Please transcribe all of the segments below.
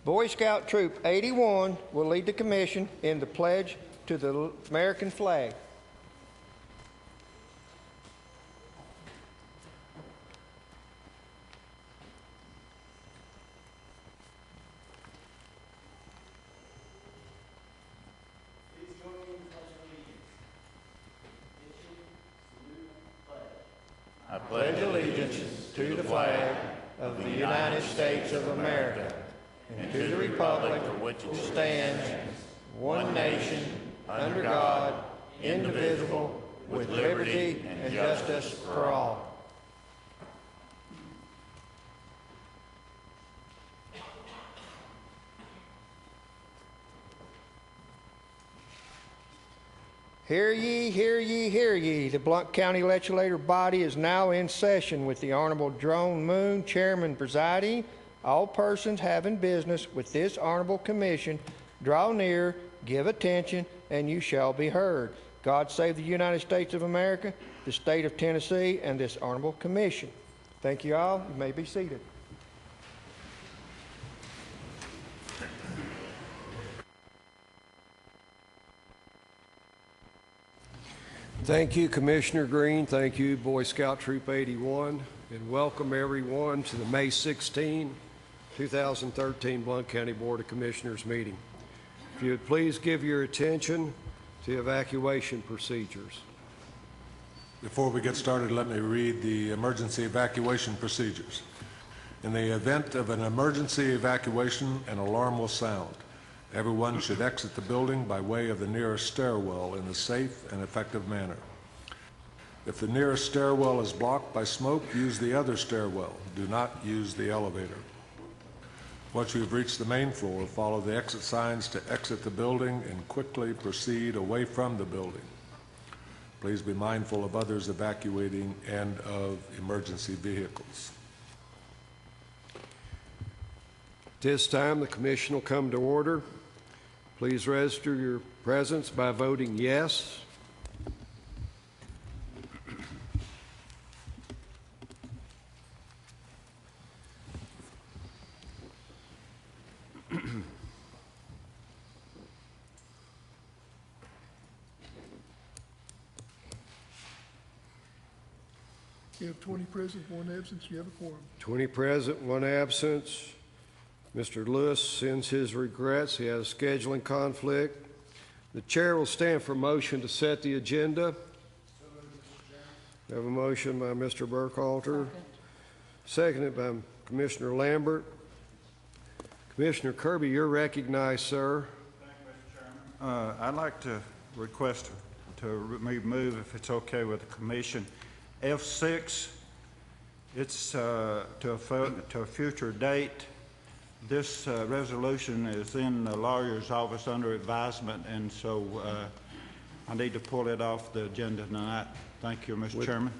Boy Scout Troop 81 will lead the commission in the pledge to the American flag. I pledge allegiance to the flag of the United States of America and to the republic for which it stands, one nation, under God, indivisible, with liberty and justice for all. Hear ye, hear ye, hear ye. The Blount County Legislative Body is now in session with the Honorable Drone Moon, Chairman presiding. All persons having business with this Honorable Commission, draw near, give attention, and you shall be heard. God save the United States of America, the state of Tennessee, and this Honorable Commission. Thank you all. You may be seated. Thank you, Commissioner Green. Thank you, Boy Scout Troop 81. And welcome everyone to the May 16, 2013 Blount County Board of Commissioners meeting. If you would please give your attention to evacuation procedures. Before we get started, let me read the emergency evacuation procedures. In the event of an emergency evacuation, an alarm will sound. Everyone should exit the building by way of the nearest stairwell in a safe and effective manner. If the nearest stairwell is blocked by smoke, use the other stairwell. Do not use the elevator. Once you've reached the main floor, follow the exit signs to exit the building and quickly proceed away from the building. Please be mindful of others evacuating and of emergency vehicles. At this time, the commission will come to order. Please register your presence by voting yes. You have 20 present, 1 absence. You have a quorum. 20 present, 1 absence. Mr. Lewis sends his regrets. He has a scheduling conflict. The chair will stand for motion to set the agenda. We have a motion by Mr. Burkhalter, seconded by Commissioner Lambert. Commissioner Kirby, you're recognized, sir. Thank you, Mr. Chairman. I'd like to request to remove, if it's okay with the commission, F6. It's to a future date. This resolution is in the lawyer's office under advisement, and so I need to pull it off the agenda tonight. Thank you, Mr. Chairman.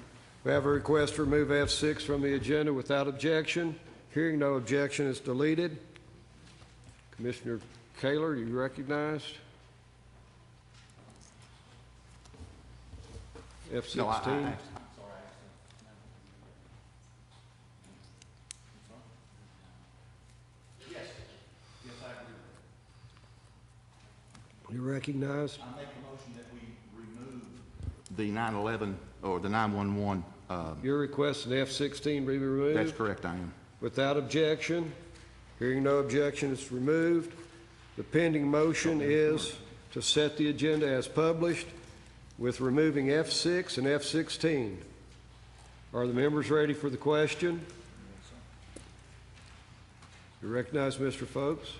We have a request to remove F6 from the agenda without objection. Hearing no objection, is deleted. Commissioner Kaler, you recognized? F16. No, you recognized? I make a motion that we remove the 911 or the 911. Your request an F16 be removed? That's correct, I am. Without objection. Hearing no objection, it's removed. The pending motion is to set the agenda as published with removing F6 and F16. Are the members ready for the question? You recognize Mr. Folks?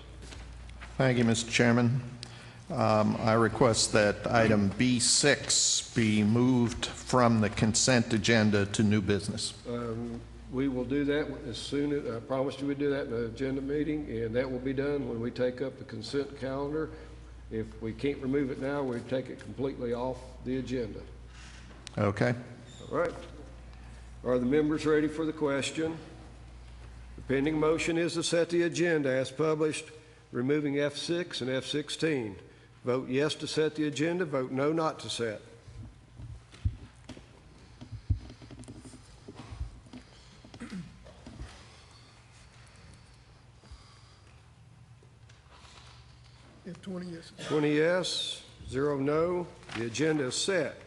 Thank you, Mr. Chairman. I request that item B6 be moved from the consent agenda to new business. We will do that as soon as, I promised you we'd do that in the agenda meeting, and that will be done when we take up the consent calendar. If we can't remove it now, we take it completely off the agenda. Okay. All right. Are the members ready for the question? The pending motion is to set the agenda as published, removing F6 and F16. Vote yes to set the agenda, vote no not to set. We have 20 yeses. 20 yes, 0 no. The agenda is set.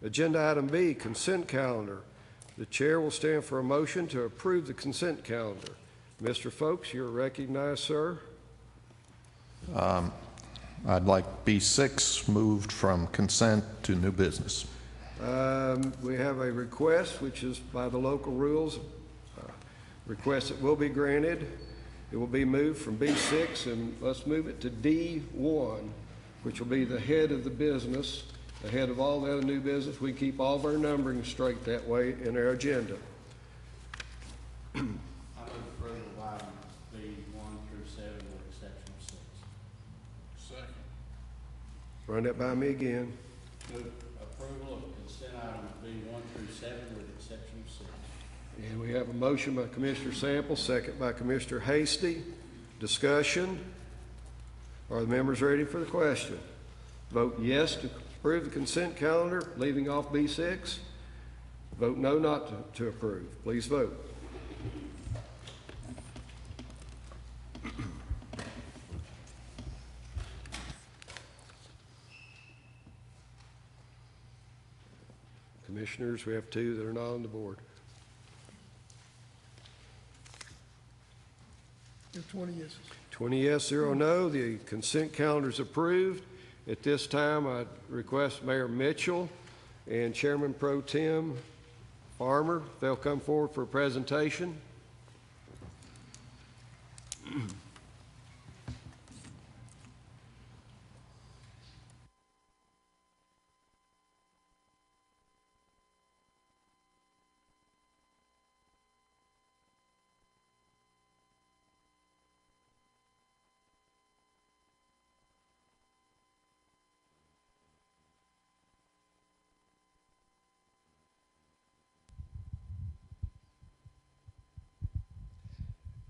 Agenda item B, consent calendar. The chair will stand for a motion to approve the consent calendar. Mr. Folks, you're recognized, sir. I'd like B6 moved from consent to new business. We have a request, which is by the local rules, request that will be granted. It will be moved from B6, and let's move it to D1, which will be the head of the business, the head of all the other new business. We keep all of our numbering straight that way in our agenda. I move approval of items B1 through 7 with exception of 6. Second. Run that by me again. Move approval of consent items B1 through 7 with exception of 6. And we have a motion by Commissioner Sample, second by Commissioner Hasty. Discussion. Are the members ready for the question? Vote yes to approve the consent calendar, leaving off B6. Vote no not to approve. Please vote. Commissioners, we have 2 that are not on the board. We have 20 yeses. 20 yes, 0 no. The consent calendar is approved. At this time, I request Mayor Mitchell and Chairman Pro Tem Farmer, if they'll come forward for a presentation.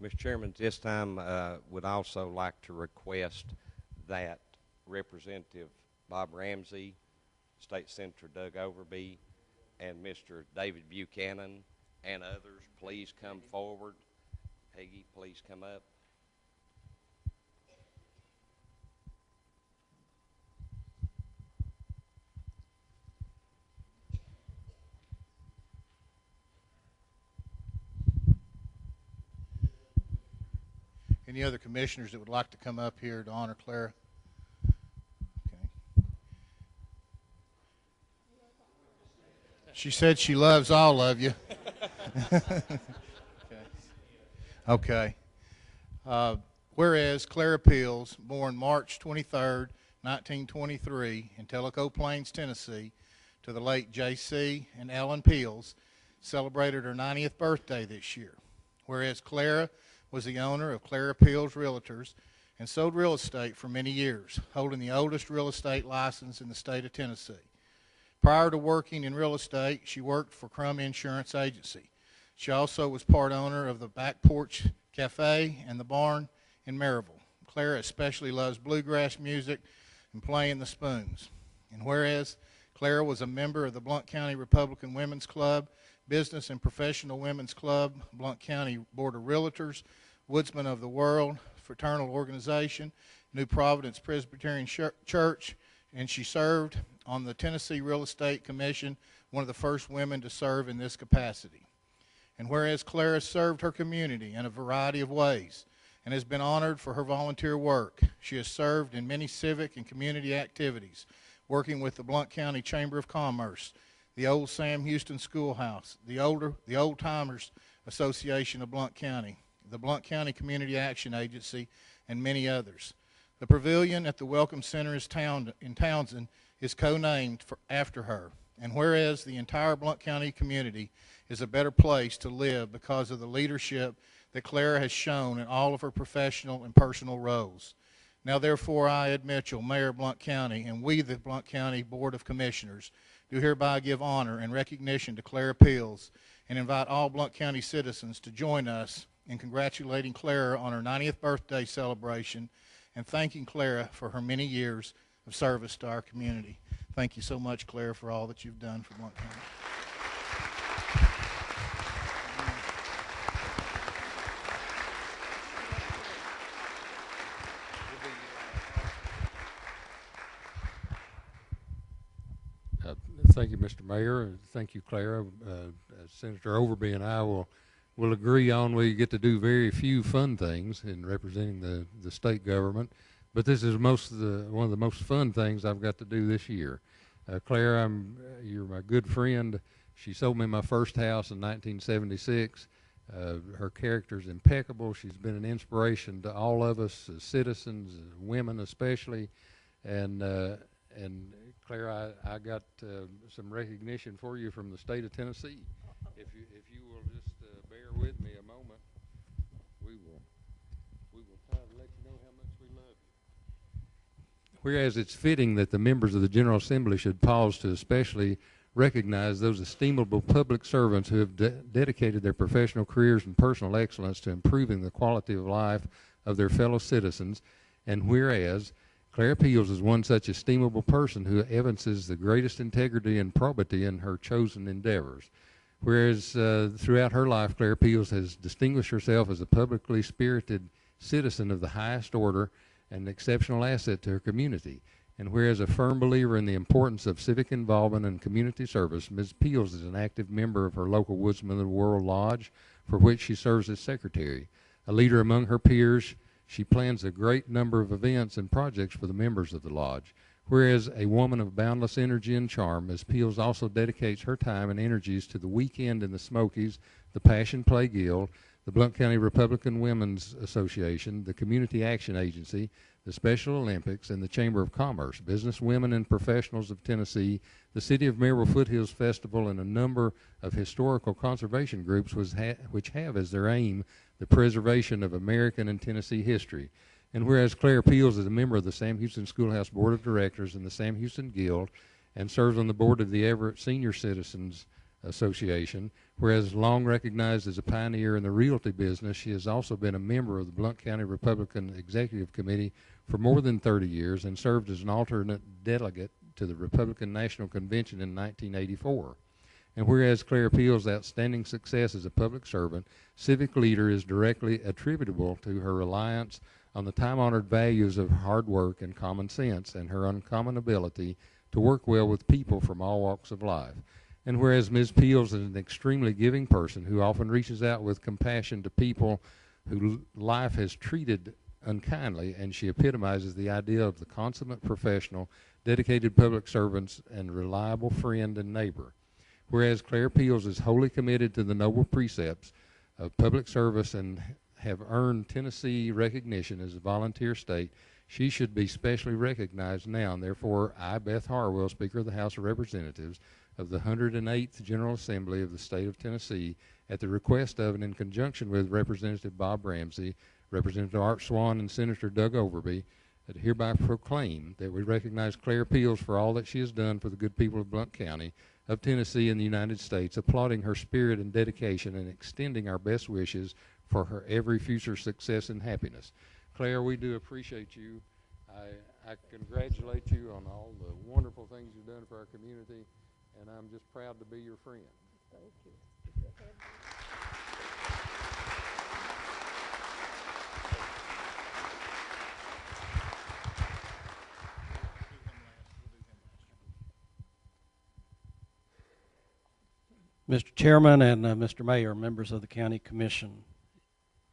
Mr. Chairman, this time would also like to request that Representative Bob Ramsey, State Senator Doug Overby, and Mr. David Buchanan and others please come forward. Peggy, please come up. Any other commissioners that would like to come up here to honor Clara? Okay. She said she loves all of you. Okay. Whereas Clara Peels, born March 23rd, 1923, in Tellico Plains, Tennessee, to the late J.C. and Ellen Peels, celebrated her 90th birthday this year. Whereas Clara was the owner of Clara Peels Realtors and sold real estate for many years, holding the oldest real estate license in the state of Tennessee. Prior to working in real estate, she worked for Crum Insurance Agency. She also was part owner of the Back Porch Cafe and the Barn in Maryville. Clara especially loves bluegrass music and playing the spoons. And whereas Clara was a member of the Blount County Republican Women's Club, Business and Professional Women's Club, Blount County Board of Realtors, Woodsmen of the World, Fraternal Organization, New Providence Presbyterian Church, and she served on the Tennessee Real Estate Commission, one of the first women to serve in this capacity. And whereas Clara served her community in a variety of ways and has been honored for her volunteer work, she has served in many civic and community activities, working with the Blount County Chamber of Commerce, the Old Sam Houston Schoolhouse, the Old Timers Association of Blount County, the Blount County Community Action Agency, and many others. The pavilion at the Welcome Center in Townsend is co-named after her. And whereas the entire Blount County community is a better place to live because of the leadership that Clara has shown in all of her professional and personal roles. Now therefore I, Ed Mitchell, Mayor of Blount County, and we, the Blount County Board of Commissioners, do hereby give honor and recognition to Clara Peels and invite all Blount County citizens to join us in congratulating Clara on her 90th birthday celebration and thanking Clara for her many years of service to our community. Thank you so much, Clara, for all that you've done for Blount County. Thank you, Mr. Mayor, and thank you, Clara. Senator Overby and I will agree on we get to do very few fun things in representing the state government, but this is one of the most fun things I've got to do this year. Clara, you're my good friend. She sold me my first house in 1976. Her character is impeccable. She's been an inspiration to all of us as citizens, women especially, and Claire, I got some recognition for you from the state of Tennessee. If you will just bear with me a moment, we will try to let you know how much we love you. Whereas it's fitting that the members of the General Assembly should pause to especially recognize those estimable public servants who have dedicated their professional careers and personal excellence to improving the quality of life of their fellow citizens, and whereas Clara Peels is one such estimable person who evinces the greatest integrity and probity in her chosen endeavors. Whereas throughout her life, Clara Peels has distinguished herself as a publicly spirited citizen of the highest order and an exceptional asset to her community. And whereas a firm believer in the importance of civic involvement and community service, Ms. Peels is an active member of her local Woodsmen of the World Lodge, for which she serves as secretary. A leader among her peers, she plans a great number of events and projects for the members of the lodge. Whereas a woman of boundless energy and charm, Ms. Peels also dedicates her time and energies to the Weekend in the Smokies, the Passion Play Guild, the Blount County Republican Women's Association, the Community Action Agency, the Special Olympics, and the Chamber of Commerce, Business Women and Professionals of Tennessee, the City of Maryville Foothills Festival, and a number of historical conservation groups which have as their aim the preservation of American and Tennessee history. And whereas Clara Peels is a member of the Sam Houston Schoolhouse Board of Directors and the Sam Houston Guild, and serves on the board of the Everett Senior Citizens Association, whereas long recognized as a pioneer in the realty business, she has also been a member of the Blount County Republican Executive Committee for more than 30 years and served as an alternate delegate to the Republican National Convention in 1984. And whereas Clara Peels' outstanding success as a public servant, civic leader is directly attributable to her reliance on the time-honored values of hard work and common sense, and her uncommon ability to work well with people from all walks of life. And whereas Ms. Peels is an extremely giving person who often reaches out with compassion to people who life has treated unkindly, and she epitomizes the idea of the consummate professional, dedicated public servants, and reliable friend and neighbor. Whereas Clara Peels is wholly committed to the noble precepts of public service and have earned Tennessee recognition as a volunteer state, she should be specially recognized now, and therefore I, Beth Harwell, Speaker of the House of Representatives of the 108th General Assembly of the State of Tennessee, at the request of and in conjunction with Representative Bob Ramsey, Representative Art Swan, and Senator Doug Overby, hereby proclaim that we recognize Clara Peels for all that she has done for the good people of Blount County, of Tennessee, and the United States, applauding her spirit and dedication and extending our best wishes for her every future success and happiness. Claire, we do appreciate you. I congratulate you on all the wonderful things you've done for our community, and I'm just proud to be your friend. Thank you. Mr. Chairman and Mr. Mayor, members of the County Commission,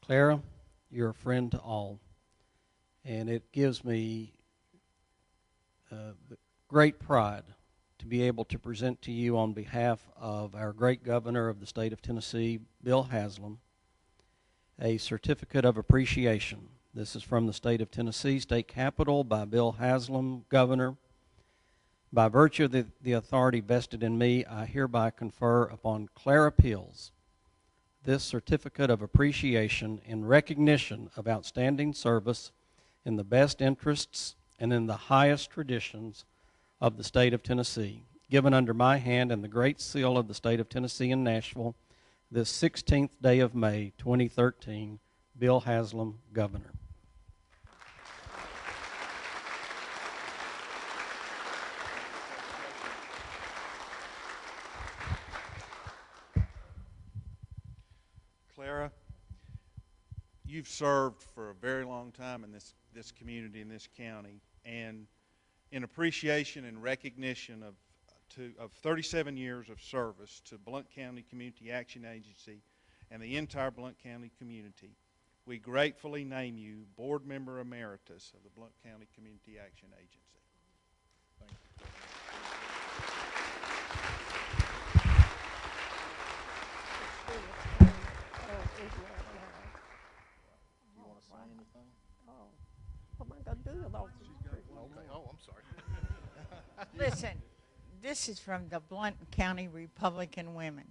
Clara, you're a friend to all, and it gives me great pride to be able to present to you on behalf of our great governor of the state of Tennessee, Bill Haslam, a certificate of appreciation. This is from the state of Tennessee, state capital, by Bill Haslam, governor. By virtue of the authority vested in me, I hereby confer upon Clara Peels this certificate of appreciation in recognition of outstanding service in the best interests and in the highest traditions of the state of Tennessee, given under my hand and the great seal of the state of Tennessee in Nashville, this 16th day of May, 2013, Bill Haslam, Governor. Clara, you've served for a very long time in this community, in this county, and in appreciation and recognition of 37 years of service to Blount County Community Action Agency and the entire Blount County community, we gratefully name you Board Member Emeritus of the Blount County Community Action Agency. Thank you. You want to say anything? What am I going to do with all these? Okay. Oh, I'm sorry. Listen, this is from the Blount County Republican Women.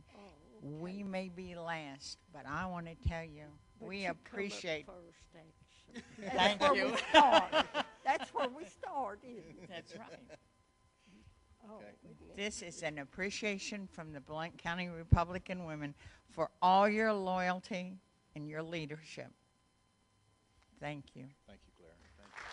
We may be last, but I want to tell you, we appreciate. Thank you. That's where we start, isn't it? That's right. This is an appreciation from the Blount County Republican Women for all your loyalty and your leadership. Thank you. Thank you, Claire. Thank you.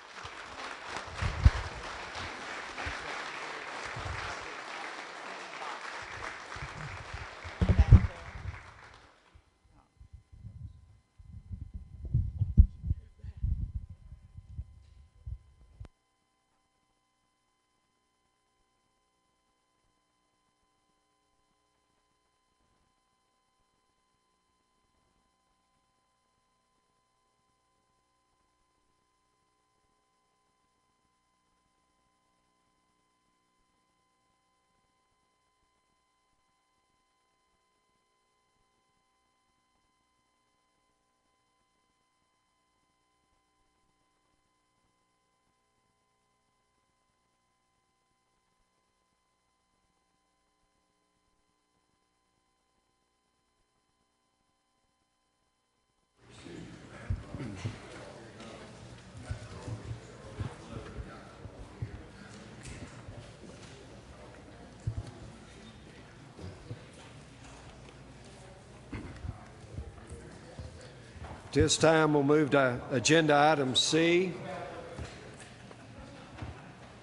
This time we'll move to agenda item C.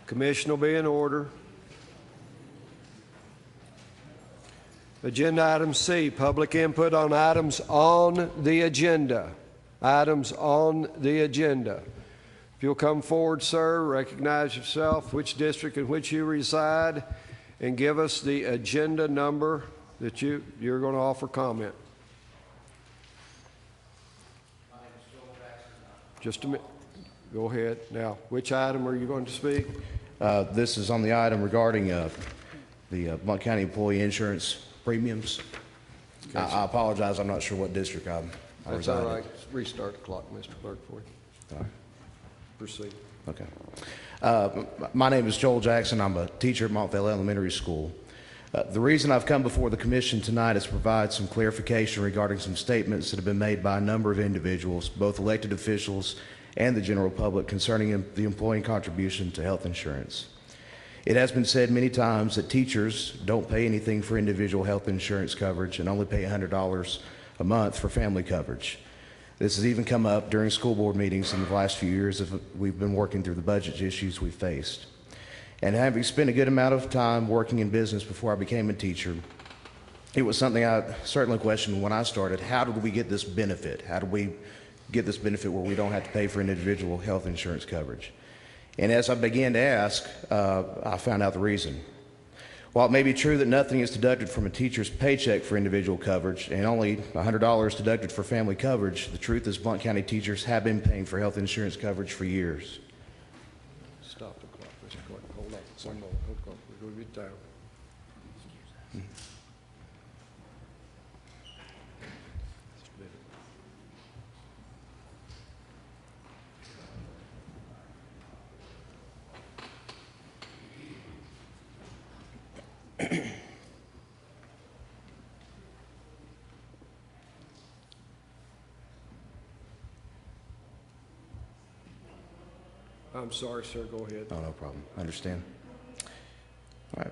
Commission will be in order. Agenda item C, public input on items on the agenda. Items on the agenda. If you'll come forward, sir, recognize yourself, which district in which you reside, and give us the agenda number that you're going to offer comment. Just a minute. Go ahead. Now, which item are you going to speak? This is on the item regarding the Blount County employee insurance premiums. Okay, I apologize. I'm not sure what district I That's reside all in. right. Restart the clock, Mr. Clerk, for you. All right. Proceed. Okay. My name is Joel Jackson. I'm a teacher at Montvale Elementary School. The reason I've come before the Commission tonight is to provide some clarification regarding some statements that have been made by a number of individuals, both elected officials and the general public, concerning the employee contribution to health insurance. It has been said many times that teachers don't pay anything for individual health insurance coverage and only pay $100 a month for family coverage. This has even come up during school board meetings in the last few years as we've been working through the budget issues we've faced. And having spent a good amount of time working in business before I became a teacher, it was something I certainly questioned when I started. How did we get this benefit? How do we get this benefit where we don't have to pay for individual health insurance coverage? And as I began to ask, I found out the reason. While it may be true that nothing is deducted from a teacher's paycheck for individual coverage and only $100 deducted for family coverage, the truth is Blount County teachers have been paying for health insurance coverage for years. Stop the clock, Mr. Clerk. Hold on. One more. Hold on. We're going to get down. I'm sorry, sir. Go ahead. Oh, no problem. I understand. All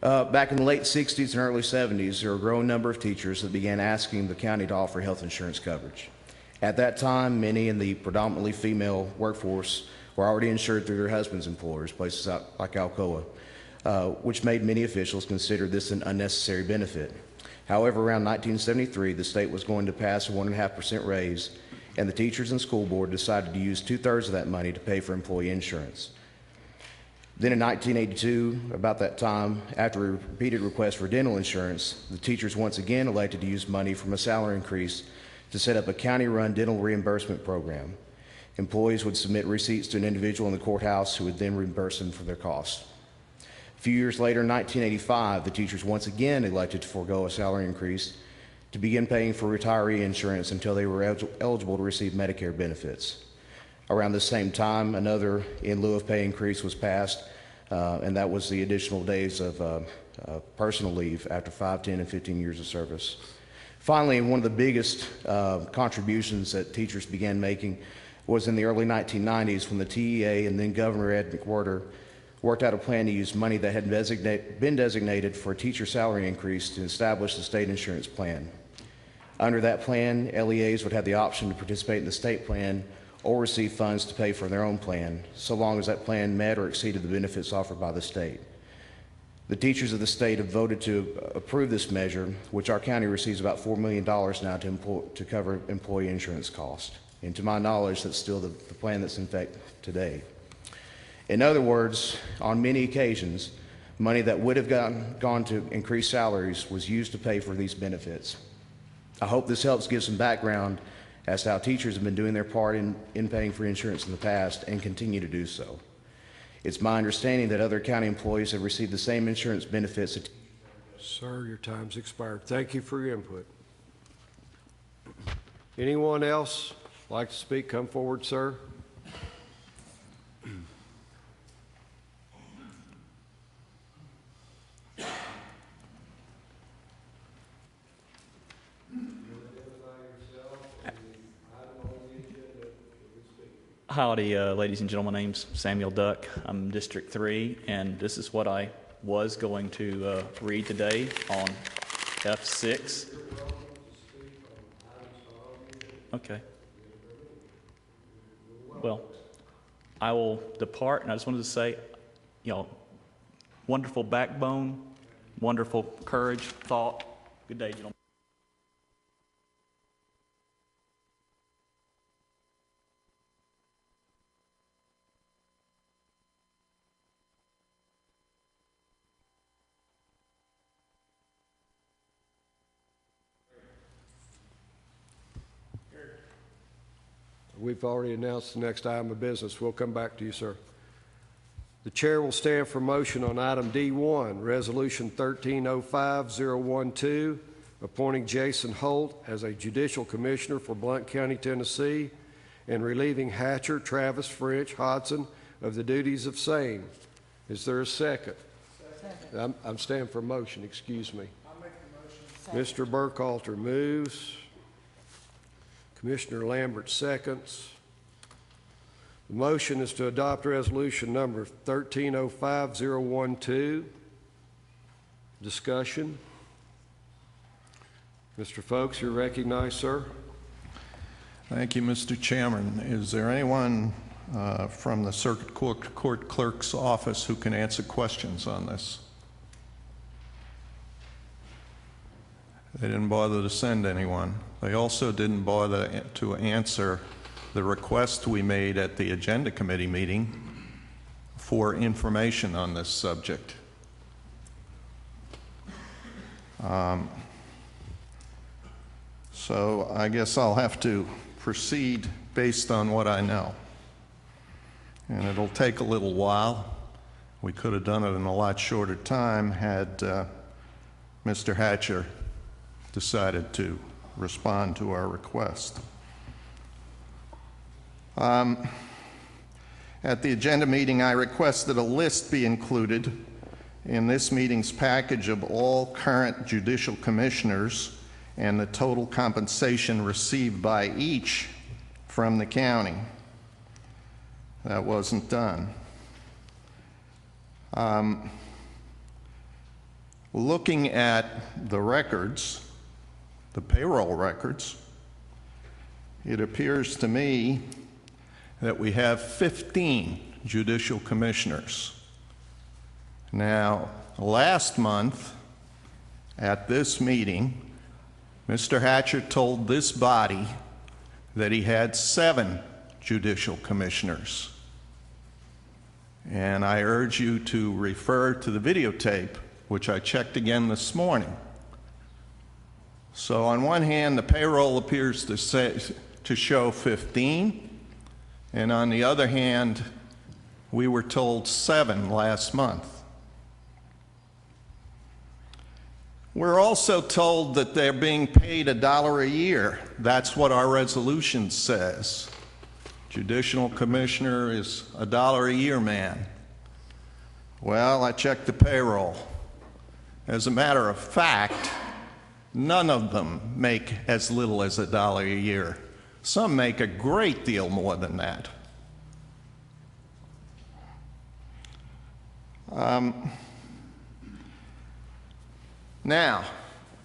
right. Back in the late 60s and early 70s, there were a growing number of teachers that began asking the county to offer health insurance coverage. At that time, many in the predominantly female workforce were already insured through their husbands' employers, places like Alcoa, which made many officials consider this an unnecessary benefit. However, around 1973, the state was going to pass a 1.5% raise, and the teachers and school board decided to use 2/3 of that money to pay for employee insurance. Then in 1982, about that time, after a repeated request for dental insurance, the teachers once again elected to use money from a salary increase to set up a county-run dental reimbursement program. Employees would submit receipts to an individual in the courthouse who would then reimburse them for their costs. A few years later, in 1985, the teachers once again elected to forego a salary increase to begin paying for retiree insurance until they were eligible to receive Medicare benefits. Around the same time, another in lieu of pay increase was passed, and that was the additional days of personal leave after 5, 10, and 15 years of service. Finally, one of the biggest contributions that teachers began making was in the early 1990s when the TEA and then Governor Ed McWhorter worked out a plan to use money that had been designated for a teacher salary increase to establish the state insurance plan. Under that plan, LEAs would have the option to participate in the state plan or receive funds to pay for their own plan, so long as that plan met or exceeded the benefits offered by the state. The teachers of the state have voted to approve this measure, which our county receives about $4 million now to cover employee insurance costs. And to my knowledge, that's still the plan that's in effect today. In other words, on many occasions, money that would have gone to increase salaries was used to pay for these benefits. I hope this helps give some background as to how teachers have been doing their part in paying for insurance in the past and continue to do so. It's my understanding that other county employees have received the same insurance benefits. Sir, your time's expired. Thank you for your input. Anyone else like to speak? Come forward, sir. Howdy, ladies and gentlemen. My name's Samuel Duck. I'm District 3, and this is what I was going to read today on F6. Okay. Well, I will depart, and I just wanted to say, wonderful backbone, wonderful courage, thought. Good day, gentlemen. We've already announced the next item of business. We'll come back to you, sir. The chair will stand for motion on item D1, Resolution 1305-012, appointing Jason Holt as a judicial commissioner for Blount County, Tennessee, and relieving Hatcher, Travis, French, Hodson of the duties of same. Is there a second? Second. I'm standing for motion, excuse me. I'll make the motion. Mr. Burkhalter moves. Commissioner Lambert seconds. The motion is to adopt resolution number 1305-012. Discussion. Mr. Folks, you're recognized, sir. Thank you, Mr. Chairman. Is there anyone from the Circuit Court Clerk's office who can answer questions on this? They didn't bother to send anyone. They also didn't bother to answer the request we made at the Agenda Committee meeting for information on this subject. So I guess I'll have to proceed based on what I know. And it'll take a little while. We could have done it in a lot shorter time had Mr. Hatcher decided to respond to our request. At the agenda meeting, I requested a list be included in this meeting's package of all current judicial commissioners and the total compensation received by each from the county. That wasn't done. Looking at the records, the payroll records, it appears to me that we have 15 judicial commissioners. Now, last month at this meeting, Mr. Hatcher told this body that he had 7 judicial commissioners. And I urge you to refer to the videotape, which I checked again this morning. So on one hand, the payroll appears to show 15, and on the other hand, we were told 7 last month. We're also told that they're being paid $1 a year. That's what our resolution says. Judicial commissioner is $1 a year man. Well, I checked the payroll. As a matter of fact, none of them make as little as $1 a year. Some make a great deal more than that. Now,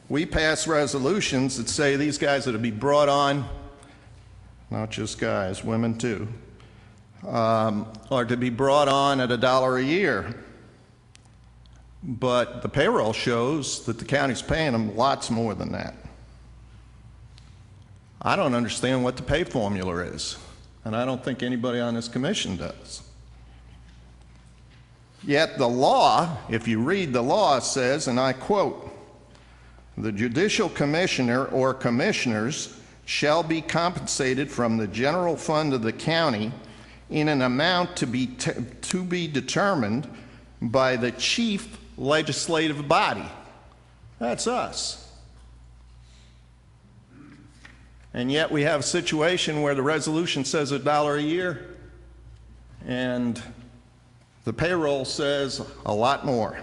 we pass resolutions that say these guys are to be brought on, not just guys, women too, are to be brought on at $1 a year. But the payroll shows that the county's paying them lots more than that. I don't understand what the pay formula is, and I don't think anybody on this commission does. Yet the law, if you read the law, says, and I quote, "The judicial commissioner or commissioners shall be compensated from the general fund of the county in an amount to be determined by the chief legislative body." That's us. And yet we have a situation where the resolution says $1 a year and the payroll says a lot more.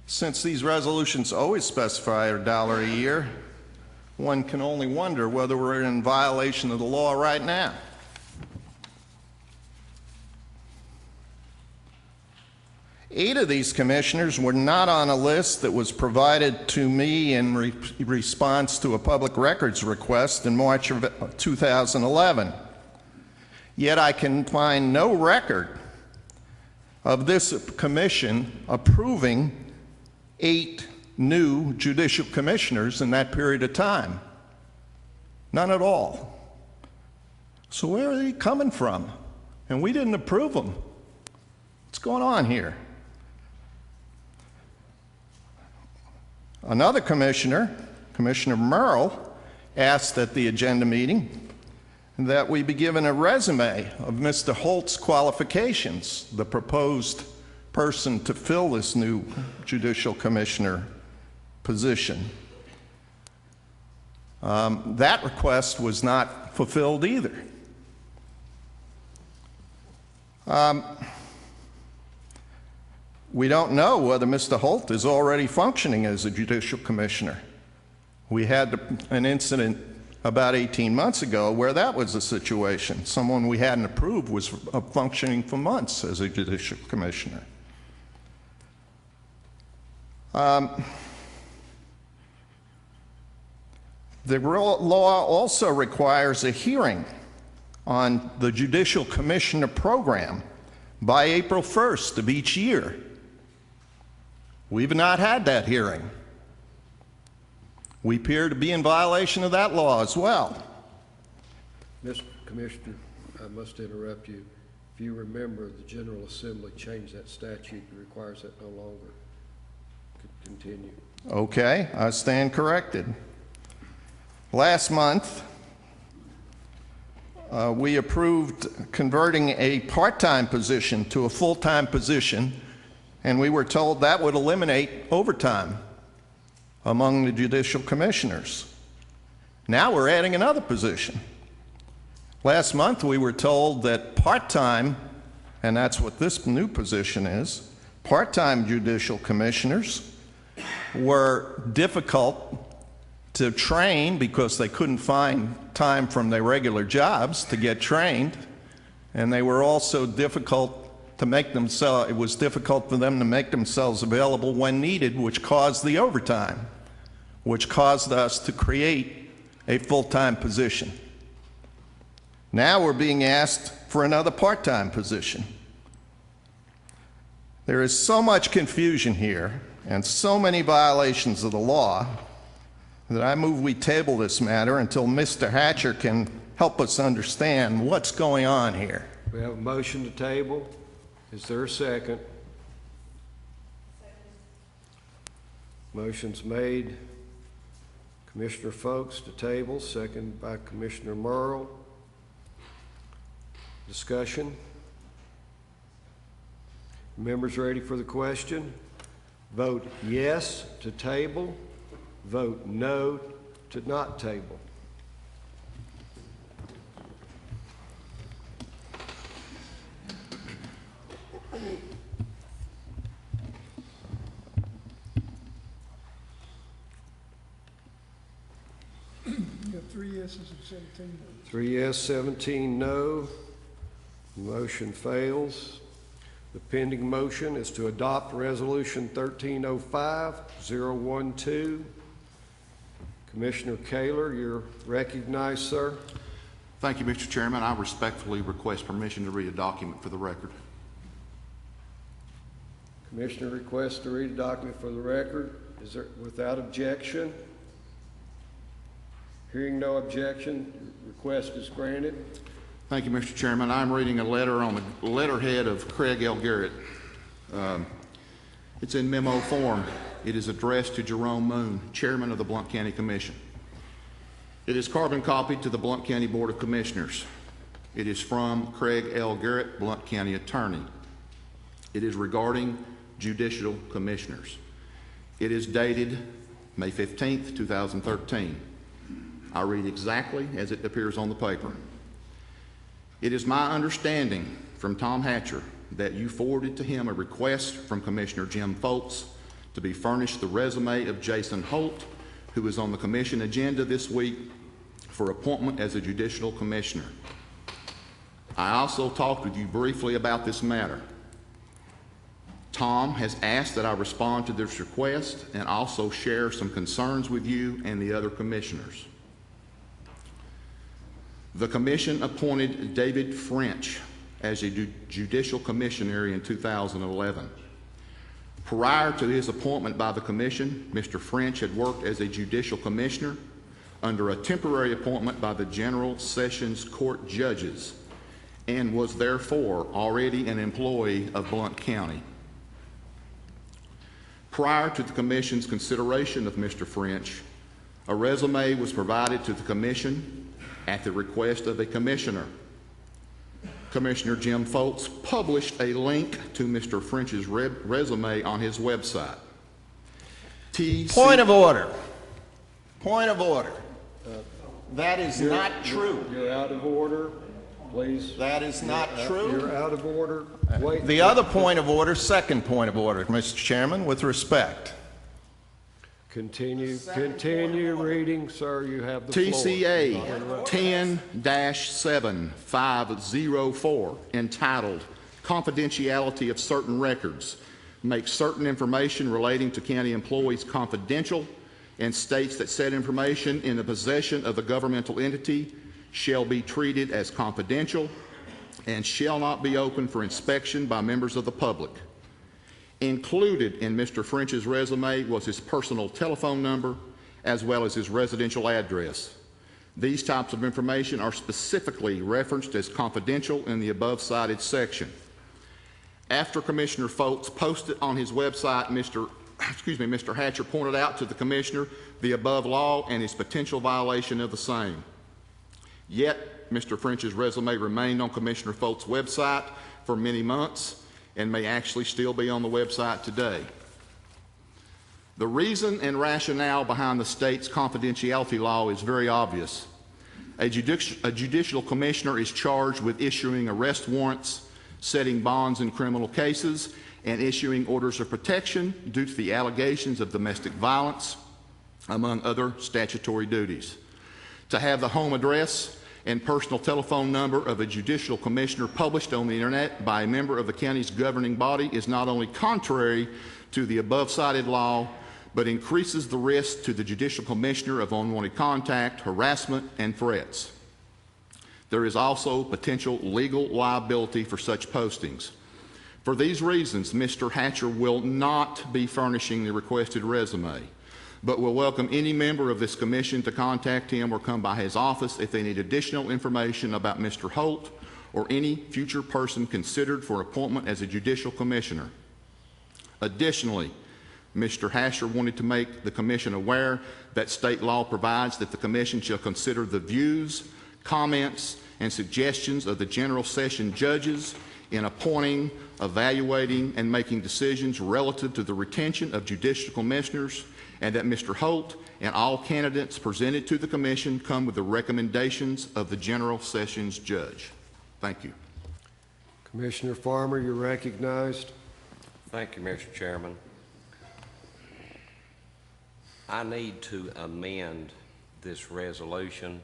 Since these resolutions always specify $1 a year, one can only wonder whether we're in violation of the law right now. Eight of these commissioners were not on a list that was provided to me in response to a public records request in March of 2011. Yet I can find no record of this commission approving 8 new judicial commissioners in that period of time. None at all. So where are they coming from? And we didn't approve them. What's going on here? Another commissioner, Commissioner Merle, asked at the agenda meeting that we be given a resume of Mr. Holt's qualifications, the proposed person to fill this new judicial commissioner position. That request was not fulfilled either. We don't know whether Mr. Holt is already functioning as a judicial commissioner. We had an incident about 18 months ago where that was the situation. Someone we hadn't approved was functioning for months as a judicial commissioner. The law also requires a hearing on the judicial commissioner program by April 1st of each year. We've not had that hearing. We appear to be in violation of that law as well. Mr. Commissioner, I must interrupt you. If you remember, the General Assembly changed that statute and requires that no longer. Continue. Okay, I stand corrected. Last month, we approved converting a part-time position to a full-time position, and we were told that would eliminate overtime among the judicial commissioners. Now we're adding another position. Last month we were told that part-time, and that's what this new position is, part-time judicial commissioners were difficult to train because they couldn't find time from their regular jobs to get trained, and they were also difficult to make themselves, it was difficult for them to make themselves available when needed, which caused the overtime, which caused us to create a full-time position. Now we're being asked for another part-time position. There is so much confusion here and so many violations of the law that I move we table this matter until Mr. Hatcher can help us understand what's going on here. We have a motion to table. Is there a second? Motion's made. Commissioner Folks to table, second by Commissioner Merle. Discussion. Members ready for the question? Vote yes to table. Vote no to not table. You have 3 yeses and 17 noes. 3 yes, 17 no. Motion fails. The pending motion is to adopt Resolution 1305-012. Commissioner Kaler, you're recognized, sir. Thank you, Mr. Chairman. I respectfully request permission to read a document for the record. Commissioner requests to read a document for the record. Is there, without objection? Hearing no objection, request is granted. Thank you, Mr. Chairman. I'm reading a letter on the letterhead of Craig L. Garrett. It's in memo form. It is addressed to Jerome Moon, Chairman of the Blount County Commission. It is carbon copied to the Blount County Board of Commissioners. It is from Craig L. Garrett, Blount County Attorney. It is regarding judicial commissioners. It is dated May 15th, 2013. I read exactly as it appears on the paper. It is my understanding from Tom Hatcher that you forwarded to him a request from Commissioner Jim Foltz to be furnished the resume of Jason Holt, who is on the commission agenda this week for appointment as a judicial commissioner. I also talked with you briefly about this matter. Tom has asked that I respond to this request and also share some concerns with you and the other commissioners. The commission appointed David French as a judicial commissioner in 2011. Prior to his appointment by the commission, Mr. French had worked as a judicial commissioner under a temporary appointment by the General Sessions Court judges and was therefore already an employee of Blount County. Prior to the commission's consideration of Mr. French, a resume was provided to the commission at the request of a commissioner. Commissioner Jim Foltz published a link to Mr. French's resume on his website. Point of order. Point of order. That is not true. You're out of order, please. That is not true. You're out of order. Wait. The other point of order, second point of order, Mr. Chairman, with respect. Continue reading, sir. You have the floor. TCA 10-7504, entitled Confidentiality of Certain Records, makes certain information relating to county employees confidential and states that said information in the possession of the governmental entity shall be treated as confidential and shall not be open for inspection by members of the public. Included in Mr. French's resume was his personal telephone number as well as his residential address. These types of information are specifically referenced as confidential in the above cited section. After Commissioner Foltz posted on his website, Mr. Hatcher pointed out to the commissioner the above law and his potential violation of the same. Yet, Mr. French's resume remained on Commissioner Foltz's website for many months and may actually still be on the website today. The reason and rationale behind the state's confidentiality law is very obvious. A judicial commissioner is charged with issuing arrest warrants, setting bonds in criminal cases, and issuing orders of protection due to the allegations of domestic violence, among other statutory duties. To have the home address and personal telephone number of a judicial commissioner published on the internet by a member of the county's governing body is not only contrary to the above cited law, but increases the risk to the judicial commissioner of unwanted contact, harassment, and threats. There is also potential legal liability for such postings. For these reasons, Mr. Hatcher will not be furnishing the requested resume. but will welcome any member of this commission to contact him or come by his office if they need additional information about Mr. Holt or any future person considered for appointment as a judicial commissioner. Additionally, Mr. Hasher wanted to make the commission aware that state law provides that the commission shall consider the views, comments, and suggestions of the general session judges in appointing, evaluating, and making decisions relative to the retention of judicial commissioners, and that Mr. Holt and all candidates presented to the commission come with the recommendations of the general sessions judge. Thank you. Commissioner Farmer, you're recognized. Thank you, Mr. Chairman. I need to amend this resolution.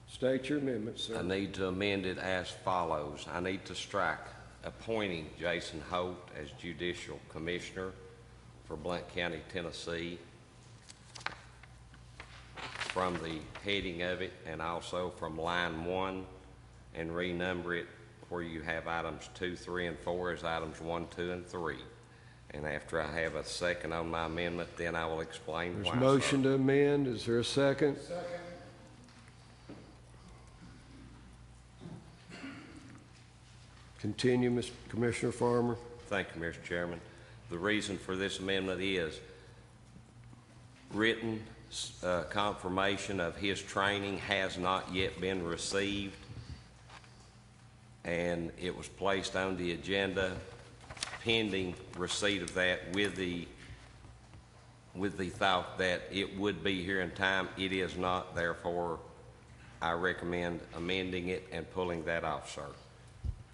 State your amendment, sir. I need to amend it as follows. I need to strike appointing Jason Holt as Judicial Commissioner for Blount County, Tennessee from the heading of it, and also from line 1, and renumber it where you have items 2, 3, and 4 as items 1, 2, and 3. And after I have a second on my amendment, then I will explain why. There's a motion to amend. Is there a second? Second. Continue, Mr. Commissioner Farmer. Thank you, Mr. Chairman. The reason for this amendment is written confirmation of his training has not yet been received, and it was placed on the agenda pending receipt of that with the thought that it would be here in time. It is not, therefore I recommend amending it and pulling that off, sir.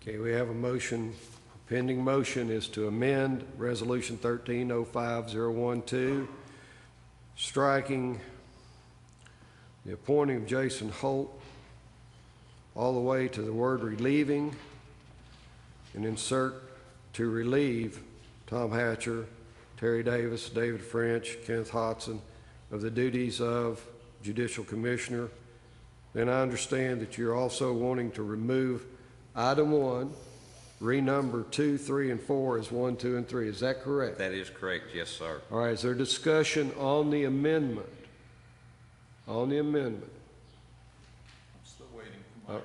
Okay, we have a motion. Pending motion is to amend Resolution 13-05012, striking the appointing of Jason Holt all the way to the word relieving, and insert to relieve Tom Hatcher, Terry Davis, David French, Kenneth Hodson of the duties of Judicial Commissioner. Then I understand that you're also wanting to remove item 1, renumber 2, 3, and 4 as 1, 2, and 3. Is that correct? That is correct, yes, sir. All right, is there discussion on the amendment? On the amendment? I'm still waiting for my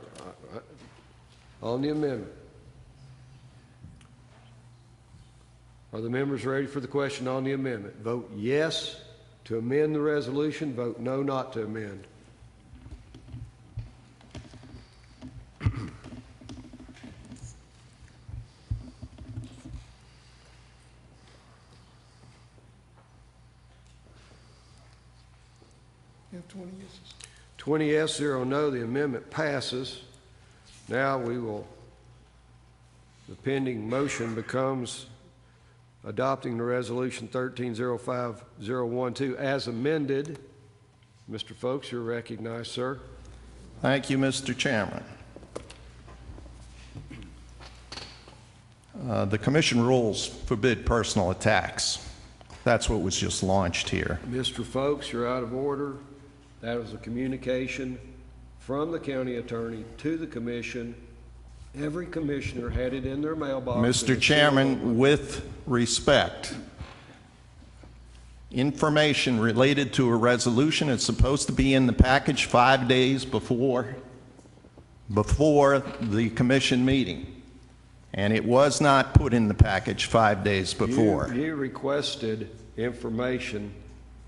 on the amendment. Are the members ready for the question on the amendment? Vote yes to amend the resolution. Vote no not to amend. You have 20 yeses. 20 yes, 0 no. The amendment passes. Now the pending motion becomes adopting the resolution 13-05012 as amended. Mr. Folks, you're recognized, sir. Thank you, Mr. Chairman. The commission rules forbid personal attacks. That's what was just launched here. Mr. Folks, you're out of order. That was a communication from the county attorney to the commission. Every commissioner had it in their mailbox. Mr. Chairman, with respect, information related to a resolution is supposed to be in the package 5 days before the commission meeting, and it was not put in the package 5 days before. You requested information,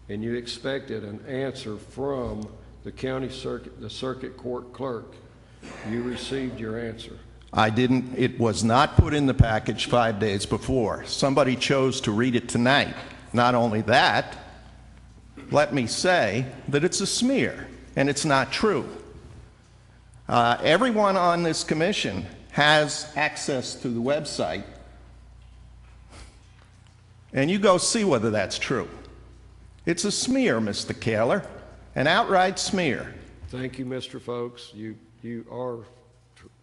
and you expected an answer from the county circuit, the circuit court clerk. You received your answer. I didn't. It was not put in the package 5 days before. Somebody chose to read it tonight. Not only that, let me say that it's a smear, and it's not true. Everyone on this commission has access to the website, and you go see whether that's true. It's a smear, Mr. Kaler, an outright smear. Thank you, Mr. Folks. You are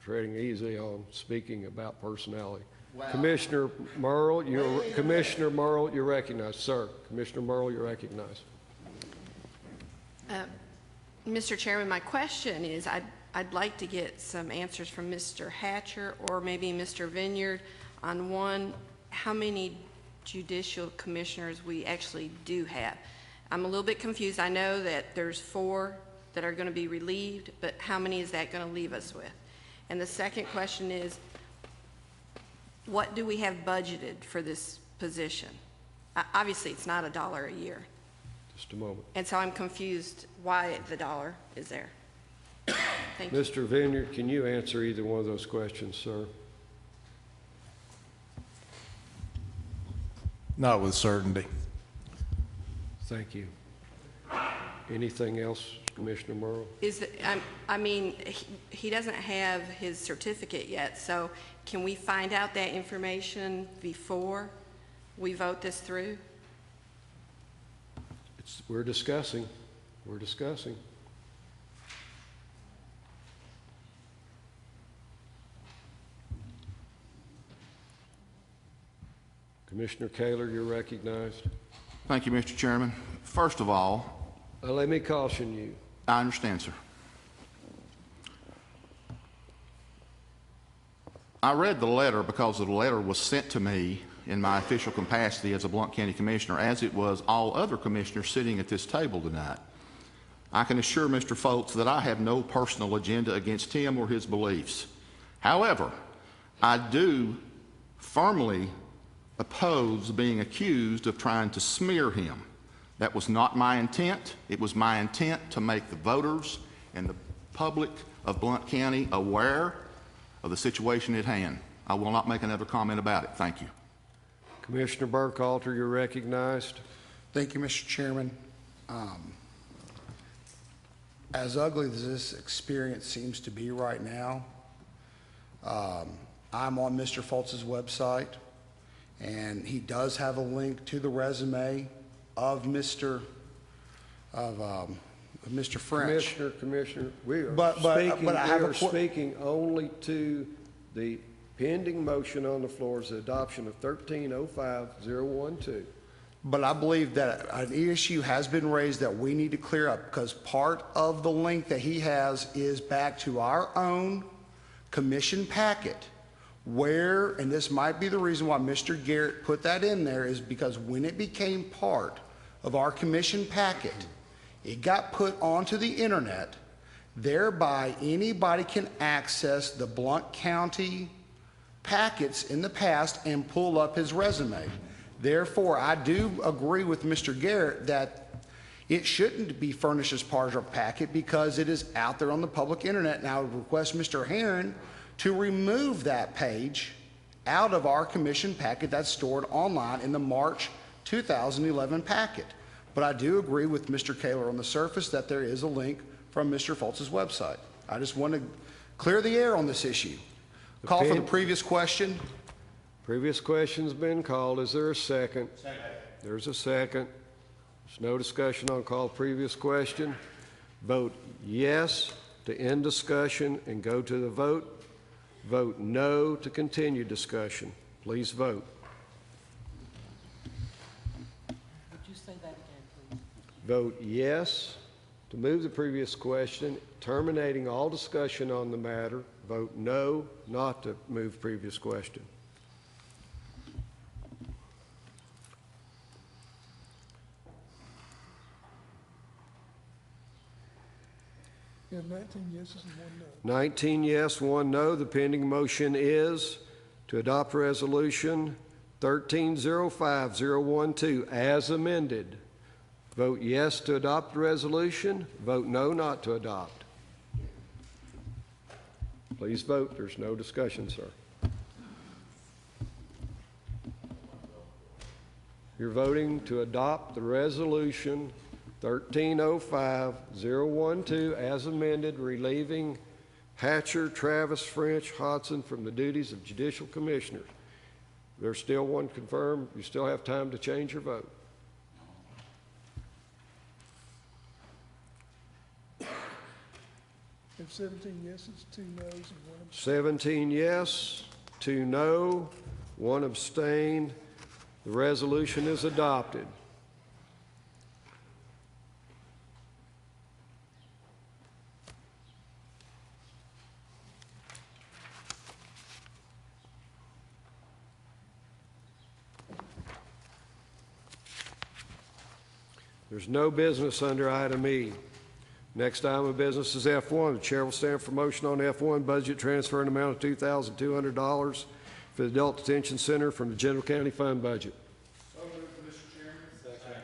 treading easy on speaking about personality. Wow. Commissioner Merle, you're recognized, sir. Commissioner Merle, you're recognized. Mr. Chairman, my question is, I'd like to get some answers from Mr. Hatcher or maybe Mr. Vineyard on one, how many judicial commissioners we actually do have? I'm a little bit confused. I know that there's 4 that are going to be relieved, but how many is that going to leave us with? And the second question is, what do we have budgeted for this position? Obviously, it's not $1 a year. Just a moment. And so I'm confused why the $1 is there. Thank you. Mr. Vineyard, can you answer either one of those questions, sir? Not with certainty. Thank you. Anything else, Commissioner Merle? I mean, he doesn't have his certificate yet, so can we find out that information before we vote this through? We're discussing. We're discussing. Commissioner Kaler, you're recognized. Thank you, Mr. Chairman. First of all, let me caution you. I understand, sir. I read the letter because the letter was sent to me in my official capacity as a Blount County Commissioner, as it was all other commissioners sitting at this table tonight. I can assure Mr. Foltz that I have no personal agenda against him or his beliefs. However, I do firmly oppose being accused of trying to smear him. That was not my intent. It was my intent to make the voters and the public of Blount County aware of the situation at hand. I will not make another comment about it. Thank you. Commissioner Burkhalter, you're recognized. Thank you, Mr. Chairman. As ugly as this experience seems to be right now, I'm on Mr. Foltz's website, and he does have a link to the resume of Mr. French. Commissioner, we are but speaking only to the pending motion on the floor is the adoption of 1305-012. But I believe that an issue has been raised that we need to clear up, because part of the link that he has is back to our own commission packet, where, and this might be the reason why Mr. Garrett put that in there, is because when it became part of our commission packet, it got put onto the internet, thereby anybody can access the Blount County packets in the past and pull up his resume. Therefore, I do agree with Mr. Garrett that it shouldn't be furnished as part of our packet because it is out there on the public internet. And I would request Mr. Herron to remove that page out of our commission packet that's stored online in the March 2011 packet. But I do agree with Mr. Kaler on the surface that there is a link from Mr. Foltz's website. I just want to clear the air on this issue. Call for the previous question. Previous question's been called. Is there a second? Second. There's a second. There's no discussion on call previous question. Vote yes to end discussion and go to the vote. Vote no to continue discussion. Please vote. Would you say that again, please? Vote yes to move the previous question, terminating all discussion on the matter. Vote no not to move previous question. You have 19 yeses and 1 no. 19 yes, 1 no. The pending motion is to adopt resolution 1305-012 as amended. Vote yes to adopt the resolution. Vote no not to adopt. Please vote. There's no discussion, sir. You're voting to adopt the resolution 1305-012 as amended, relieving Hatcher, Travis, French, Hodson from the duties of judicial commissioners. There's still one confirmed. You still have time to change your vote. You have 17 yeses, 2 noes, and 1 abstain. 17 yes, 2 no, 1 abstain. The resolution is adopted. There's no business under item E. Next item of business is F1. The chair will stand for motion on F1, budget transfer in amount of $2,200 for the Adult Detention Center from the General County Fund budget. So moved, Mr. Chairman. Second.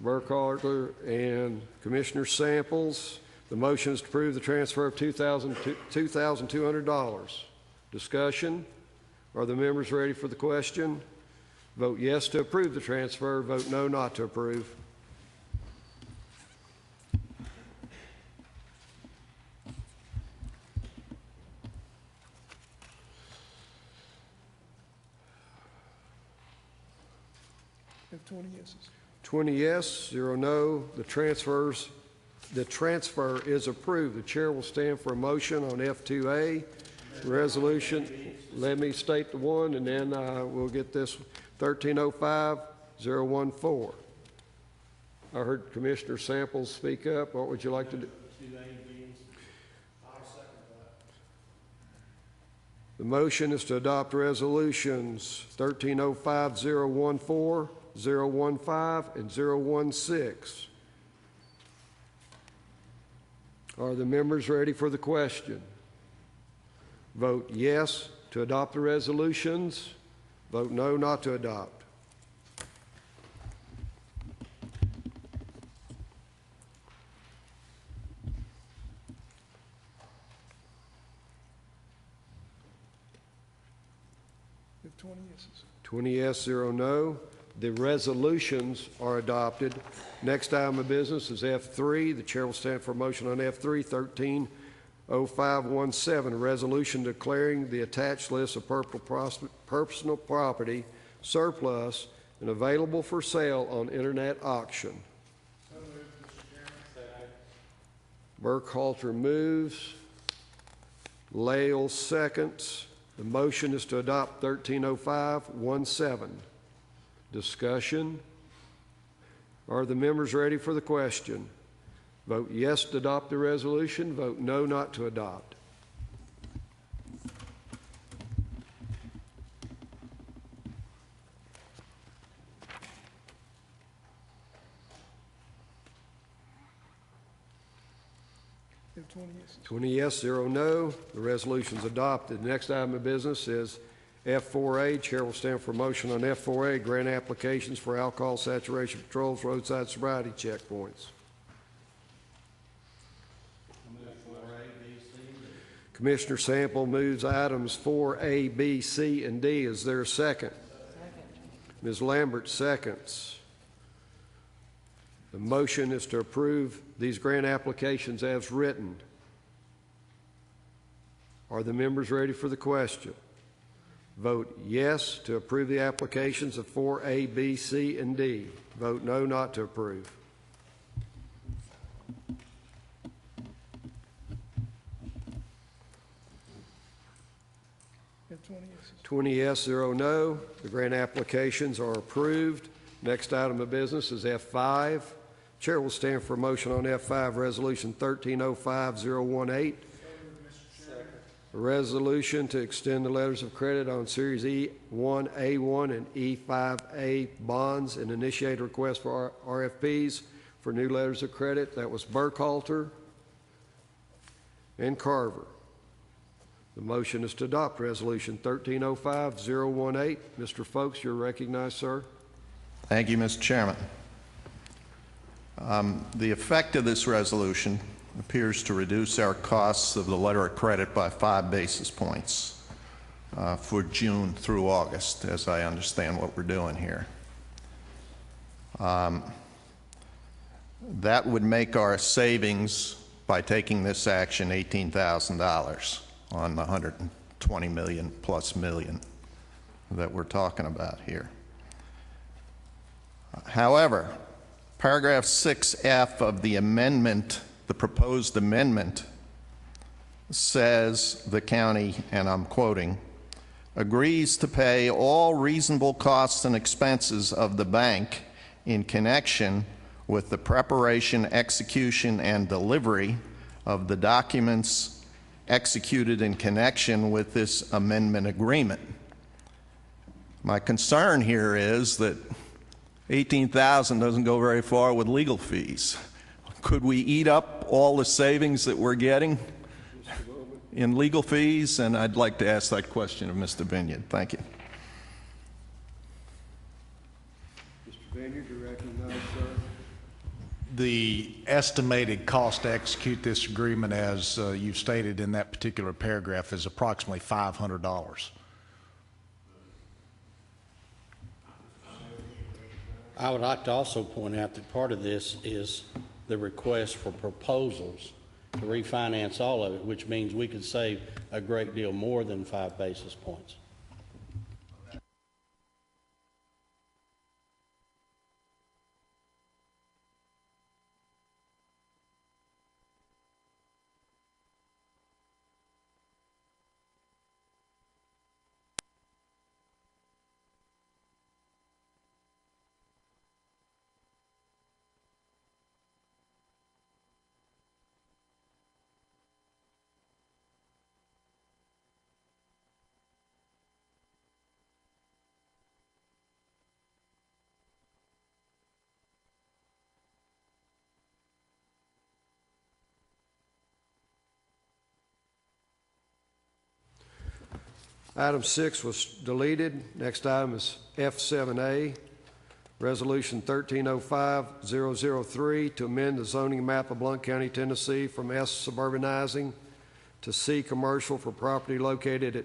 Burkhalter and Commissioner Samples. The motion is to approve the transfer of $2,200. Discussion. Are the members ready for the question? Vote yes to approve the transfer. Vote no not to approve. Have 20 yeses. 20 yes, 0 no. The transfer is approved. The chair will stand for a motion on F2A resolution. Let me state the one, and then we'll get this 1305-014. I heard Commissioner Samples speak up. What would you like to do? The motion is to adopt resolutions 1305-014, 015, and 016. Are the members ready for the question? Vote yes to adopt the resolutions. Vote no not to adopt. Have 20 yeses. 20 yes, 0 no. The resolutions are adopted. Next item of business is F3. The chair will stand for a motion on F3, 130517, a resolution declaring the attached list of personal property surplus and available for sale on internet auction. So moved, Mr. Chairman. Second. Burkhalter moves. Lael seconds. The motion is to adopt 130517. Discussion. Are the members ready for the question? Vote yes to adopt the resolution. Vote no not to adopt. Have 20 yeses. 20 yes, 0 no. The resolution is adopted. The next item of business is F4A. Chair will stand for motion on F4A, grant applications for alcohol saturation patrols, roadside sobriety checkpoints. Commissioner Sample moves items 4A, B, C, and D. Is there a second? Ms. Lambert seconds. The motion is to approve these grant applications as written. Are the members ready for the question? Vote yes to approve the applications of 4A, B, C, and D. Vote no not to approve. Have 20 yeses. 20 yes, 0 no. The grant applications are approved. Next item of business is F5. Chair will stand for a motion on F5, Resolution 1305-018. A resolution to extend the letters of credit on Series E1A1 and E5A bonds and initiate a request for RFPs for new letters of credit. That was Burkhalter and Carver. The motion is to adopt Resolution 1305-018. Mr. Folks, you're recognized, sir. Thank you, Mr. Chairman. The effect of this resolution appears to reduce our costs of the letter of credit by 5 basis points for June through August, as I understand what we're doing here. That would make our savings by taking this action $18,000 on the $120 million plus million that we're talking about here. However, paragraph 6F of the amendment, the proposed amendment, says the county, and I'm quoting, agrees to pay all reasonable costs and expenses of the bank in connection with the preparation, execution, and delivery of the documents executed in connection with this amendment agreement. My concern here is that $18,000 doesn't go very far with legal fees. Could we eat up all the savings that we're getting in legal fees? And I'd like to ask that question of Mr. Vineyard. Thank you. Mr. Vineyard, you recognize, sir? The estimated cost to execute this agreement, as you've stated in that particular paragraph, is approximately $500. I would like to also point out that part of this is the request for proposals to refinance all of it, which means we could save a great deal more than 5 basis points. Item 6 was deleted. Next item is F7A, Resolution 1305-003, to amend the zoning map of Blount County, Tennessee from S suburbanizing to C commercial for property located at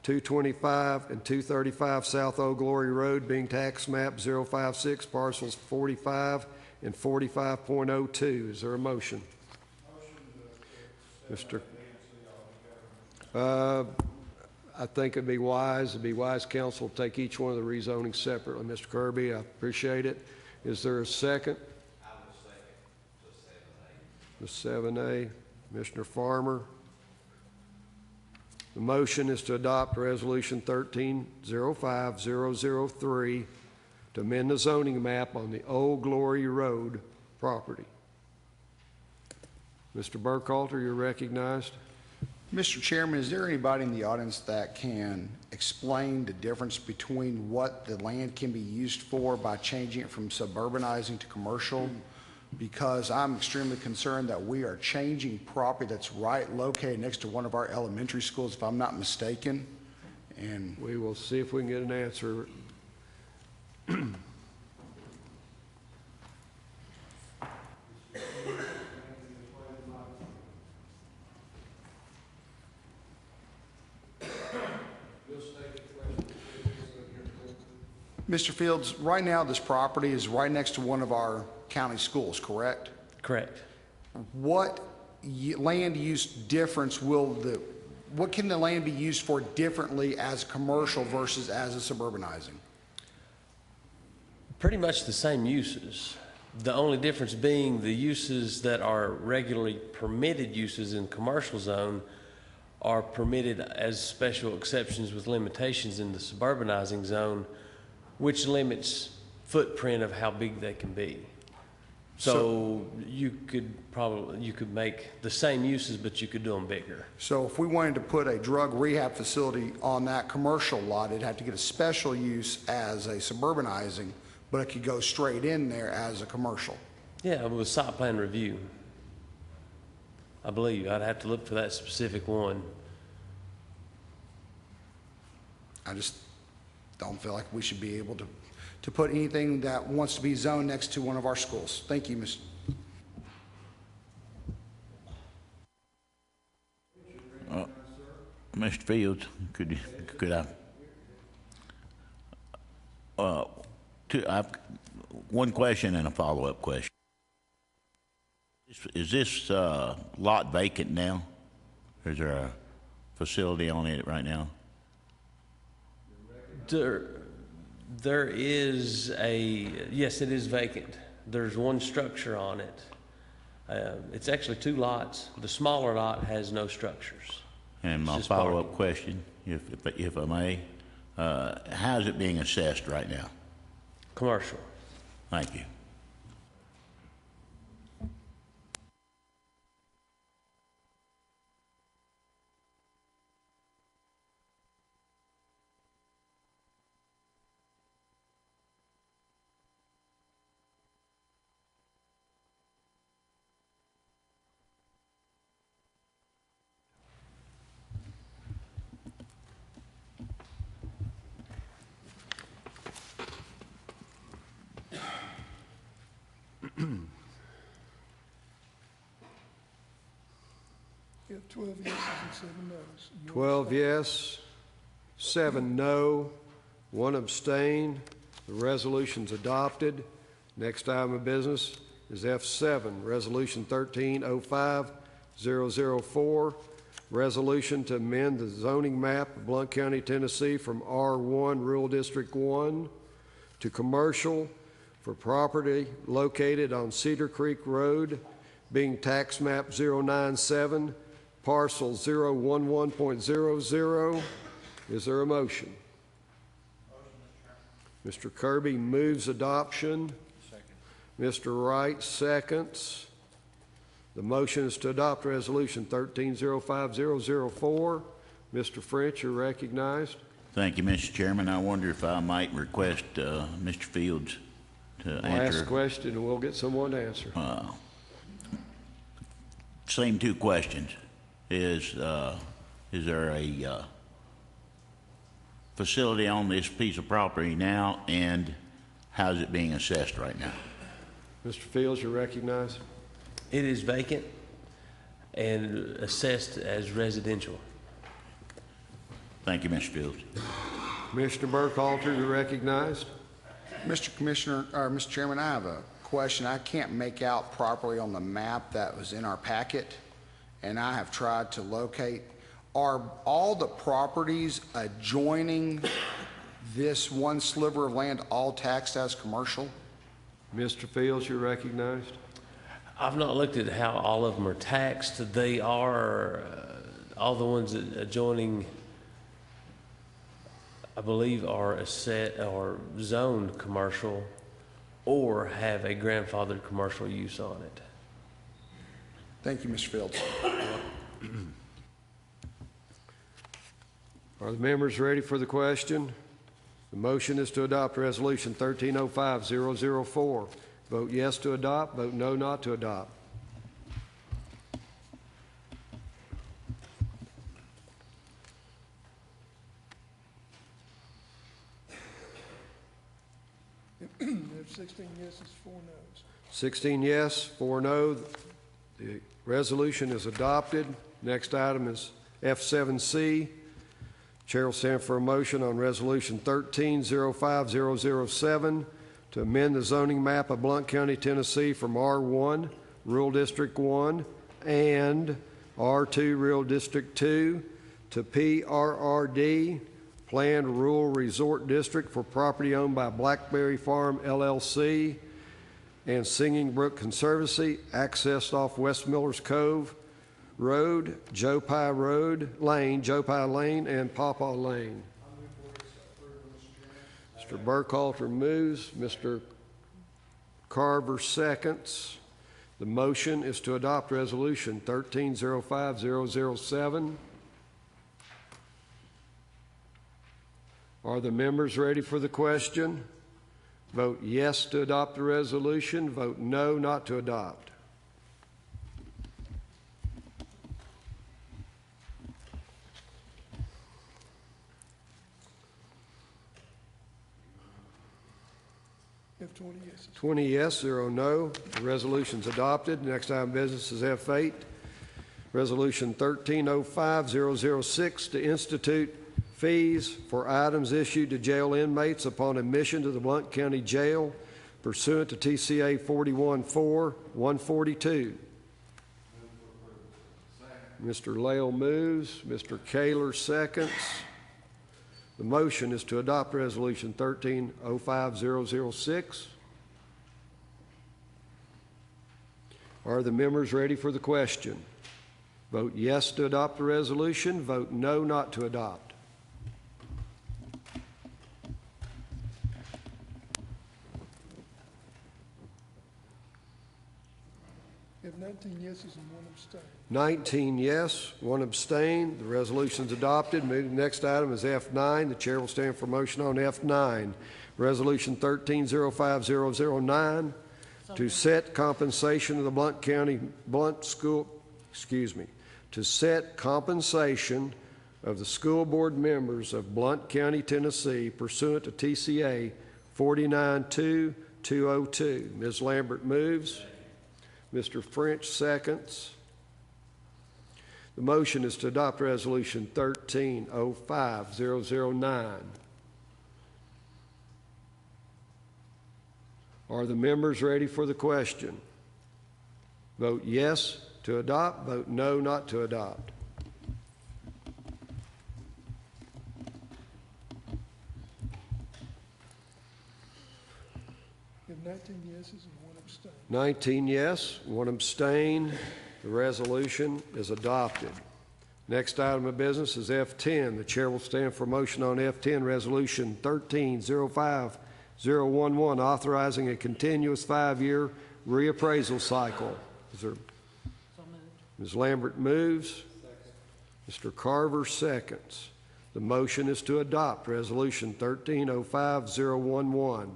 225 and 235 South Old Glory Road, being tax map 056, parcels 45 and 45.02. Is there a motion? Mr. I think it'd be wise council to take each one of the rezonings separately. Mr. Kirby, I appreciate it. Is there a second? I will second to 7A. Commissioner Farmer. The motion is to adopt Resolution 1305-003 to amend the zoning map on the Old Glory Road property. Mr. Burkhalter, you're recognized. Mr. Chairman, is there anybody in the audience that can explain the difference between what the land can be used for by changing it from suburbanizing to commercial? Because I'm extremely concerned that we are changing property that's right located next to one of our elementary schools, if I'm not mistaken. And we will see if we can get an answer. Mr. Fields, right now this property is right next to one of our county schools, correct? Correct. What land use difference what can the land be used for differently as commercial versus as a suburbanizing? Pretty much the same uses. The only difference being the uses that are regularly permitted uses in commercial zone are permitted as special exceptions with limitations in the suburbanizing zone, which limits footprint of how big they can be. So you could make the same uses, but you could do them bigger. So if we wanted to put a drug rehab facility on that commercial lot, it'd have to get a special use as a suburbanizing, but it could go straight in there as a commercial. Yeah, with site plan review. I believe I'd have to look for that specific one. I just don't feel like we should be able to put anything that wants to be zoned next to one of our schools. Thank you, Ms. Mr. Fields, could I one question and a follow-up question. Is this lot vacant now? Or is there a facility on it right now? There is yes, it is vacant. There's one structure on it. It's actually 2 lots. The smaller lot has no structures. And my follow-up question, if I may, how is it being assessed right now? Commercial. Thank you. 12 yeses and 7 noes. 12 yes, 7 no, 1 abstain. The resolution's adopted. Next item of business is F7, Resolution 13-05-004, resolution to amend the zoning map of Blount County, Tennessee from R1 Rural District 1 to commercial for property located on Cedar Creek Road, being tax map 097, parcel 011.00. Is there a motion? Mr. Kirby moves adoption. Mr. Wright seconds. The motion is to adopt Resolution 13-05-004. Mr. French, you're recognized. Thank you, Mr. Chairman. I wonder if I might request Mr. Fields to answer. Last question, and we'll get someone to answer. Same two questions. Is there a facility on this piece of property now, and how's it being assessed right now? Mr. Fields, you're recognized. It is vacant and assessed as residential. Thank you, Mr. Fields. Commissioner Burkhalter, you're recognized. Mr. Chairman, I have a question. I can't make out properly on the map that was in our packet, and I have tried to locate. Are all the properties adjoining this one sliver of land all taxed as commercial? Mr. Fields, you're recognized. I've not looked at how all of them are taxed. They are, all the ones adjoining, I believe, are zoned commercial or have a grandfathered commercial use on it. Thank you, Mr. Fields. Are the members ready for the question? The motion is to adopt Resolution 13-05-004. Vote yes to adopt, vote no not to adopt. There's 16 yeses, 4 noes. 16 yes, 4 no. The resolution is adopted. Next item is F7C. Chair will stand for a motion on Resolution 13-05-007 to amend the zoning map of Blount County, Tennessee from R1, Rural District 1, and R2, Rural District 2, to PRRD, Planned Rural Resort District for property owned by Blackberry Farm, LLC, and Singing Brook Conservancy, accessed off West Millers Cove Road, Joe Pye Lane, and Pawpaw Lane. Mr. Burkhalter moves. Mr. Carver seconds. The motion is to adopt Resolution 13-05-007. Are the members ready for the question? Vote yes to adopt the resolution. Vote no not to adopt. Have 20 yeses. 20 yes, 0 no. The resolution's adopted. Next item of business is F8. Resolution 13-05-006 to institute fees for items issued to jail inmates upon admission to the Blount County Jail pursuant to TCA 41-4-142. Mr. Lael moves. Mr. Kaler seconds. The motion is to adopt Resolution 13-05-006. Are the members ready for the question? Vote yes to adopt the resolution. Vote no not to adopt. You have 19 yeses and 1 abstain. 19 yes, 1 abstain. The resolution's adopted. Moving to the next item is F9. The chair will stand for motion on F9. Resolution 13-05-009 to set compensation of the to set compensation of the school board members of Blount County, Tennessee pursuant to TCA 49-2-202. Ms. Lambert moves. Mr. French seconds. The motion is to adopt Resolution 13-05-009. Are the members ready for the question? Vote yes to adopt, vote no not to adopt. You have 19 yeses and 1 abstain. 19 yes, 1 abstain. The resolution is adopted. Next item of business is F10. The chair will stand for motion on F10, Resolution 13-05-011, authorizing a continuous 5-year reappraisal cycle. Is there? Ms. Lambert moves. Mr. Carver seconds. The motion is to adopt Resolution 13-05-011.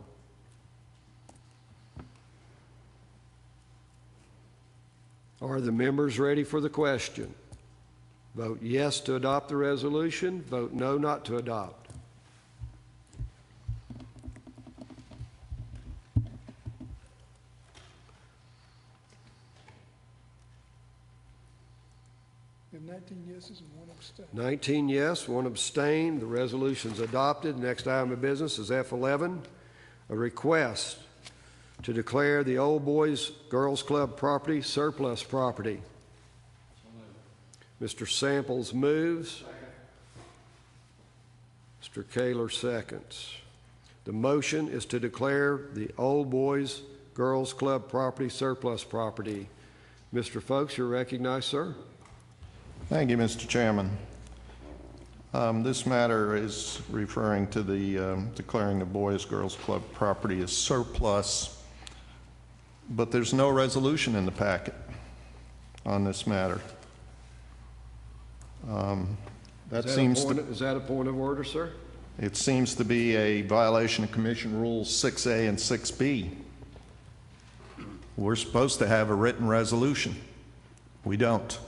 Are the members ready for the question? Vote yes to adopt the resolution. Vote no not to adopt. You have 19 yeses and 1 abstain. 19 yes, 1 abstain. The resolution is adopted. Next item of business is F11, a request to declare the Old Boys Girls Club property surplus property. Mr. Samples moves. Mr. Kaler seconds. The motion is to declare the Old Boys Girls Club property surplus property. Mr. Folks, you're recognized, sir. Thank you, Mr. Chairman. This matter is referring to the declaring the Boys Girls Club property as surplus, but there's no resolution in the packet on this matter. Is that a point of order, sir? It seems to be a violation of Commission Rules 6A and 6B. We're supposed to have a written resolution. We don't.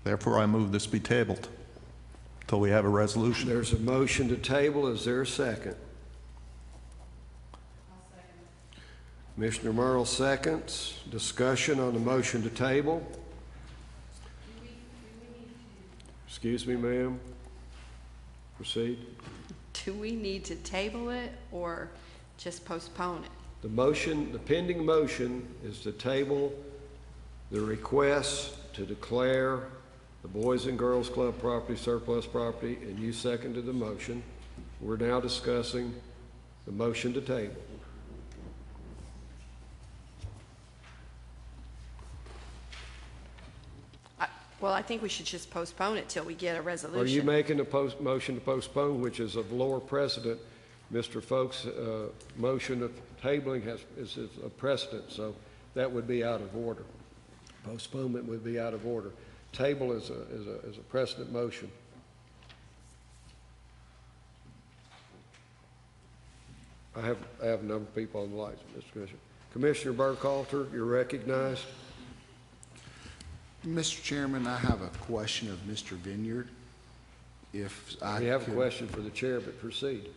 Therefore, I move this be tabled until we have a resolution. There's a motion to table. Is there a second? Commissioner Merle seconds. Discussion on the motion to table. Excuse me, ma'am. Proceed. Do we need to table it or just postpone it? The motion, the pending motion is to table the request to declare the Boys and Girls Club property surplus property, and you seconded the motion. We're now discussing the motion to table. Well, I think we should just postpone it till we get a resolution. Are you making a motion to postpone, which is of lower precedent? Mr. Folks' motion of tabling is a precedent, so that would be out of order. Postponement would be out of order. Table is a precedent motion. I have a number of people on the line, Mr. Commissioner. Commissioner Burkhalter, you're recognized. Mr. Chairman, I have a question of Mr. Vineyard. If I We have a question for the chair, but proceed.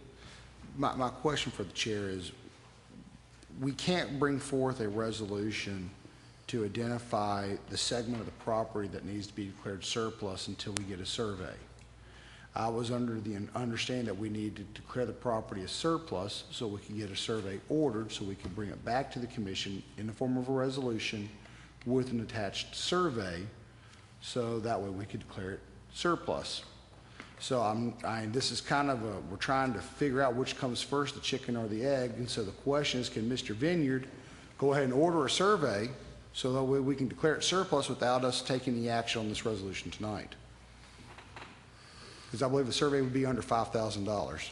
My question for the chair is, we can't bring forth a resolution to identify the segment of the property that needs to be declared surplus until we get a survey. I was under the understanding that we needed to declare the property as surplus so we could get a survey ordered so we could bring it back to the commission in the form of a resolution with an attached survey, so that way we could declare it surplus. So this is kind of we're trying to figure out which comes first, the chicken or the egg. And so the question is, can Mr. Vineyard go ahead and order a survey so that way we can declare it surplus without us taking the action on this resolution tonight? Because I believe the survey would be under $5,000.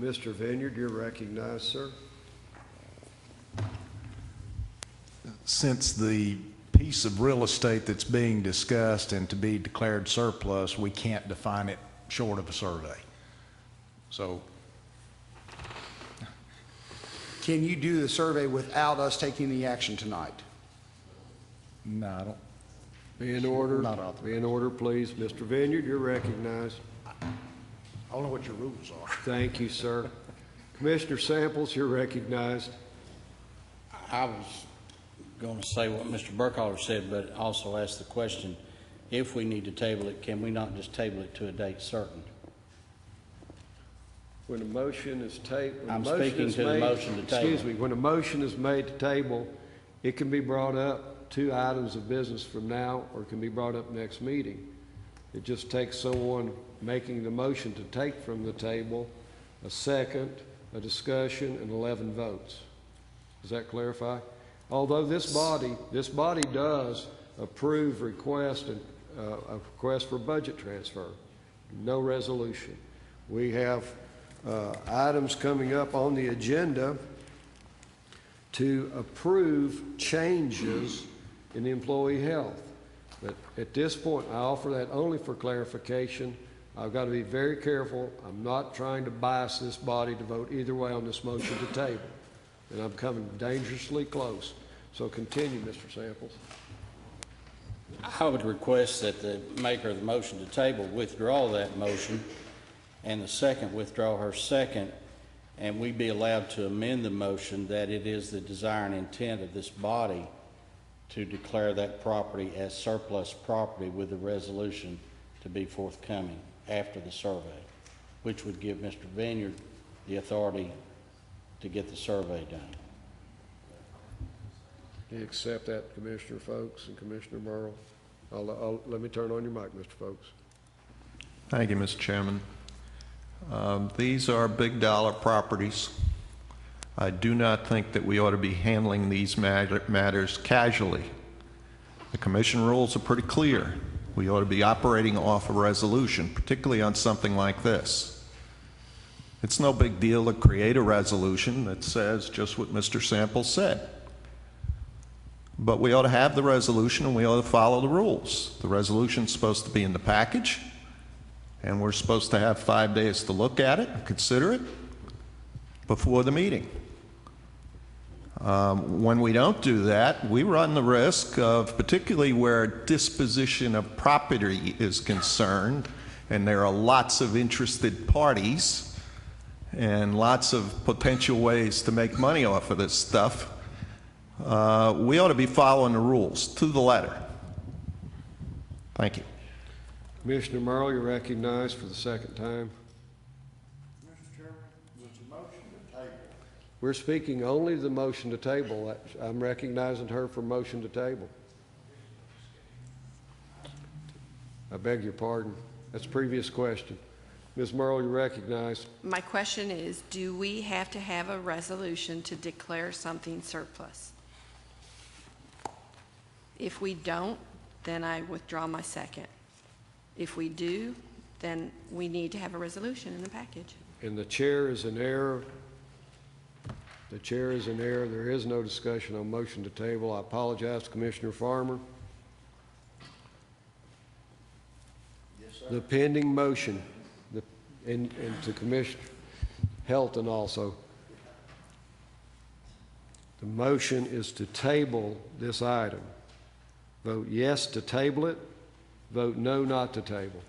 Mr. Vineyard, you're recognized, sir. Since the piece of real estate that's being discussed and to be declared surplus, we can't define it short of a survey. So, can you do the survey without us taking the action tonight? No, I don't. Be in order. Be in order, please. Mr. Vineyard, you're recognized. I don't know what your rules are. Thank you, sir. Commissioner Samples, you're recognized. I was going to say what Mr. Burkhalter said, but also ask the question, if we need to table it, can we not just table it to a date certain? When a motion is tabled. I'm speaking to the motion to table. Excuse me, when a motion is made to table, it can be brought up 2 items of business from now, or it can be brought up next meeting. It just takes someone making the motion to take from the table, a second, a discussion, and 11 votes. Does that clarify? Although this body does approve request and a request for budget transfer, no resolution. We have items coming up on the agenda to approve changes in employee health. But at this point, I offer that only for clarification. I've got to be very careful. I'm not trying to bias this body to vote either way on this motion to table. And I'm coming dangerously close. So continue, Mr. Samples. I would request that the maker of the motion to table withdraw that motion, and the second withdraw her second, and we be allowed to amend the motion that it is the desire and intent of this body to declare that property as surplus property with the resolution to be forthcoming after the survey, which would give Mr. Vineyard the authority to get the survey done. Do you accept that, Commissioner Folks and Commissioner Merle? Let me turn on your mic, Mr. Folks. Thank you, Mr. Chairman. These are big dollar properties. I do not think that we ought to be handling these matters casually. The commission rules are pretty clear. We ought to be operating off a resolution, particularly on something like this. It's no big deal to create a resolution that says just what Mr. Samples said. But we ought to have the resolution and we ought to follow the rules. The resolution's supposed to be in the package, and we're supposed to have 5 days to look at it and consider it before the meeting. When we don't do that, we run the risk of, particularly where disposition of property is concerned, and there are lots of interested parties and lots of potential ways to make money off of this stuff, we ought to be following the rules to the letter. Thank you. Commissioner Merle, you're recognized for the second time. Mr. Chairman, there's a motion to table. We're speaking only to the motion to table. I'm recognizing her for motion to table. I beg your pardon. That's a previous question. Ms. Merle, you're recognized. My question is, do we have to have a resolution to declare something surplus? If we don't, then I withdraw my second. If we do, then we need to have a resolution in the package. And the chair is in error. The chair is in error. There is no discussion on motion to table. I apologize to Commissioner Farmer. Yes, sir. The pending motion, and to Commissioner Helton also. The motion is to table this item. Vote yes to table it. Vote no not to table.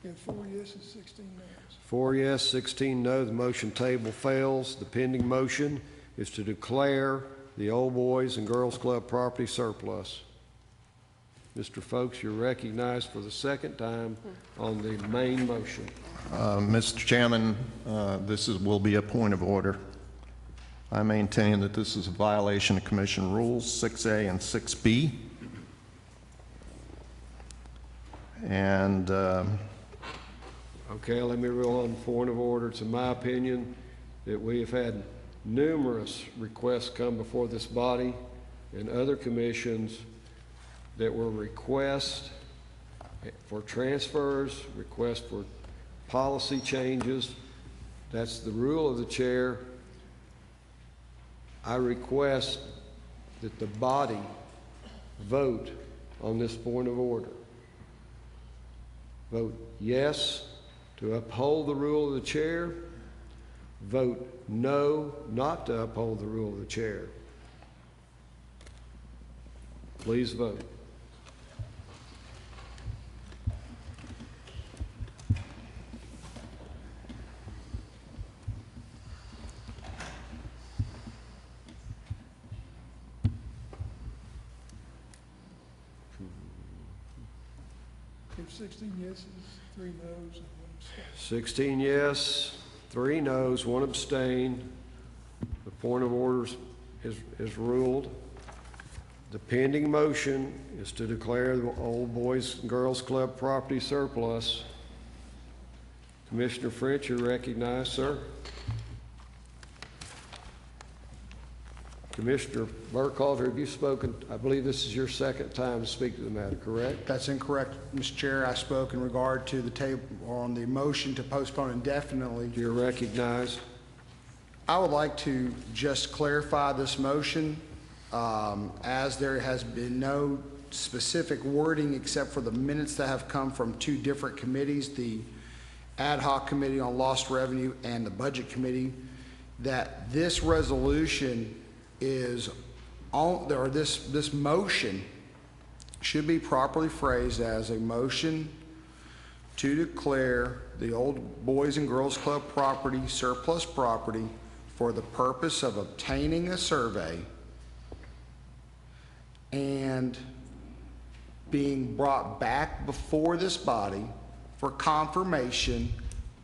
Yeah, 4 yeses, 16 noes. 4 yes, 16 no. The motion table fails. The pending motion is to declare the Old Boys and Girls Club property surplus. Mr. Folks, you're recognized for the second time on the main motion. Mr. Chairman, this will be a point of order. I maintain that this is a violation of Commission Rules 6A and 6B. And okay, let me roll on point of order. It's in my opinion that we have had numerous requests come before this body and other commissions that were requests for transfers, requests for policy changes. That's the rule of the chair. I request that the body vote on this point of order. Vote yes to uphold the rule of the chair. Vote no not to uphold the rule of the chair. Please vote. have 16 yeses, 3 noes, and 1 abstain. 16 yes, 3 noes, 1 abstain. The point of order is ruled. The pending motion is to declare the Old Boys and Girls Club property surplus. Commissioner French, you're recognized, sir. Commissioner Burkhalter, have you spoken? I believe this is your second time to speak to the matter, correct? That's incorrect, Mr. Chair. I spoke in regard to the table on the motion to postpone indefinitely. You're recognized. I would like to just clarify this motion, as there has been no specific wording except for the minutes that have come from 2 different committees, the Ad Hoc Committee on Lost Revenue and the Budget Committee, that this resolution is on, or this motion should be properly phrased as a motion to declare the Old Boys and Girls Club property surplus property for the purpose of obtaining a survey and being brought back before this body for confirmation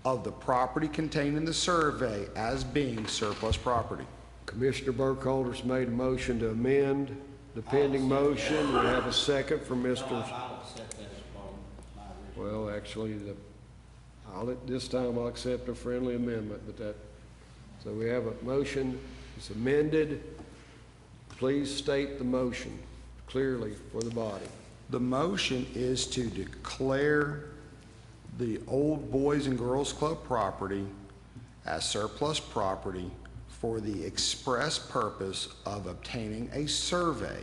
of the property contained in the survey as being surplus property. Commissioner Burkhalter's made a motion to amend the pending motion. We have a second from Mr. Well, actually, this time I'll accept a friendly amendment, but so we have a motion. It's amended. Please state the motion clearly for the body. The motion is to declare the Old Boys and Girls Club property as surplus property for the express purpose of obtaining a survey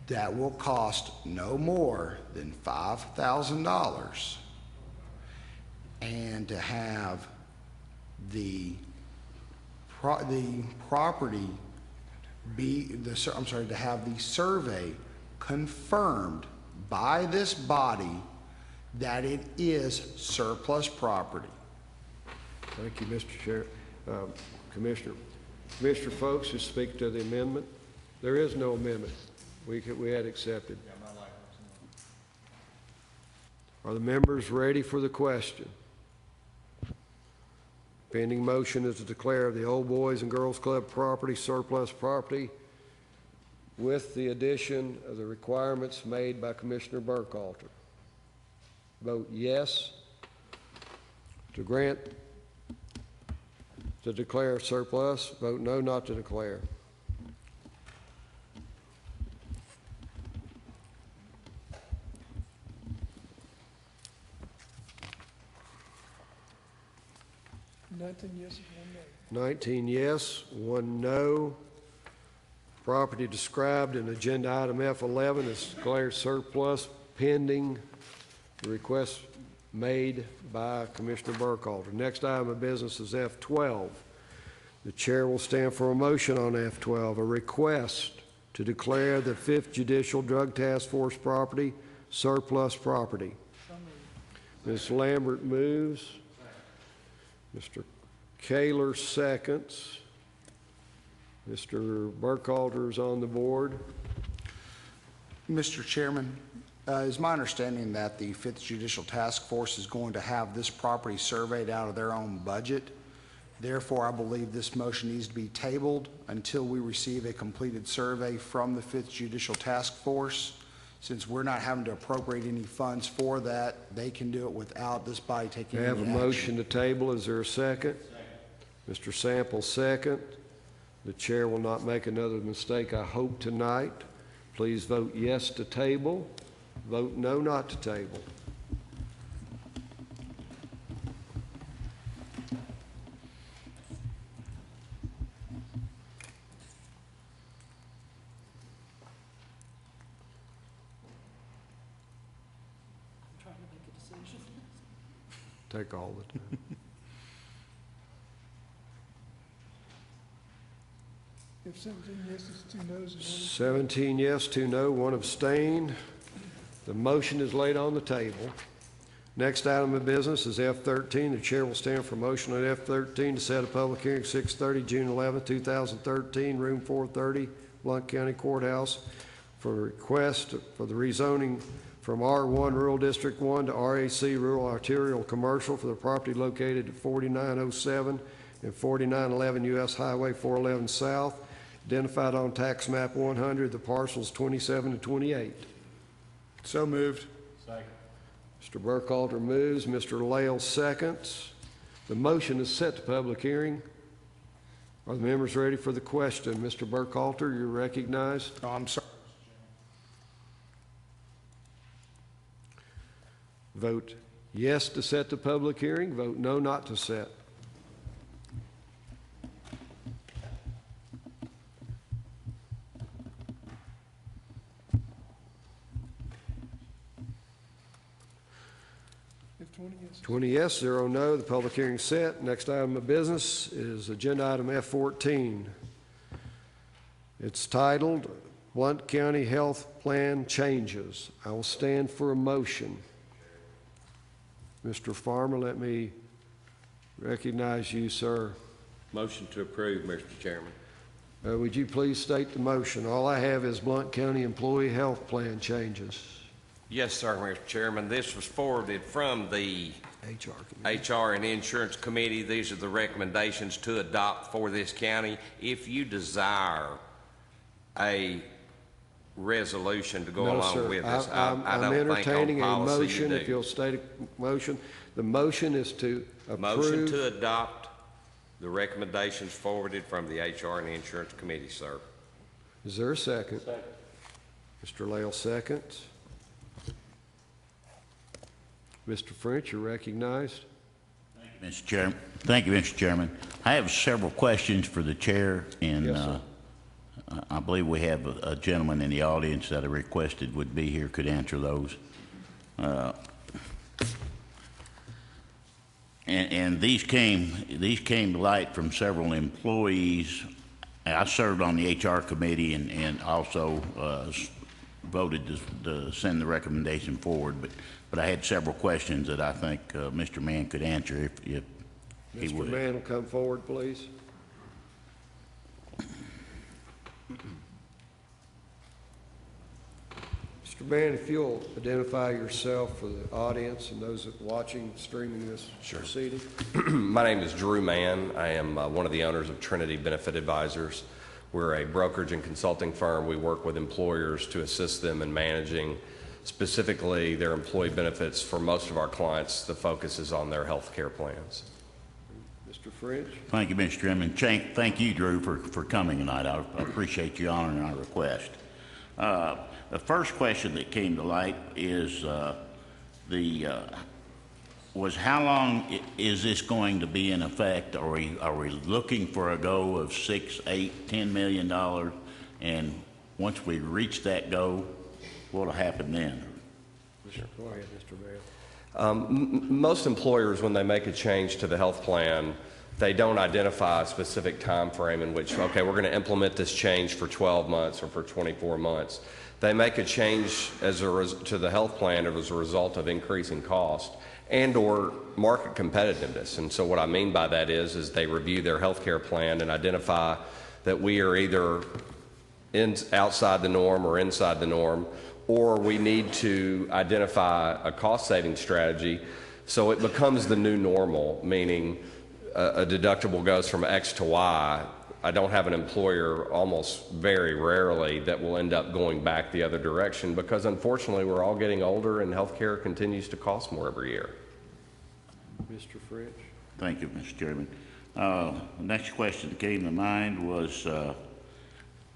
that will cost no more than $5,000, and to have the property be to have the survey confirmed by this body that it is surplus property. Thank you, Mr. Chair. Commissioner Folks, just speak to the amendment. There is no amendment. We had accepted. Are the members ready for the question? Pending motion is to declare the Old Boys and Girls Club property surplus property with the addition of the requirements made by Commissioner Burkhalter. Vote yes to grant, to declare surplus. Vote no not to declare. Yes, 1 no. 19 yes, 1 no. Property described in agenda item F11 is declared surplus pending the request made by Commissioner Burkhalter. Next item of business is F12. The chair will stand for a motion on F12, a request to declare the 5th Judicial Drug Task Force property surplus property. Ms. Lambert moves. Mr. Kaler seconds. Mr. Burkhalter is on the board. Mr. Chairman, it's my understanding that the 5th Judicial Task Force is going to have this property surveyed out of their own budget. Therefore, I believe this motion needs to be tabled until we receive a completed survey from the 5th Judicial Task Force. Since we're not having to appropriate any funds for that, they can do it without this body taking any action. I have a motion to table. Is there a second? Mr. Sample, second. The chair will not make another mistake, I hope, tonight. Please vote yes to table. Vote no not to table. I'm trying to make a decision. Take all the time. You have 17 yeses, 2 noes, and 1 abstain. 17 yes, 2 no, 1 abstain. The motion is laid on the table. Next item of business is F13. The chair will stand for motion on F13 to set a public hearing 6:30, June 11, 2013, room 430, Blount County Courthouse, for a request for the rezoning from R1 Rural District 1 to RAC Rural Arterial Commercial for the property located at 4907 and 4911 U.S. Highway 411 South, identified on tax map 100, the parcels 27 and 28. So moved. Mr. Burkhalter moves, Mr. Lael seconds. The motion is set to public hearing. Are the members ready for the question? Mr. Burkhalter, you're recognized. Oh, I'm sorry. Vote yes to set the public hearing. Vote no not to set. If 20 yeses. 20 yes, 0 no. The public hearing is set. Next item of business is agenda item F14. It's titled Blount County Health Plan Changes. I will stand for a motion. Mr. Farmer, let me recognize you, sir. Motion to approve, Mr. Chairman. Would you please state the motion? All I have is Blount County Employee Health Plan changes. Yes, sir, Mr. Chairman. This was forwarded from the HR HR and Insurance Committee. These are the recommendations to adopt for this county. If you desire a resolution to go No, along sir. with this, I'm I don't think on entertaining a policy you motion. If do. you'll state a motion. The motion is to approve. Motion to adopt the recommendations forwarded from the HR and Insurance Committee, sir. Is there a second? Second. Mr. Lael seconds. Mr. French, you're recognized. Mr. Chairman. Thank you, Mr. Chairman. I have several questions for the chair, and Yes, sir. I believe we have a gentleman in the audience that I requested would be here, could answer those. And these came to light from several employees. I served on the HR committee and also voted to send the recommendation forward, but I had several questions that I think Mr. Mann could answer if he would. Mr. Mann will come forward, please. Mr. Mann, if you'll identify yourself for the audience and those that are watching, streaming this proceeding. My name is Drew Mann. I am one of the owners of Trinity Benefit Advisors. We're a brokerage and consulting firm. We work with employers to assist them in managing specifically their employee benefits. For most of our clients, the focus is on their health care plans. Mr. French. Thank you, Mr. Chairman. Thank you, Drew, for coming tonight. I appreciate you honoring our request. The first question that came to light is was how long is this going to be in effect? Are we looking for a goal of $6, $8, $10 million? And once we reach that goal, what will happen then? Sure. Go ahead, Mr. Mann. Most employers, when they make a change to the health plan, they don't identify a specific time frame in which, okay, we're going to implement this change for 12 months or for 24 months. They make a change to the health plan as a result of increasing cost and or market competitiveness. And so what I mean by that is they review their health care plan and identify that we are either outside the norm or inside the norm, or we need to identify a cost-saving strategy so it becomes the new normal, meaning a deductible goes from X to Y. I don't have an employer, almost very rarely, that will end up going back the other direction because unfortunately we're all getting older and healthcare continues to cost more every year. Mr. French. Thank you, Mr. Chairman. The next question that came to mind was,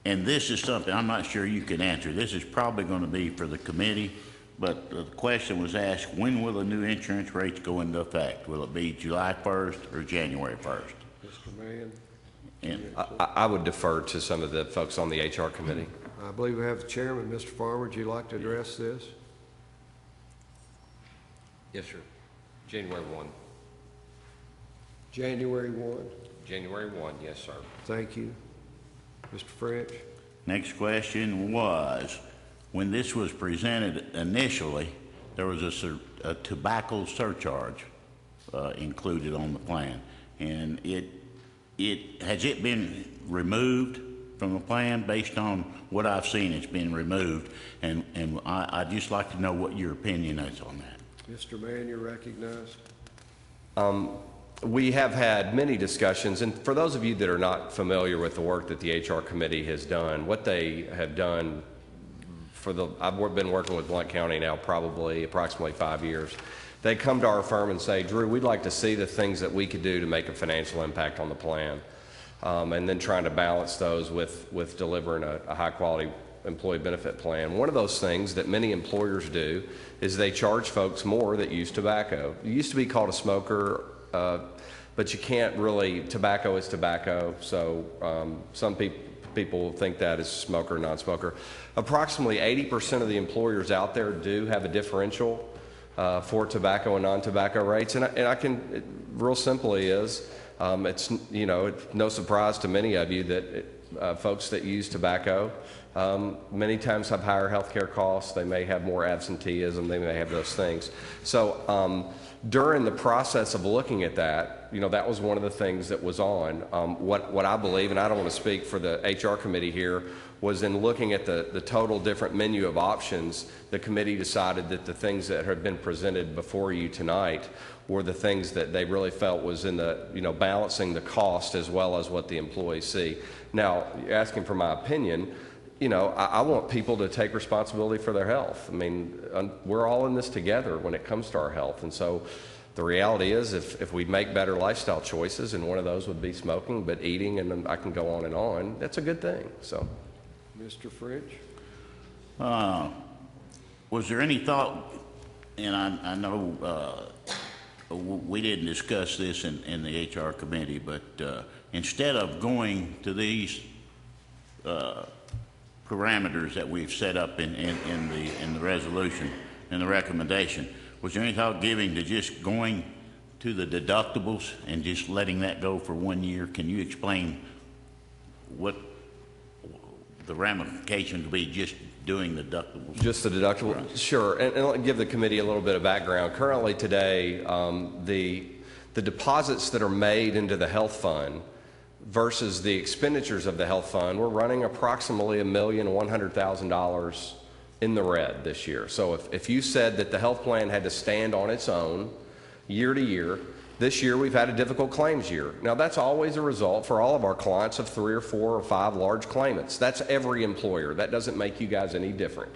and this is something I'm not sure you can answer. This is probably going to be for the committee, but the question was asked, when will the new insurance rates go into effect? Will it be July 1st or January 1st? Mr. Mann. And I would defer to some of the folks on the HR committee. I believe we have the chairman, Mr. Farmer. Would you like to address this? Yes, sir. January 1. January 1. January 1, yes, sir. Thank you. Mr. French. next question was, when this was presented initially, there was a tobacco surcharge included on the plan, and has it been removed from the plan based on what I've seen. It's been removed, and I'd just like to know what your opinion is on that. Mr. Mann, you're recognized. We have had many discussions, and for those of you that are not familiar with the work that the HR committee has done, what they have done I've been working with Blount County now approximately 5 years. They come to our firm and say, Drew, we'd like to see the things that we could do to make a financial impact on the plan, and then trying to balance those with delivering a high-quality employee benefit plan. One of those things that many employers do is they charge folks more that use tobacco. It used to be called a smoker, but you can't really, tobacco is tobacco, so some people think that is smoker, non-smoker. Approximately 80% of the employers out there do have a differential for tobacco and non-tobacco rates, and I can, real simply is, it's no surprise to many of you that folks that use tobacco many times have higher health care costs. They may have more absenteeism. They may have those things. So during the process of looking at that, that was one of the things that was on. What I believe, and I don't want to speak for the HR committee here, was in looking at the total different menu of options, the committee decided that the things that have been presented before you tonight were the things that they really felt was in the, balancing the cost as well as what the employees see. Now, you're asking for my opinion. I want people to take responsibility for their health. I mean, we're all in this together when it comes to our health. And so the reality is if we make better lifestyle choices, and one of those would be smoking, but eating, and I can go on, that's a good thing. So, Mr. French? Was there any thought, and I know we didn't discuss this in the HR committee, but instead of going to these parameters that we've set up in the resolution and the recommendation, was there any thought giving to just going to the deductibles and just letting that go for 1 year? Can you explain what the ramifications would be just doing the deductibles? Just the deductible? Right. Sure. And let me give the committee a little bit of background. Currently today, the deposits that are made into the health fund versus the expenditures of the health fund, we're running approximately $1,100,000 in the red this year. So if you said that the health plan had to stand on its own year to year, this year we've had a difficult claims year. Now that's always a result for all of our clients of 3 or 4 or 5 large claimants. That's every employer. That doesn't make you guys any different.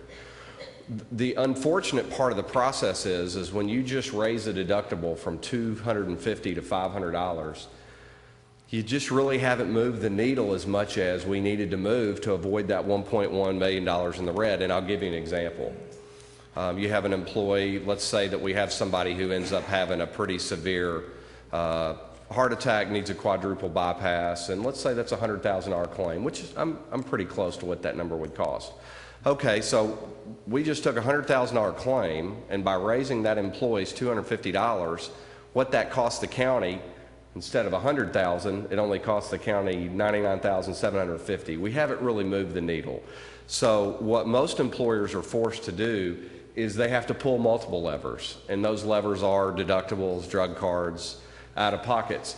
The unfortunate part of the process is when you just raise the deductible from $250 to $500, you just really haven't moved the needle as much as we needed to move to avoid that $1.1 million in the red. And I'll give you an example. You have an employee, let's say that we have somebody who ends up having a pretty severe heart attack, needs a quadruple bypass, and let's say that's a $100,000 claim, which is, I'm pretty close to what that number would cost. Okay, so we just took a $100,000 claim, and by raising that employee's $250, what that cost the county, instead of $100,000, it only costs the county $99,750. We haven't really moved the needle. So what most employers are forced to do is they have to pull multiple levers, and those levers are deductibles, drug cards, out-of-pockets.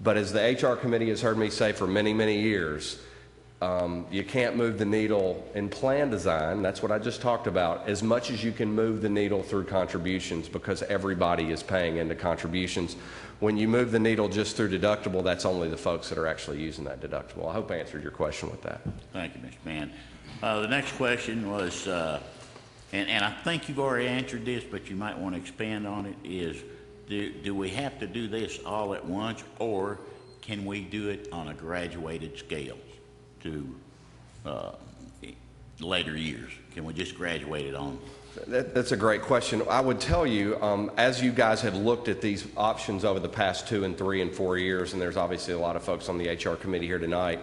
But as the HR committee has heard me say for many, many years, you can't move the needle in plan design, that's what I just talked about, as much as you can move the needle through contributions, because everybody is paying into contributions. When you move the needle just through deductible, that's only the folks that are actually using that deductible. I hope I answered your question with that. Thank you, Mr. Mann. The next question was, and I think you've already answered this, but you might want to expand on it, is do we have to do this all at once, or can we do it on a graduated scale to later years? Can we just graduate it on? That's a great question. I would tell you, as you guys have looked at these options over the past 2 and 3 and 4 years, and there's obviously a lot of folks on the HR committee here tonight,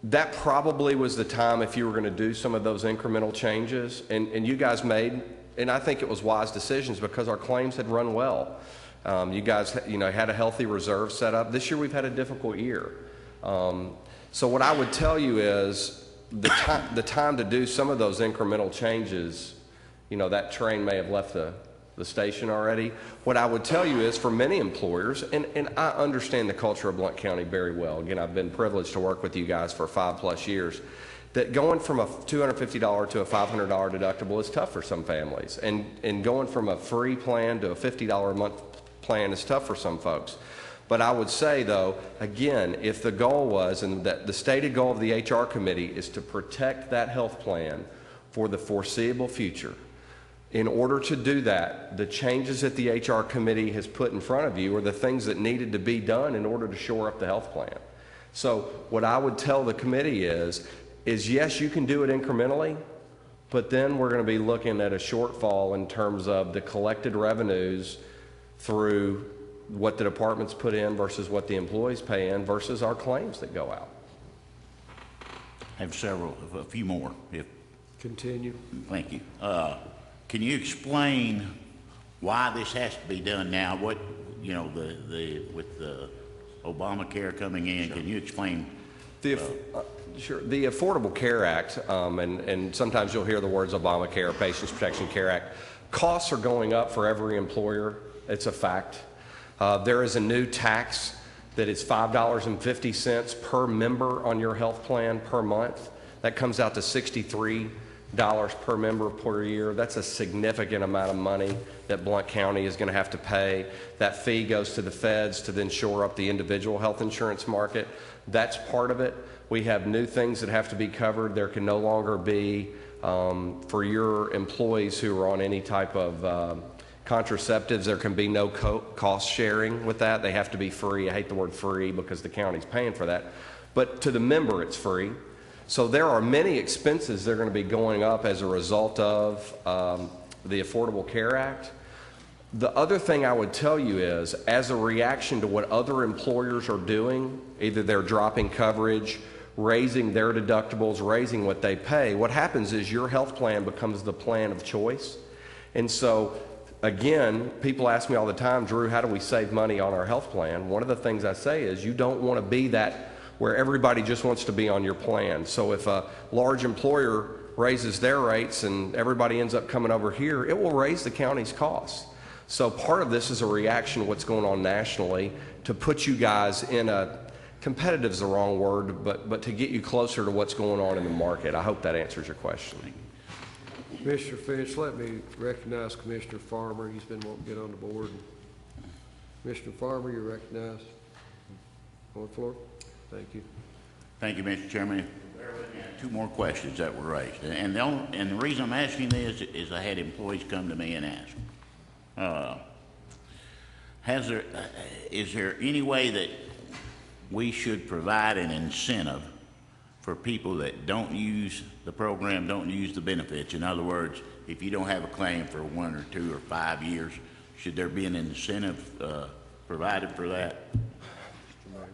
that probably was the time if you were going to do some of those incremental changes, and you guys made, and I think it was wise decisions because our claims had run well. You guys, had a healthy reserve set up. This year we've had a difficult year. So what I would tell you is the time to do some of those incremental changes, that train may have left the the station already. What I would tell you is for many employers, and I understand the culture of Blount County very well. Again, I've been privileged to work with you guys for 5+ years. That going from a $250 to a $500 deductible is tough for some families. And going from a free plan to a $50 a month plan is tough for some folks. But I would say, though, again, if the goal was, and that the stated goal of the HR committee is to protect that health plan for the foreseeable future, in order to do that, the changes that the HR committee has put in front of you are the things that needed to be done in order to shore up the health plan. So what I would tell the committee is yes, you can do it incrementally, but then we're going to be looking at a shortfall in terms of the collected revenues through what the departments put in versus what the employees pay in versus our claims that go out. I have a few more. Continue. Thank you. Can you explain why this has to be done now? What, you know, with the Obamacare coming in, Sure. Can you explain? Sure. The Affordable Care Act, and sometimes you'll hear the words Obamacare, Patients Protection Care Act, costs are going up for every employer. It's a fact. There is a new tax that is $5.50 per member on your health plan per month. That comes out to $63 per member per year. That's a significant amount of money that Blount County is going to have to pay. That fee goes to the feds to then shore up the individual health insurance market. That's part of it. We have new things that have to be covered. There can no longer be, for your employees who are on any type of contraceptives, there can be no cost sharing with that. They have to be free. I hate the word free because the county's paying for that. But to the member, it's free. So there are many expenses that are going to be going up as a result of the Affordable Care Act. The other thing I would tell you is, as a reaction to what other employers are doing, either they're dropping coverage, raising their deductibles, raising what they pay, what happens is your health plan becomes the plan of choice. And so, again, people ask me all the time, Drew, how do we save money on our health plan? One of the things I say is you don't want to be that where everybody just wants to be on your plan. So if a large employer raises their rates and everybody ends up coming over here, it will raise the county's costs. So part of this is a reaction to what's going on nationally to put you guys in a, competitive is the wrong word, but to get you closer to what's going on in the market. I hope that answers your question. Commissioner Finch, let me recognize Commissioner Farmer. He's been wanting to get on the board. Commissioner Farmer, you're recognized on the floor. Thank you. Thank you, Mr. Chairman. Two more questions that were raised. And the reason I'm asking this is I had employees come to me and ask, is there any way that we should provide an incentive for people that don't use the program, don't use the benefits? In other words, if you don't have a claim for 1 or 2 or 5 years, should there be an incentive provided for that?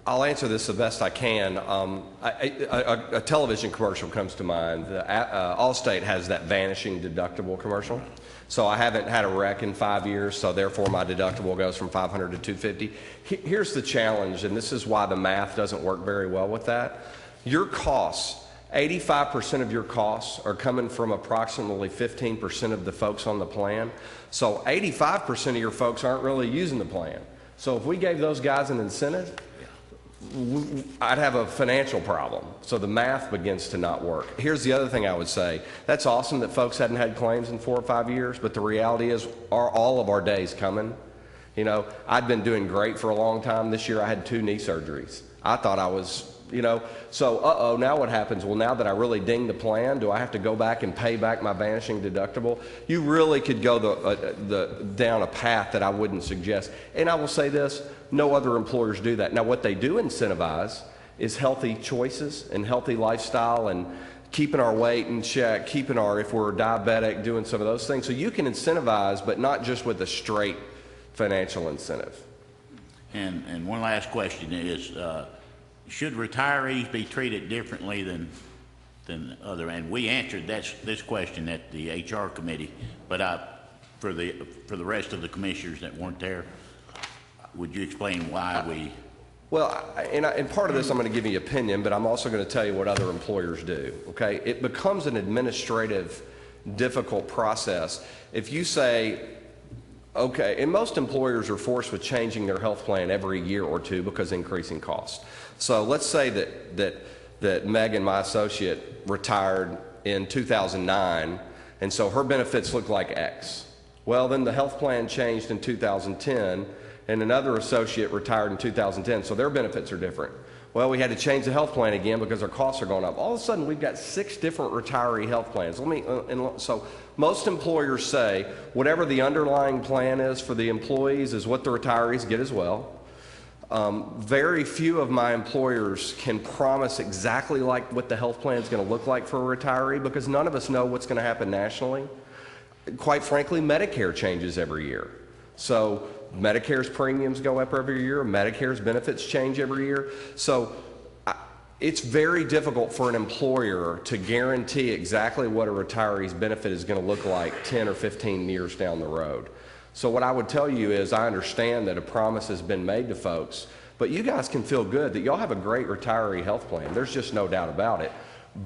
I'll answer this the best I can. A television commercial comes to mind. Allstate has that vanishing deductible commercial. So I haven't had a wreck in 5 years, so therefore my deductible goes from $500 to $250. Here's the challenge, and this is why the math doesn't work very well with that. Your costs, 85% of your costs are coming from approximately 15% of the folks on the plan. So 85% of your folks aren't really using the plan. So if we gave those guys an incentive, I'd have a financial problem. So the math begins to not work. Here's the other thing I would say. That's awesome that folks hadn't had claims in 4 or 5 years, but the reality is, are all of our days coming? You know, I'd been doing great for a long time. This year I had 2 knee surgeries. I thought I was, you know, so now what happens? Well, now that I really dinged the plan, do I have to go back and pay back my vanishing deductible? You really could go down a path that I wouldn't suggest. And I will say this, no other employers do that. Now, what they do incentivize is healthy choices and healthy lifestyle and keeping our weight in check, keeping our, if we're diabetic, doing some of those things. So you can incentivize, but not just with a straight financial incentive. And one last question is, should retirees be treated differently than other? And we answered this question at the HR committee, but for the rest of the commissioners that weren't there, would you explain why we? Well, and part of this I'm going to give you opinion, but I'm also going to tell you what other employers do, okay? It becomes an administrative, difficult process. If you say, Okay, and most employers are forced with changing their health plan every year or two because of increasing costs. So let's say that Megan, my associate, retired in 2009, and so her benefits look like X. Well, then the health plan changed in 2010, and another associate retired in 2010, so their benefits are different. Well, we had to change the health plan again because our costs are going up. All of a sudden, we've got 6 different retiree health plans. So most employers say whatever the underlying plan is for the employees is what the retirees get as well. Very few of my employers can promise exactly like what the health plan is going to look like for a retiree because none of us know what's going to happen nationally. Quite frankly, Medicare changes every year. So Medicare's premiums go up every year. Medicare's benefits change every year. So it's very difficult for an employer to guarantee exactly what a retiree's benefit is going to look like 10 or 15 years down the road. So what I would tell you is I understand that a promise has been made to folks, but you guys can feel good that y'all have a great retiree health plan. There's just no doubt about it.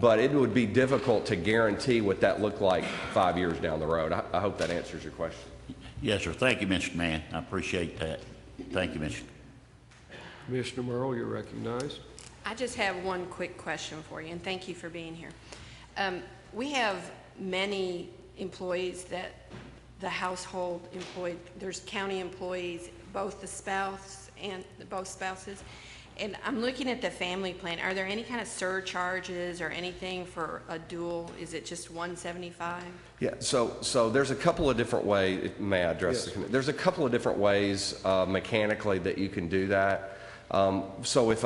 But it would be difficult to guarantee what that looked like 5 years down the road. I hope that answers your question. Yes, sir. Thank you, Mr. Mann. I appreciate that. Thank you, Mr. Commissioner Merle, you're recognized. I just have one quick question for you, and thank you for being here. We have many employees that the household employed, there's county employees, both the spouse and both spouses. And I'm looking at the family plan. Are there any kind of surcharges or anything for a dual? Is it just $175? Yeah, so there's a couple of different ways, may I address Yes. There's a couple of different ways mechanically that you can do that. So if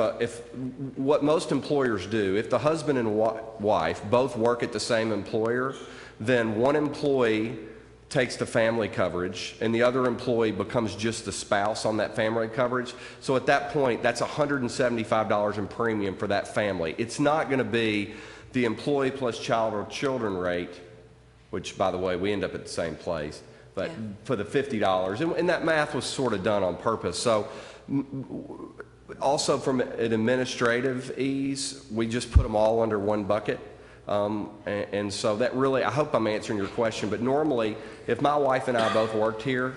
what most employers do, if the husband and wife both work at the same employer, then one employee takes the family coverage and the other employee becomes just the spouse on that family coverage. So at that point, that's $175 in premium for that family. It's not going to be the employee plus child or children rate, which, by the way, we end up at the same place, but for the $50. And that math was sort of done on purpose. So also from an administrative ease, we just put them all under one bucket. And so that really, I hope I'm answering your question, but normally if my wife and I both worked here,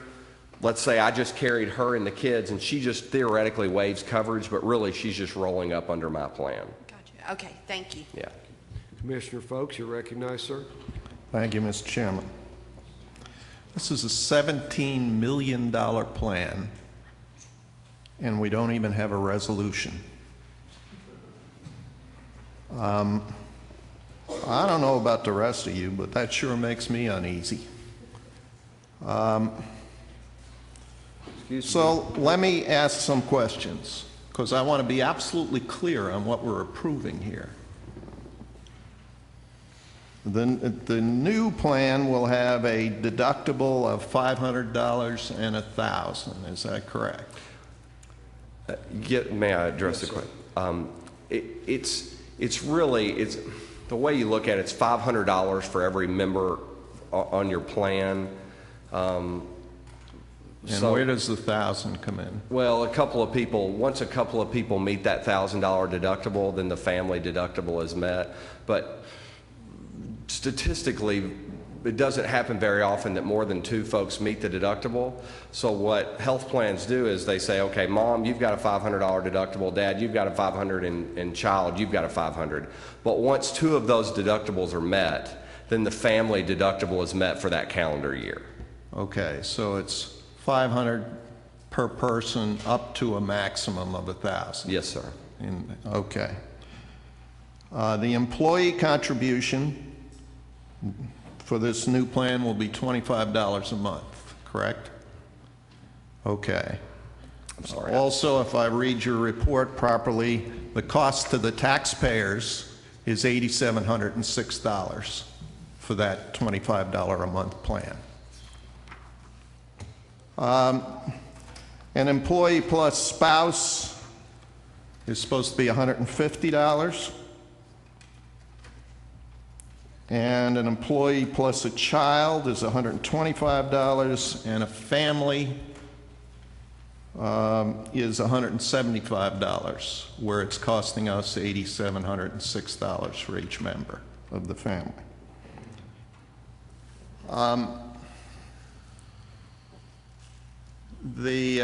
let's say I just carried her and the kids and she just theoretically waives coverage, but really she's just rolling up under my plan. Gotcha. Okay, thank you. Yeah. Commissioner Folks, you're recognized, sir. Thank you, Mr. Chairman. This is a $17 million plan, and we don't even have a resolution. I don't know about the rest of you, but that sure makes me uneasy. So let me ask some questions, because I want to be absolutely clear on what we're approving here. The new plan will have a deductible of $500 and $1,000. Is that correct? May I address the question? It's really the way you look at it, it's $500 for every member on your plan. And where does the $1,000 come in? Well, once a couple of people meet that $1,000 deductible, then the family deductible is met. But statistically, it doesn't happen very often that more than 2 folks meet the deductible. So what health plans do is they say, okay, Mom, you've got a $500 deductible. Dad, you've got a $500, and Child, you've got a $500. But once 2 of those deductibles are met, then the family deductible is met for that calendar year. Okay, so it's $500 per person up to a maximum of $1,000. Yes, sir. Okay. The employee contribution for this new plan will be $25 a month, correct? Okay. I'm sorry. Also, if I read your report properly, the cost to the taxpayers is $8,706 for that $25 a month plan. An employee plus spouse is supposed to be $150. And an employee plus a child is $125, and a family is $175, where it's costing us $8,706 for each member of the family. The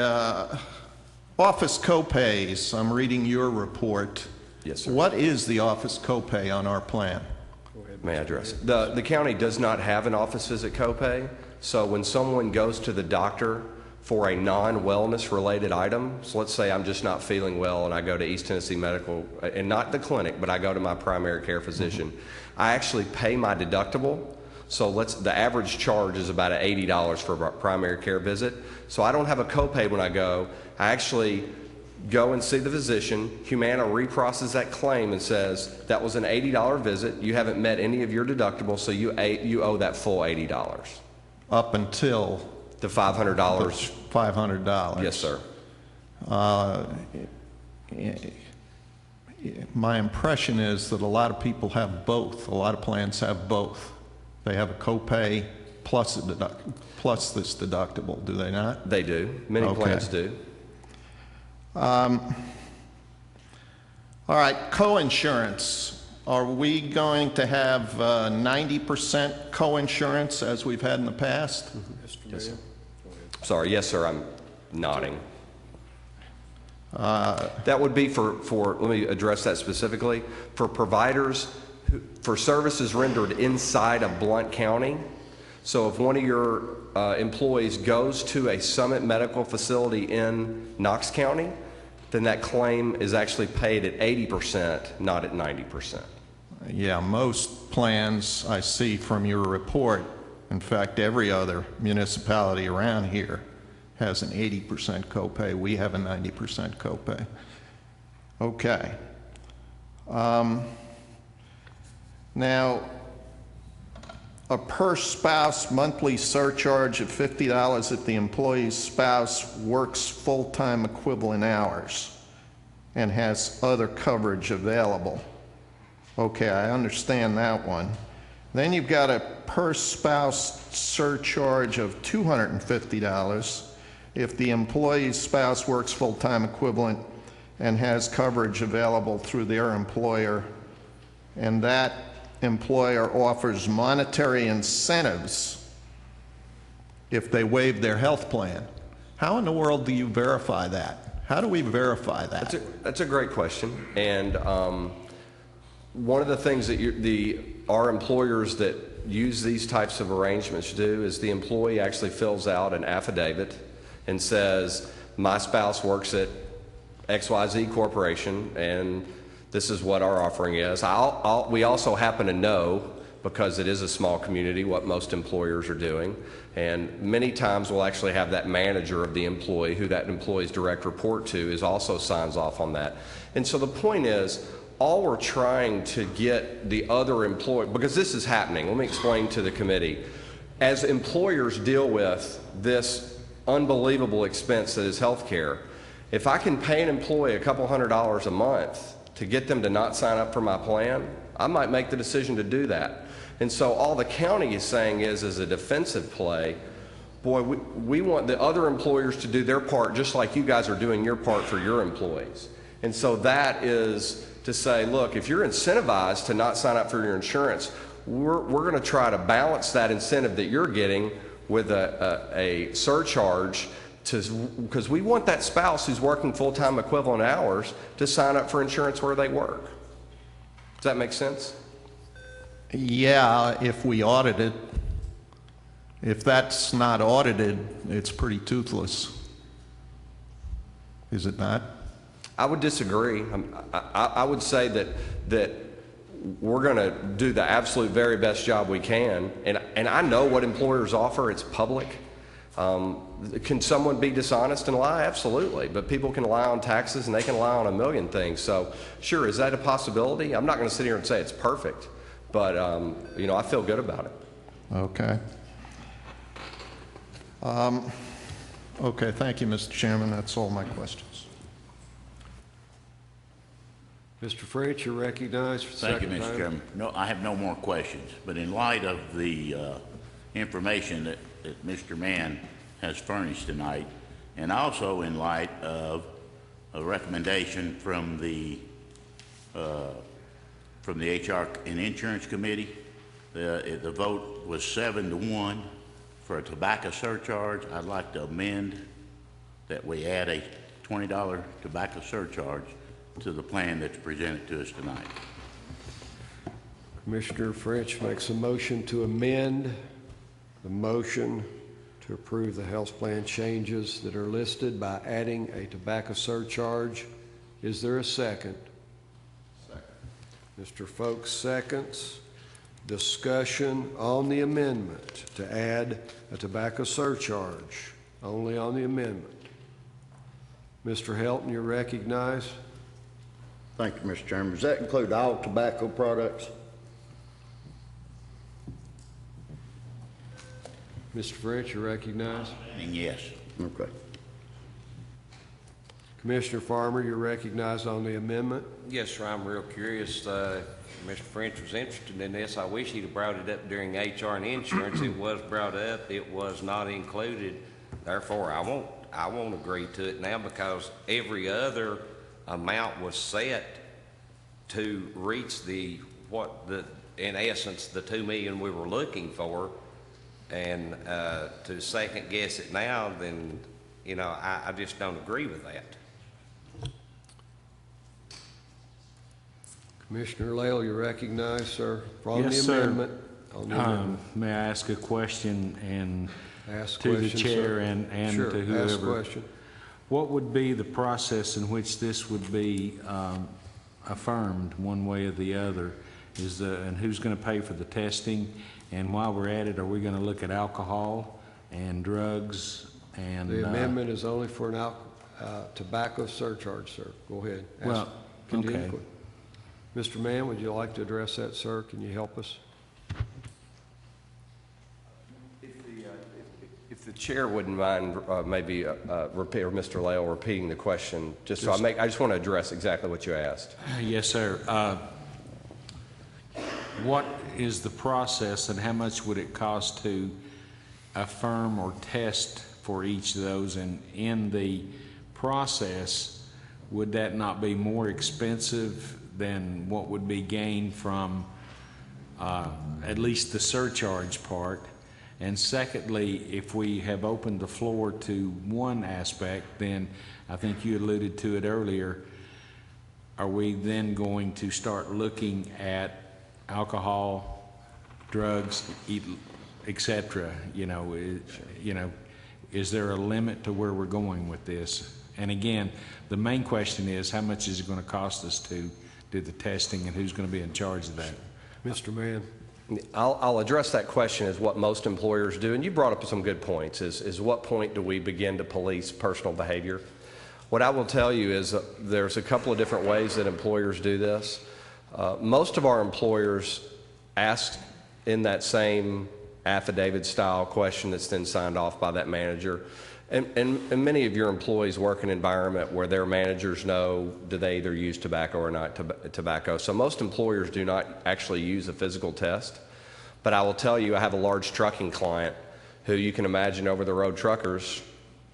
office copays, I'm reading your report. Yes, sir. What is the office copay on our plan? May I address? The county does not have an office visit copay, so when someone goes to the doctor for a non-wellness related item, so let's say I'm just not feeling well and I go to East Tennessee Medical, and not the clinic, but I go to my primary care physician, I actually pay my deductible. So the average charge is about $80 for a primary care visit. So I don't have a copay when I go. I actually go and see the physician. Humana reprocesses that claim and says, that was an $80 visit. You haven't met any of your deductibles, so you owe that full $80. Up until? The $500. $500. Yes, sir. My impression is that a lot of people have both. A lot of plans have both. They have a copay plus this deductible, do they not? They do. Many plans do. All right, co-insurance. Are we going to have 90% co-insurance as we've had in the past? Yes, sir. Sorry, yes, sir, I'm nodding. That would be for, let me address that specifically, for providers, for services rendered inside of Blount County. So if one of your employees goes to a Summit medical facility in Knox County, then that claim is actually paid at 80%, not at 90%. Yeah, most plans I see from your report, in fact, every other municipality around here has an 80% copay. We have a 90% copay. Okay. Now, a per spouse monthly surcharge of $50 if the employee's spouse works full-time equivalent hours and has other coverage available. Okay, I understand that one. Then you've got a per spouse surcharge of $250 if the employee's spouse works full-time equivalent and has coverage available through their employer, and that employer offers monetary incentives if they waive their health plan. How in the world do you verify that? How do we verify that? That's a great question. And one of the things that our employers that use these types of arrangements do is the employee actually fills out an affidavit and says, my spouse works at XYZ Corporation and this is what our offering is. We also happen to know, because it is a small community, what most employers are doing. And many times we'll actually have that manager of the employee, who that employee's direct report to, is also signs off on that. And so the point is, all we're trying to get the other employee, because this is happening, let me explain to the committee. As employers deal with this unbelievable expense that is health care, if I can pay an employee a couple $100s a month to get them to not sign up for my plan, I might make the decision to do that. And so all the county is saying is, as a defensive play, boy, we want the other employers to do their part just like you guys are doing your part for your employees. And so that is to say, look, if you're incentivized to not sign up for your insurance, we're going to try to balance that incentive that you're getting with a surcharge, because we want that spouse who's working full-time equivalent hours to sign up for insurance where they work. Does that make sense? Yeah, if we audit it. If that's not audited, it's pretty toothless. Is it not? I would disagree. I would say that we're going to do the absolute very best job we can. And I know what employers offer. It's public. Can someone be dishonest and lie? Absolutely. But people can lie on taxes and they can lie on a million things. So sure, is that a possibility? I'm not going to sit here and say it's perfect, but I feel good about it. Okay. Okay, thank you, Mr. Chairman. That's all my questions. Mr. French, you're recognized for the Thank you, second Mr. time. Chairman. No, I have no more questions, but in light of the information that Mr. Mann has furnished tonight, and also in light of a recommendation from the HR and Insurance Committee, the vote was 7-1 for a tobacco surcharge. I'd like to amend that we add a $20 tobacco surcharge to the plan that's presented to us tonight. Commissioner French makes a motion to amend the motion to approve the health plan changes that are listed by adding a tobacco surcharge. Is there a second? Second. Mr. Folks seconds. Discussion on the amendment to add a tobacco surcharge, only on the amendment. Mr. Helton, you're recognized. Thank you, Mr. Chairman. Does that include all tobacco products? Mr. French, you're recognized. And yes. Okay. Commissioner Farmer, you're recognized on the amendment. Yes, sir, I'm real curious. Mr. French was interested in this. I wish he'd have brought it up during HR and insurance. It was brought up. It was not included. Therefore, I won't agree to it now because every other amount was set to reach in essence, the $2 million we were looking for. And to second guess it now, then, I just don't agree with that. Commissioner Lael, you're recognized, sir, on Yes, the sir. amendment. On the amendment. May I ask a question Ask to the question, chair sir. and Sure, to whoever? ask question. What would be the process in which this would be affirmed one way or the other? And who's going to pay for the testing? And while we're at it, are we going to look at alcohol and drugs? And The amendment is only for an tobacco surcharge, sir. Go ahead. Continue. okay. Mr. Mann, would you like to address that, sir? Can you help us? If the chair wouldn't mind, maybe Mr. Lael repeating the question, I just want to address exactly what you asked. Yes, sir. What is the process and how much would it cost to affirm or test for each of those? And in the process, would that not be more expensive than what would be gained from at least the surcharge part? And secondly, if we have opened the floor to one aspect, then I think you alluded to it earlier, are we then going to start looking at alcohol, drugs, etc.? Is there a limit to where we're going with this? And again, the main question is, how much is it going to cost us to do the testing, and who's going to be in charge of that? Mr. Mann. I'll address that question as what most employers do, and you brought up some good points, is what point do we begin to police personal behavior? What I will tell you is there's a couple of different ways that employers do this. Most of our employers ask in that same affidavit style question that's then signed off by that manager. And many of your employees work in an environment where their managers know, do they either use tobacco or not tobacco. So most employers do not actually use a physical test. But I will tell you, I have a large trucking client who you can imagine over-the-road truckers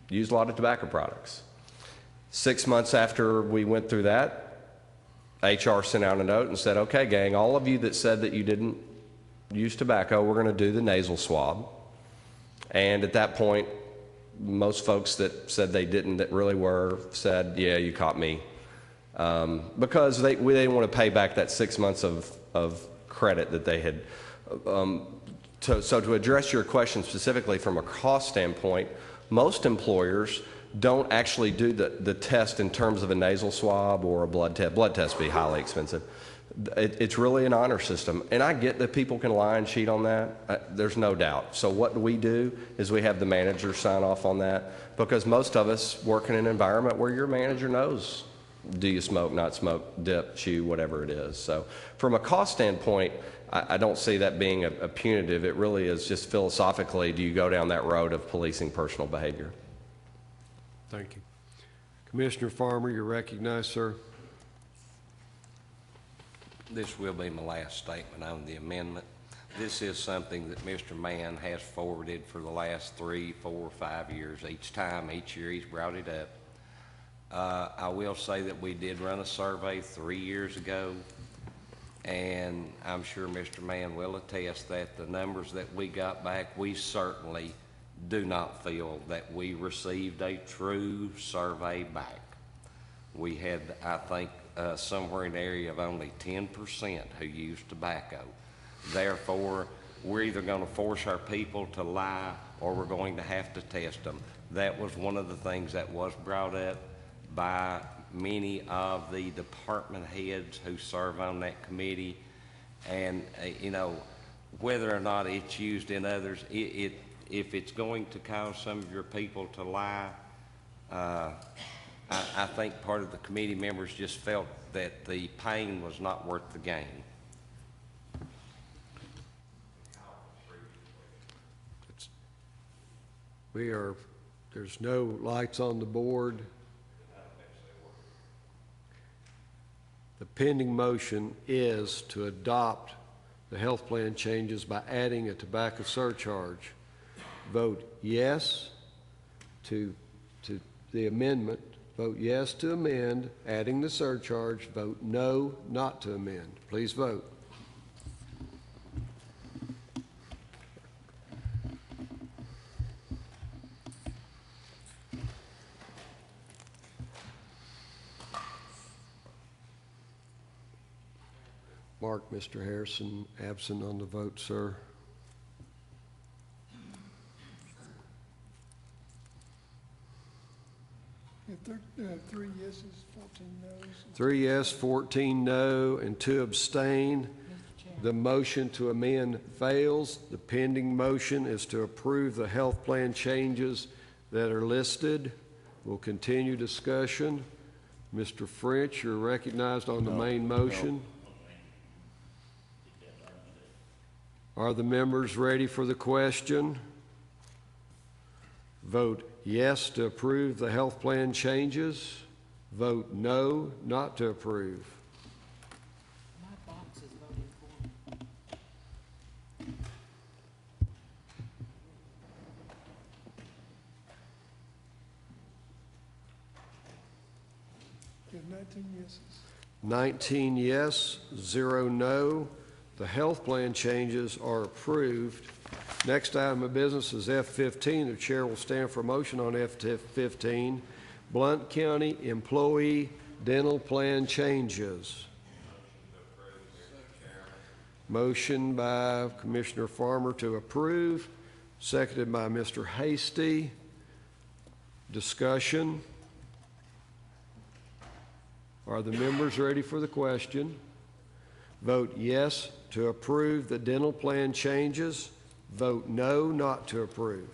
use a lot of tobacco products. 6 months after we went through that, HR sent out a note and said, okay, gang, all of you that said that you didn't use tobacco, we're going to do the nasal swab. And at that point, most folks that said they didn't, that really were, said, yeah, you caught me. Because they didn't want to pay back that 6 months of credit that they had. So to address your question specifically from a cost standpoint, most employers don't actually do the test in terms of a nasal swab or a blood test. Blood tests be highly expensive. It's really an honor system. And I get that people can lie and cheat on that. There's no doubt. So what we do is we have the manager sign off on that, because most of us work in an environment where your manager knows, do you smoke, not smoke, dip, chew, whatever it is. So from a cost standpoint, I don't see that being a punitive. It really is just philosophically, do you go down that road of policing personal behavior? Thank you. Commissioner Farmer, you're recognized, sir. This will be my last statement on the amendment. This is something that Mr. Mann has forwarded for the last 3, 4, 5 years. Each year he's brought it up. I will say that we did run a survey 3 years ago, and I'm sure Mr. Mann will attest that the numbers that we got back, we certainly do not feel that we received a true survey back. We had, I think, somewhere in the area of only 10% who used tobacco. Therefore, we're either going to force our people to lie or we're going to have to test them. That was one of the things that was brought up by many of the department heads who serve on that committee. And, you know, whether or not it's used in others, if it's going to cause some of your people to lie, I think part of the committee members just felt that the pain was not worth the gain. There's no lights on the board. The pending motion is to adopt the health plan changes by adding a tobacco surcharge. Vote yes to the amendment. Vote yes to amend, adding the surcharge. Vote no, not to amend. Please vote. Mark Mr. Harrison absent on the vote, sir. Three yeses, 14 noes. 3 yes, 14 no, and 2 abstain. The motion to amend fails. The pending motion is to approve the health plan changes that are listed. We'll continue discussion. Mr. French, you're recognized on the main motion. Are the members ready for the question? Vote yes to approve the health plan changes. Vote no, not to approve. My box is voting for me. You have 19 yeses. 19 yes, 0 no. The health plan changes are approved. Next item of business is F15. The chair will stand for a motion on F15. Blount County Employee Dental Plan Changes. Motion by Commissioner Farmer to approve, seconded by Mr. Hasty. Discussion. Are the members ready for the question? Vote yes to approve the dental plan changes. Vote no, not to approve.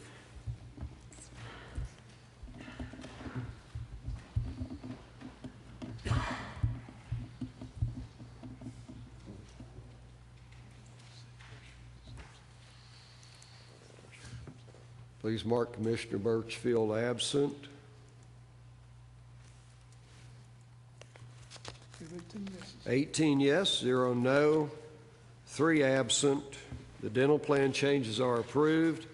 Please mark Commissioner Birchfield absent. You have 18 yeses. 18 yes, 0 no, 3 absent. The dental plan changes are approved.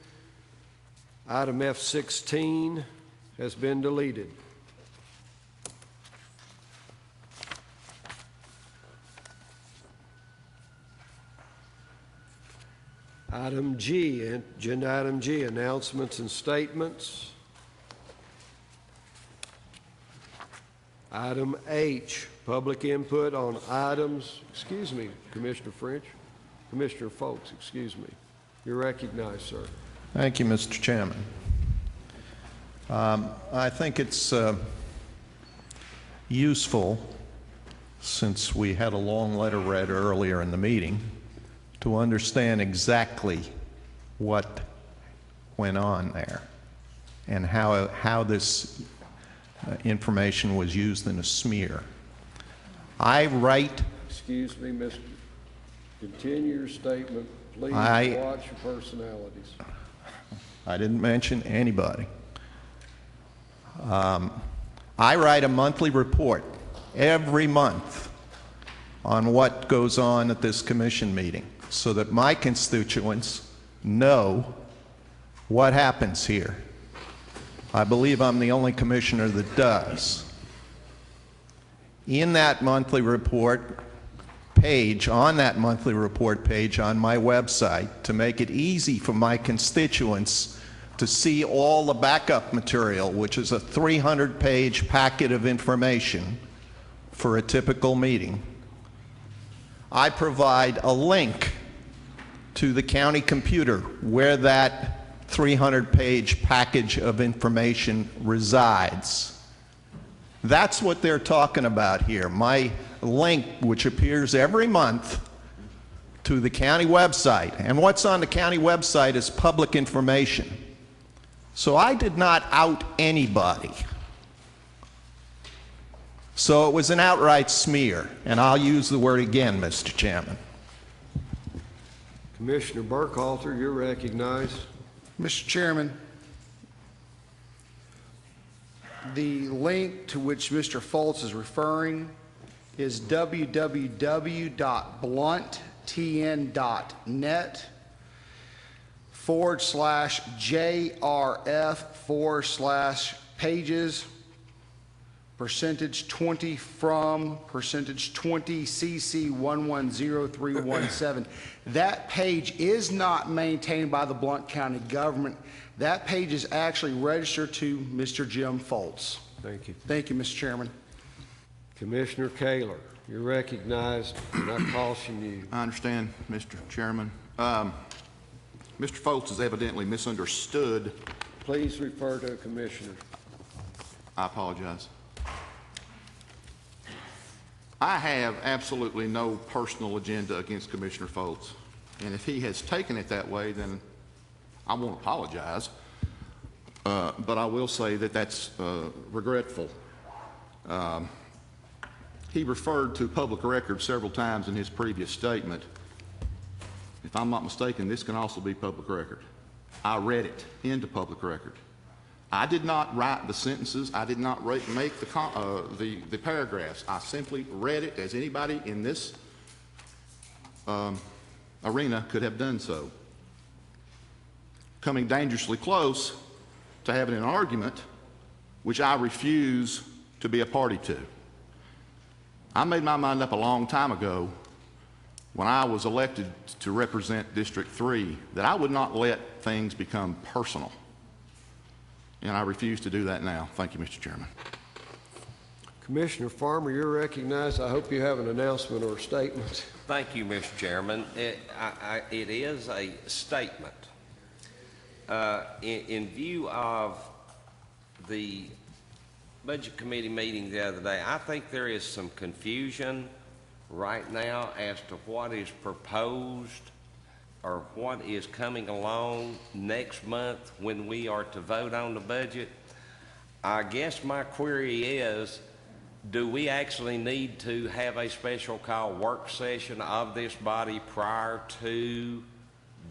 Item F16 has been deleted. Item G, agenda item G, announcements and statements. Item H, public input on items, excuse me, Commissioner French, Commissioner Folks, excuse me. You're recognized, sir. Thank you, Mr. Chairman. I think it's useful, since we had a long letter read earlier in the meeting, to understand exactly what went on there and how this information was used in a smear. I write... Excuse me, Mr. Continue your statement. Please watch your personalities. I didn't mention anybody. I write a monthly report every month on what goes on at this commission meeting so that my constituents know what happens here. I believe I'm the only commissioner that does. In that monthly report page, on that monthly report page on my website, to make it easy for my constituents to see all the backup material, which is a 300-page packet of information for a typical meeting, I provide a link to the county computer where that 300-page package of information resides. That's what they're talking about here. My link, which appears every month, to the county website. And what's on the county website is public information. So I did not out anybody. So it was an outright smear, and I'll use the word again, Mr. Chairman. Commissioner Burkhalter, you're recognized. Mr. Chairman, the link to which Mr. Foltz is referring is www.bluntTN.net/JRF/pages %20 from %20 CC110317. That page is not maintained by the Blount County government. That page is actually registered to Mr. Jim Foltz. Thank you. Thank you, Mr. Chairman. Commissioner Kaler, you're recognized, and I caution you. I understand, Mr. Chairman. Mr. Foltz has evidently misunderstood. Please refer to a commissioner. I apologize. I have absolutely no personal agenda against Commissioner Foltz. And if he has taken it that way, then I won't apologize. But I will say that that's regretful. He referred to public record several times in his previous statement. If I'm not mistaken, this can also be public record. I read it into public record. I did not write the sentences. I did not make the paragraphs. I simply read it as anybody in this arena could have done so. Coming dangerously close to having an argument which I refuse to be a party to. I made my mind up a long time ago when I was elected to represent District 3 that I would not let things become personal. And I refuse to do that now. Thank you, Mr. Chairman. Commissioner Farmer, you're recognized. I hope you have an announcement or a statement. Thank you, Mr. Chairman. It is a statement. In view of the Budget Committee meeting the other day, I think there is some confusion right now as to what is proposed or what is coming along next month when we are to vote on the budget. I guess my query is, do we actually need to have a special call work session of this body prior to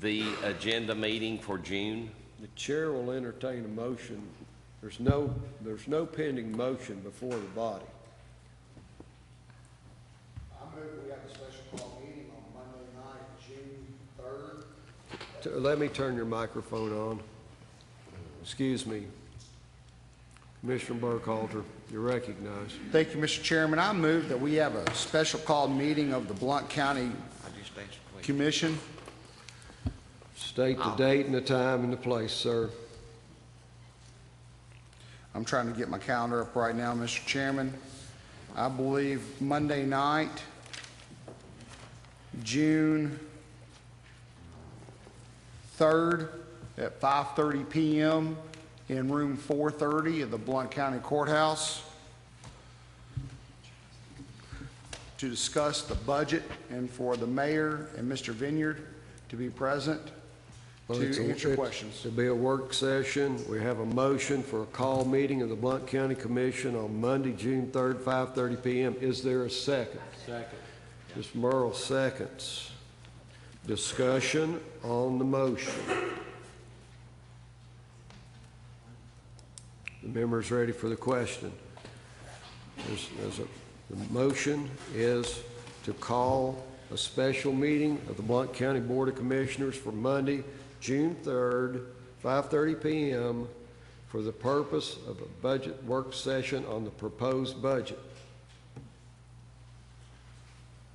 the agenda meeting for June? The chair will entertain a motion. There's no pending motion before the body. I move we have a special call meeting on Monday night, June 3rd. Let me turn your microphone on. Excuse me. Commissioner Burkhalter, you're recognized. Thank you, Mr. Chairman. I move that we have a special called meeting of the Blount County Commission. State the date and the time and the place, sir. I'm trying to get my calendar up right now, Mr. Chairman. I believe Monday night, June 3rd at 5:30 p.m. in room 430 of the Blount County Courthouse to discuss the budget and for the mayor and Mr. Vineyard to be present to answer questions. There'll be a work session. We have a motion for a call meeting of the Blount County Commission on Monday, June 3rd, 5:30 p.m. Is there a second? Second. Mr. Merle seconds. Discussion on the motion. The member's ready for the question. The motion is to call a special meeting of the Blount County Board of Commissioners for Monday, June 3rd, 5:30 p.m. for the purpose of a budget work session on the proposed budget.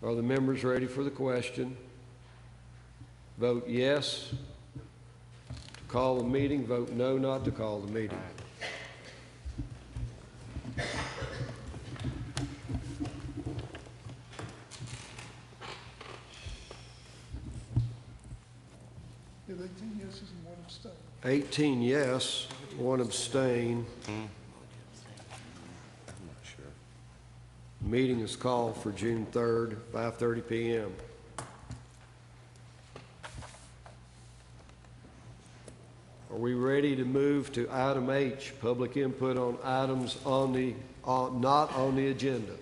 Are the members ready for the question? Vote yes to call the meeting. Vote no not to call the meeting. You have 18 yeses and 1 abstain. 18 yes, 1 abstain. Meeting is called for June 3rd, 5:30 p.m. Are we ready to move to item H, public input on items on the, not on the agenda?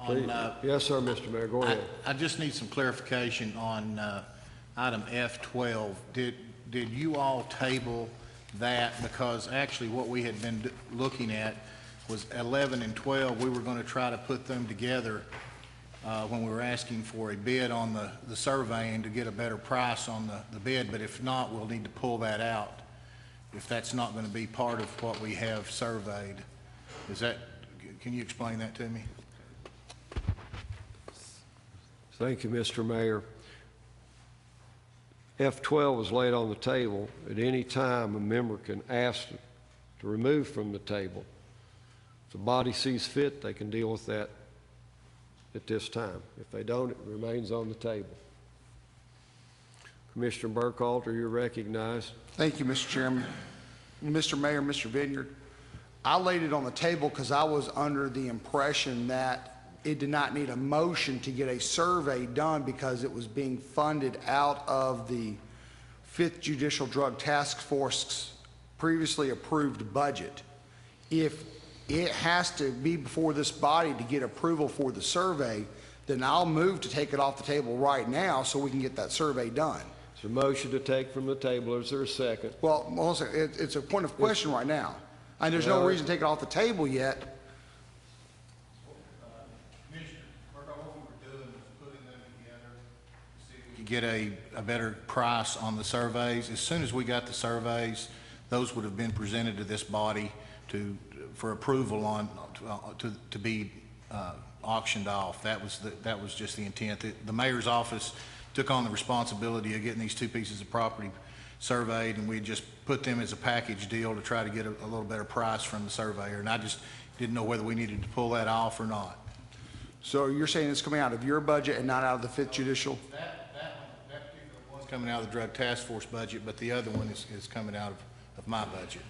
Please. Yes, sir, Mr. Mayor, go ahead. I just need some clarification on item F12. Did you all table that? Because actually what we had been looking at was 11 and 12. We were going to try to put them together when we were asking for a bid on the surveying to get a better price on the bid, but if not, we'll need to pull that out if that's not going to be part of what we have surveyed. Can you explain that to me? Thank you, Mr. Mayor. F12 is laid on the table. At any time, a member can ask to remove from the table. If the body sees fit, they can deal with that at this time. If they don't, it remains on the table. Commissioner Burkhalter, you're recognized. Thank you, Mr. Chairman. Mr. Mayor, Mr. Vineyard, I laid it on the table because I was under the impression that it did not need a motion to get a survey done because it was being funded out of the 5th Judicial Drug Task Force's previously approved budget. If it has to be before this body to get approval for the survey, then I'll move to take it off the table right now so we can get that survey done. It's a motion to take from the table. Is there a second? Well, it's a point of question right now. And there's no reason to take it off the table yet. Get a better price on the surveys. As soon as we got the surveys, those would have been presented to this body for approval to be auctioned off. That was just the intent. The mayor's office took on the responsibility of getting these 2 pieces of property surveyed, and we just put them as a package deal to try to get a little better price from the surveyor. And I just didn't know whether we needed to pull that off or not. So you're saying it's coming out of your budget and not out of the 5th Judicial? Coming out of the Drug Task Force budget, but the other one is coming out of my budget.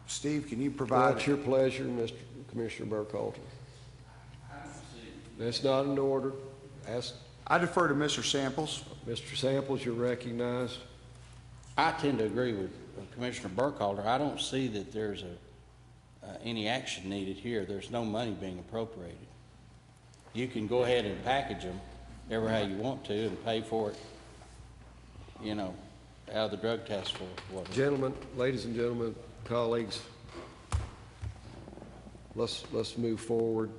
Steve, can you provide? What's your pleasure, Mr. Commissioner Burkhalter? That's not in order. I defer to Mr. Samples. Mr. Samples, you're recognized. I tend to agree with Commissioner Burkhalter. I don't see that there's any action needed here. There's no money being appropriated. You can go ahead and package them ever how you want to and pay for it, out of the Drug Task Force. Gentlemen, ladies and gentlemen, colleagues, let's move forward,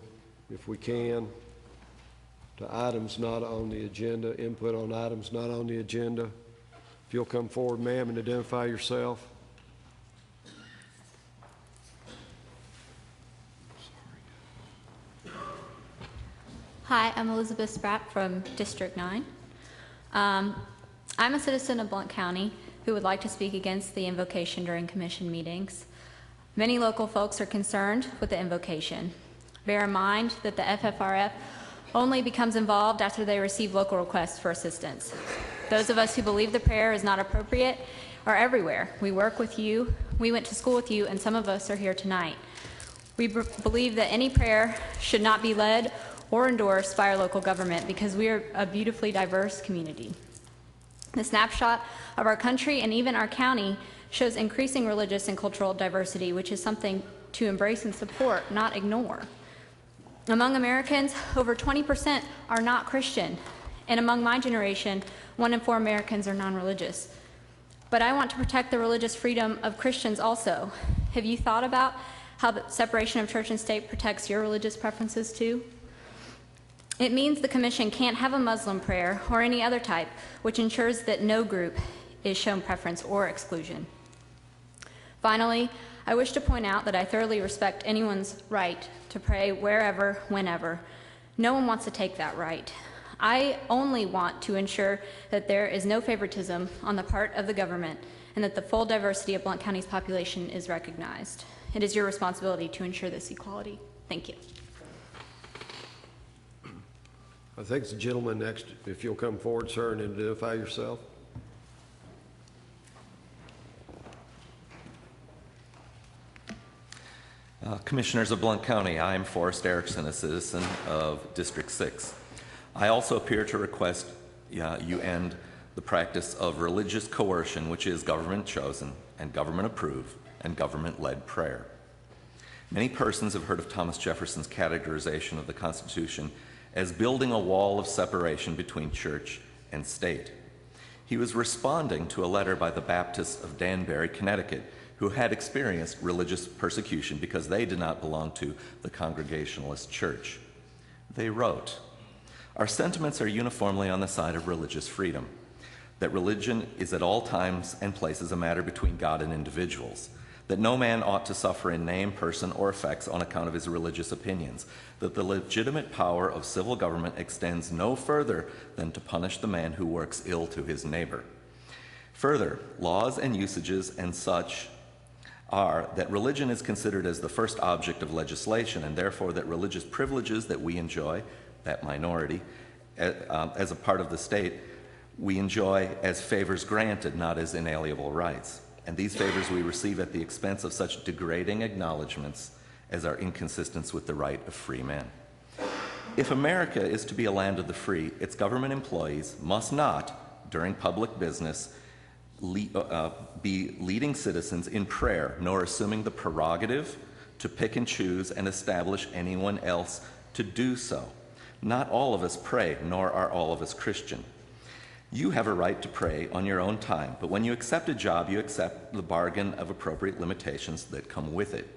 if we can, to items not on the agenda, input on items not on the agenda. If you'll come forward, ma'am, and identify yourself. Hi, I'm Elizabeth Spratt from District 9. I'm a citizen of Blount County who would like to speak against the invocation during commission meetings. Many local folks are concerned with the invocation. Bear in mind that the FFRF only becomes involved after they receive local requests for assistance. Those of us who believe the prayer is not appropriate are everywhere. We work with you, we went to school with you, and some of us are here tonight. We believe that any prayer should not be led or endorsed by our local government because we are a beautifully diverse community. The snapshot of our country and even our county shows increasing religious and cultural diversity, which is something to embrace and support, not ignore. Among Americans, over 20% are not Christian, and among my generation, 1 in 4 Americans are non-religious. But I want to protect the religious freedom of Christians also. Have you thought about how the separation of church and state protects your religious preferences too? It means the Commission can't have a Muslim prayer or any other type, which ensures that no group is shown preference or exclusion. Finally, I wish to point out that I thoroughly respect anyone's right to pray wherever, whenever. No one wants to take that right. I only want to ensure that there is no favoritism on the part of the government and that the full diversity of Blount County's population is recognized. It is your responsibility to ensure this equality. Thank you. I think it's the gentleman next, if you'll come forward, sir, and identify yourself. Commissioners of Blount County, I am Forrest Erickson, a citizen of District 6. I also appear to request you end the practice of religious coercion, which is government-chosen and government-approved and government-led prayer. Many persons have heard of Thomas Jefferson's categorization of the Constitution as building a wall of separation between church and state. He was responding to a letter by the Baptists of Danbury, Connecticut, who had experienced religious persecution because they did not belong to the Congregationalist Church. They wrote, "Our sentiments are uniformly on the side of religious freedom, that religion is at all times and places a matter between God and individuals, that no man ought to suffer in name, person, or effects on account of his religious opinions, that the legitimate power of civil government extends no further than to punish the man who works ill to his neighbor. Further, laws and usages and such are that religion is considered as the first object of legislation, and therefore that religious privileges that we enjoy, that minority, as a part of the state, we enjoy as favors granted, not as inalienable rights. And these favors we receive at the expense of such degrading acknowledgments as are inconsistent with the right of free men. If America is to be a land of the free, its government employees must not, during public business, be leading citizens in prayer, nor assuming the prerogative to pick and choose and establish anyone else to do so. Not all of us pray, nor are all of us Christian. You have a right to pray on your own time, but when you accept a job, you accept the bargain of appropriate limitations that come with it.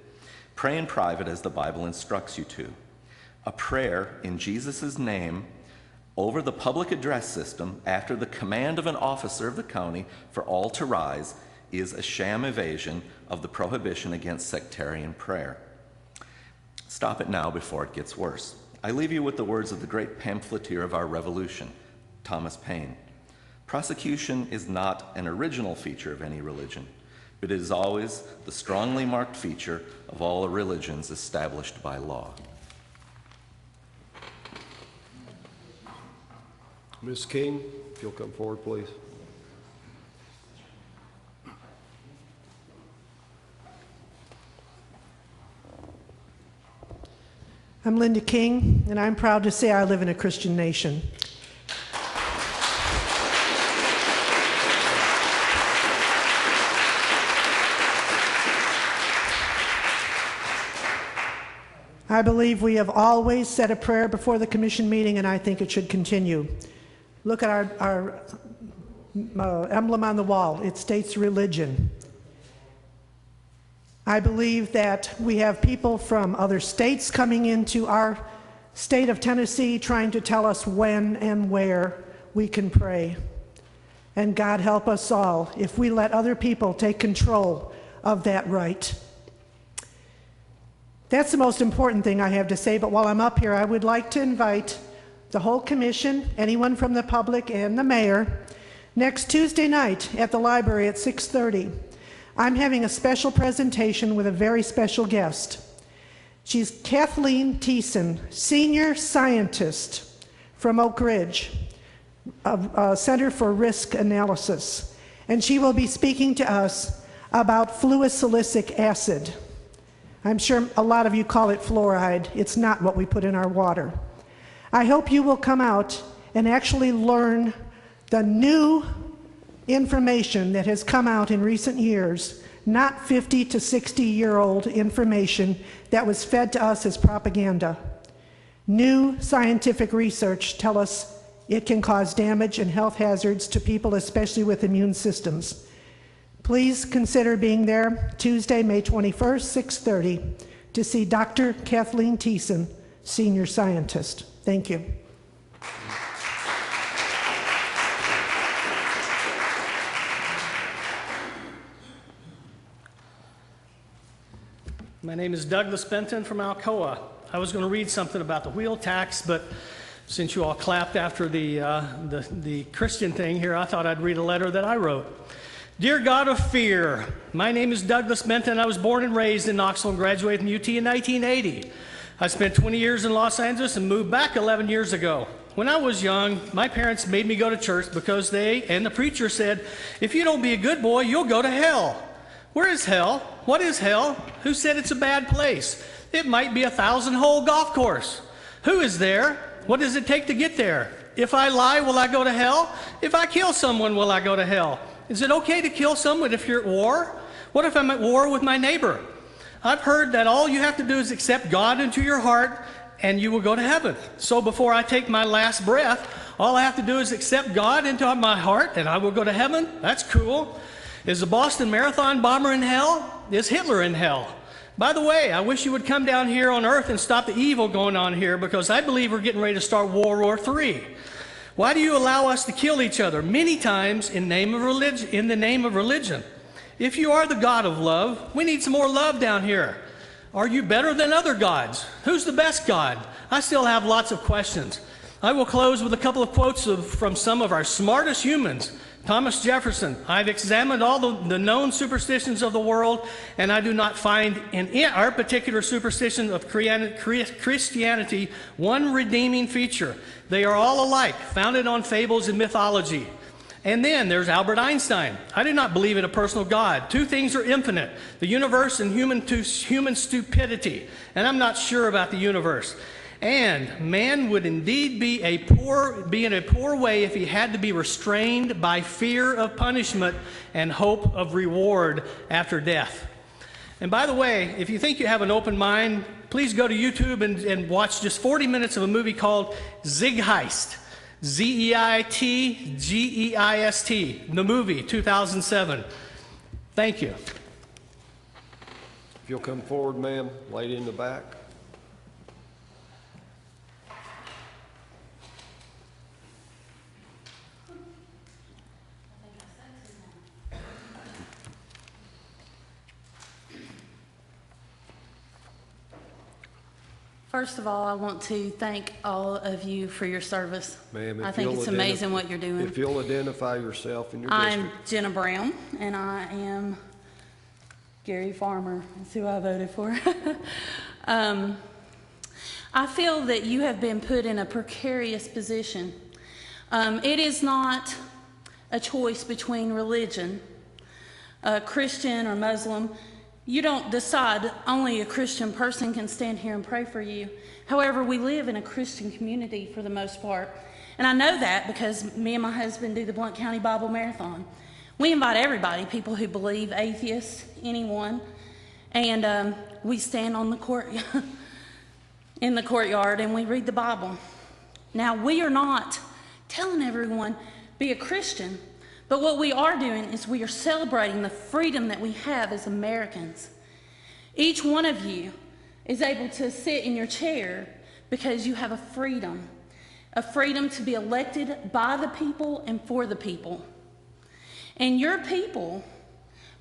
Pray in private as the Bible instructs you to. A prayer in Jesus' name over the public address system after the command of an officer of the county for all to rise is a sham evasion of the prohibition against sectarian prayer. Stop it now before it gets worse. I leave you with the words of the great pamphleteer of our revolution, Thomas Paine. Prosecution is not an original feature of any religion, but it is always the strongly marked feature of all the religions established by law. Ms. King, if you'll come forward, please. I'm Linda King, and I'm proud to say I live in a Christian nation. I believe we have always said a prayer before the commission meeting, and I think it should continue. Look at our emblem on the wall. It states religion. I believe that we have people from other states coming into our state of Tennessee trying to tell us when and where we can pray. And God help us all if we let other people take control of that right. That's the most important thing I have to say, but while I'm up here, I would like to invite the whole commission, anyone from the public, and the mayor, next Tuesday night at the library at 6:30. I'm having a special presentation with a very special guest. She's Kathleen Thiessen, senior scientist from Oak Ridge, Center for Risk Analysis, and she will be speaking to us about fluosilicic acid. I'm sure a lot of you call it fluoride. It's not what we put in our water. I hope you will come out and actually learn the new information that has come out in recent years, not 50 to 60-year-old information that was fed to us as propaganda. New scientific research tell us it can cause damage and health hazards to people, especially with immune systems. Please consider being there Tuesday, May 21st, 6:30, to see Dr. Kathleen Thiessen, senior scientist. Thank you. My name is Douglas Benton from Alcoa. I was going to read something about the wheel tax, but Since you all clapped after the Christian thing here, I thought I'd read a letter that I wrote. Dear God of Fear, my name is Douglas Benton. I was born and raised in Knoxville and graduated from UT in 1980. I spent 20 years in Los Angeles and moved back 11 years ago. When I was young, my parents made me go to church because they and the preacher said, if you don't be a good boy, you'll go to hell. Where is hell? What is hell? Who said it's a bad place? It might be a 1,000-hole golf course. Who is there? What does it take to get there? If I lie, will I go to hell? If I kill someone, will I go to hell? Is it okay to kill someone if you're at war? What if I'm at war with my neighbor? I've heard that all you have to do is accept God into your heart and you will go to heaven. So before I take my last breath, all I have to do is accept God into my heart and I will go to heaven. That's cool. Is the Boston Marathon bomber in hell? Is Hitler in hell? By the way, I wish you would come down here on earth and stop the evil going on here, because I believe we're getting ready to start World War III. Why do you allow us to kill each other many times in the name of religion? If you are the God of love, we need some more love down here. Are you better than other gods? Who's the best God? I still have lots of questions. I will close with a couple of quotes from some of our smartest humans. Thomas Jefferson, I've examined all the known superstitions of the world, and I do not find in our particular superstition of Christianity one redeeming feature. They are all alike, founded on fables and mythology. And then there's Albert Einstein. I do not believe in a personal God. Two things are infinite, the universe and human stupidity. And I'm not sure about the universe. And man would indeed be in a poor way if he had to be restrained by fear of punishment and hope of reward after death. And by the way, if you think you have an open mind, please go to YouTube and watch just 40 minutes of a movie called Zeitgeist. Zeitgeist, the movie, 2007. Thank you. If you'll come forward, ma'am, lady in the back. First of all, I want to thank all of you for your service. Ma'am, I think it's amazing what you're doing. If you'll identify yourself and your district. I'm Jenna Brown, and I am Gary Farmer. That's who I voted for. I feel that you have been put in a precarious position. It is not a choice between religion, Christian or Muslim. You don't decide only a Christian person can stand here and pray for you. However, we live in a Christian community for the most part. And I know that because me and my husband do the Blount County Bible Marathon. We invite everybody, people who believe, atheists, anyone, and we stand on the in the courtyard and we read the Bible. Now, we are not telling everyone, be a Christian. But what we are doing is we are celebrating the freedom that we have as Americans. Each one of you is able to sit in your chair because you have a freedom to be elected by the people and for the people. And your people,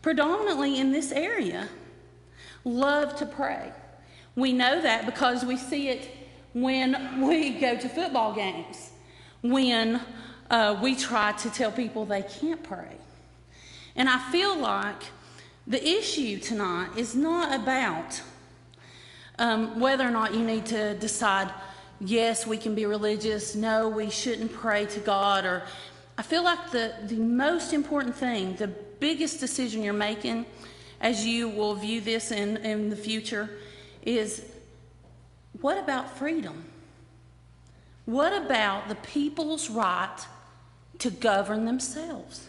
predominantly in this area, love to pray. We know that because we see it when we go to football games, when we try to tell people they can't pray. And I feel like the issue tonight is not about whether or not you need to decide, yes, we can be religious, no, we shouldn't pray to God. Or I feel like the most important thing, the biggest decision you're making as you will view this in the future is, what about freedom? What about the people's right to govern themselves?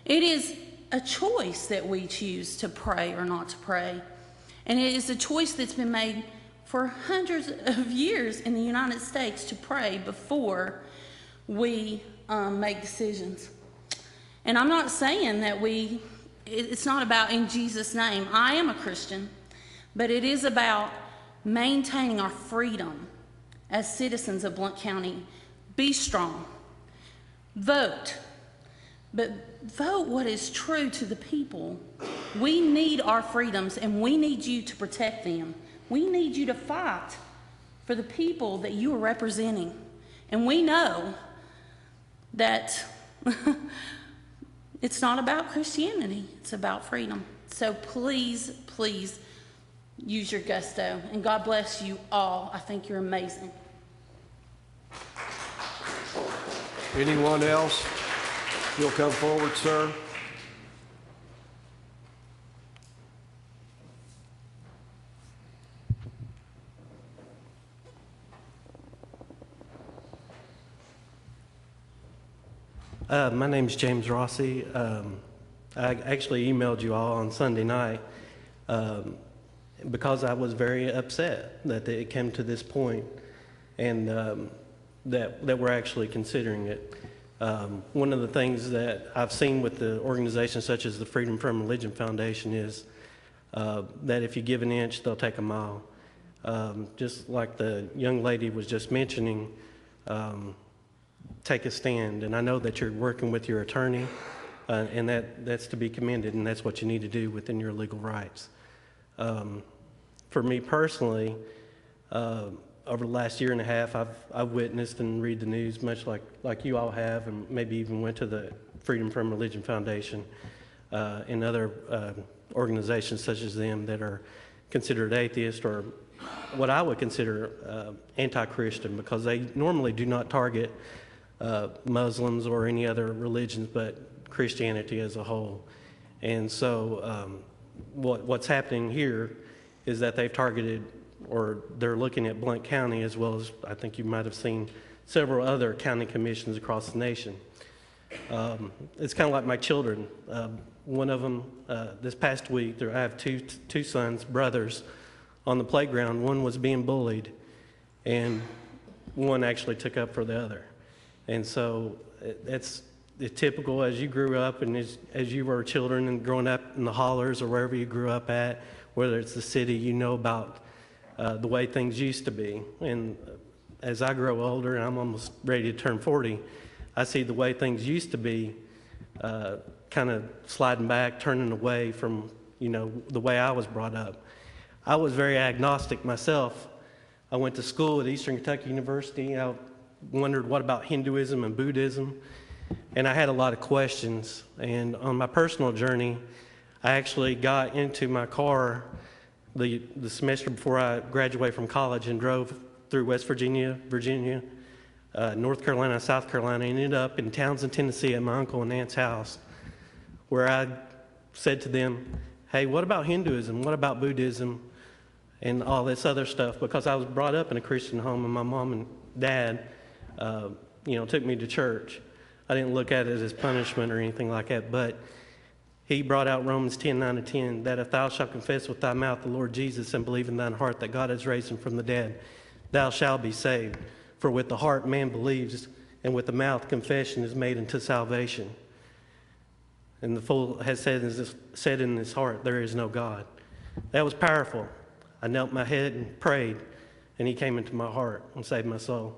It is a choice that we choose to pray or not to pray. And it is a choice that's been made for hundreds of years in the United States to pray before we make decisions. And I'm not saying that it's not about in Jesus' name. I am a Christian, but it is about maintaining our freedom as citizens of Blount County. Be strong. Vote. But vote what is true to the people. We need our freedoms, and we need you to protect them. We need you to fight for the people that you are representing. And we know that it's not about Christianity, it's about freedom. So please, please use your gusto. And God bless you all. I think you're amazing. Anyone else? You'll come forward, sir. My name is James Rossi. I actually emailed you all on Sunday night because I was very upset that it came to this point and that we're actually considering it. One of the things that I've seen with the organizations such as the Freedom from Religion Foundation is that if you give an inch, they'll take a mile. Just like the young lady was just mentioning, take a stand. And I know that you're working with your attorney, and that's to be commended, and that's what you need to do within your legal rights. For me personally, over the last year and a half, I've witnessed and read the news much like you all have, and maybe even went to the Freedom from Religion Foundation and other organizations such as them that are considered atheist or what I would consider anti-Christian, because they normally do not target Muslims or any other religions, but Christianity as a whole. And so what's happening here is that they've targeted, or they're looking at Blount County, as well as I think you might have seen several other county commissions across the nation. It's kind of like my children. One of them, this past week, I have two sons, brothers, on the playground. One was being bullied, and one actually took up for the other. And so it's typical as you grew up and as you were children and growing up in the hollers or wherever you grew up at, whether it's the city, you know about the way things used to be. And as I grow older, and I'm almost ready to turn 40, I see the way things used to be kind of sliding back, turning away from, the way I was brought up. I was very agnostic myself. I went to school at Eastern Kentucky University. I wondered, what about Hinduism and Buddhism? And I had a lot of questions. And on my personal journey, I actually got into my car the semester before I graduated from college and drove through West Virginia, North Carolina, South Carolina, and ended up in Townsend, Tennessee at my uncle and aunt's house, where I said to them, hey, what about Hinduism? What about Buddhism? And all this other stuff, because I was brought up in a Christian home, and my mom and dad, took me to church. I didn't look at it as punishment or anything like that, but he brought out Romans 10:9-10, that if thou shalt confess with thy mouth the Lord Jesus and believe in thine heart that God has raised him from the dead, thou shalt be saved. For with the heart man believes, and with the mouth confession is made unto salvation. And the fool has said in his heart, there is no God. That was powerful. I knelt my head and prayed, and he came into my heart and saved my soul.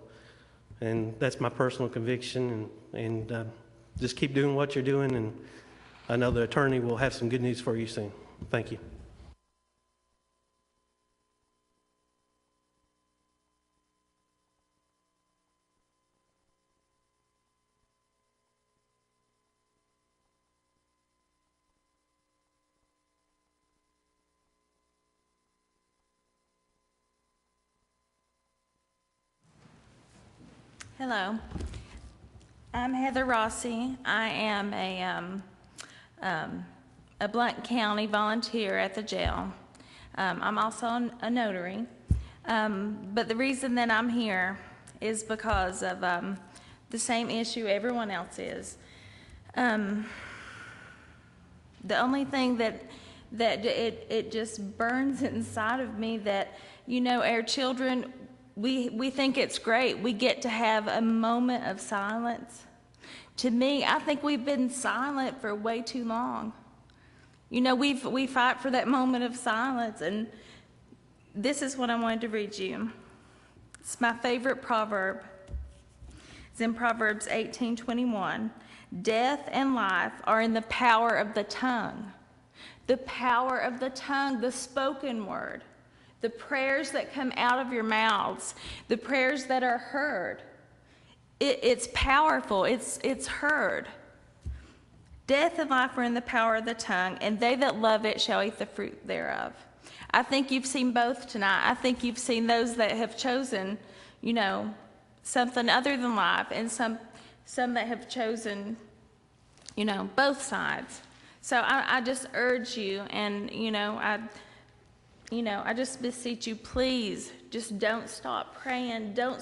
And that's my personal conviction, and just keep doing what you're doing, and I know the attorney will have some good news for you soon. Thank you. Hello, I'm Heather Rossi. I am a Blount County volunteer at the jail. I'm also a notary, but the reason that I'm here is because of the same issue everyone else is. The only thing that it just burns inside of me that, our children, we think it's great. We get to have a moment of silence. To me, I think we've been silent for way too long. We fight for that moment of silence, and this is what I wanted to read you. It's my favorite proverb. It's in Proverbs 18:21. Death and life are in the power of the tongue. The power of the tongue, the spoken word. The prayers that come out of your mouths, the prayers that are heard, it's powerful, it's heard. Death and life are in the power of the tongue, and they that love it shall eat the fruit thereof. I think you've seen both tonight. I think you've seen those that have chosen, you know, something other than life, and some that have chosen, you know, both sides. So I just urge you, and I just beseech you, please, just don't stop praying. Don't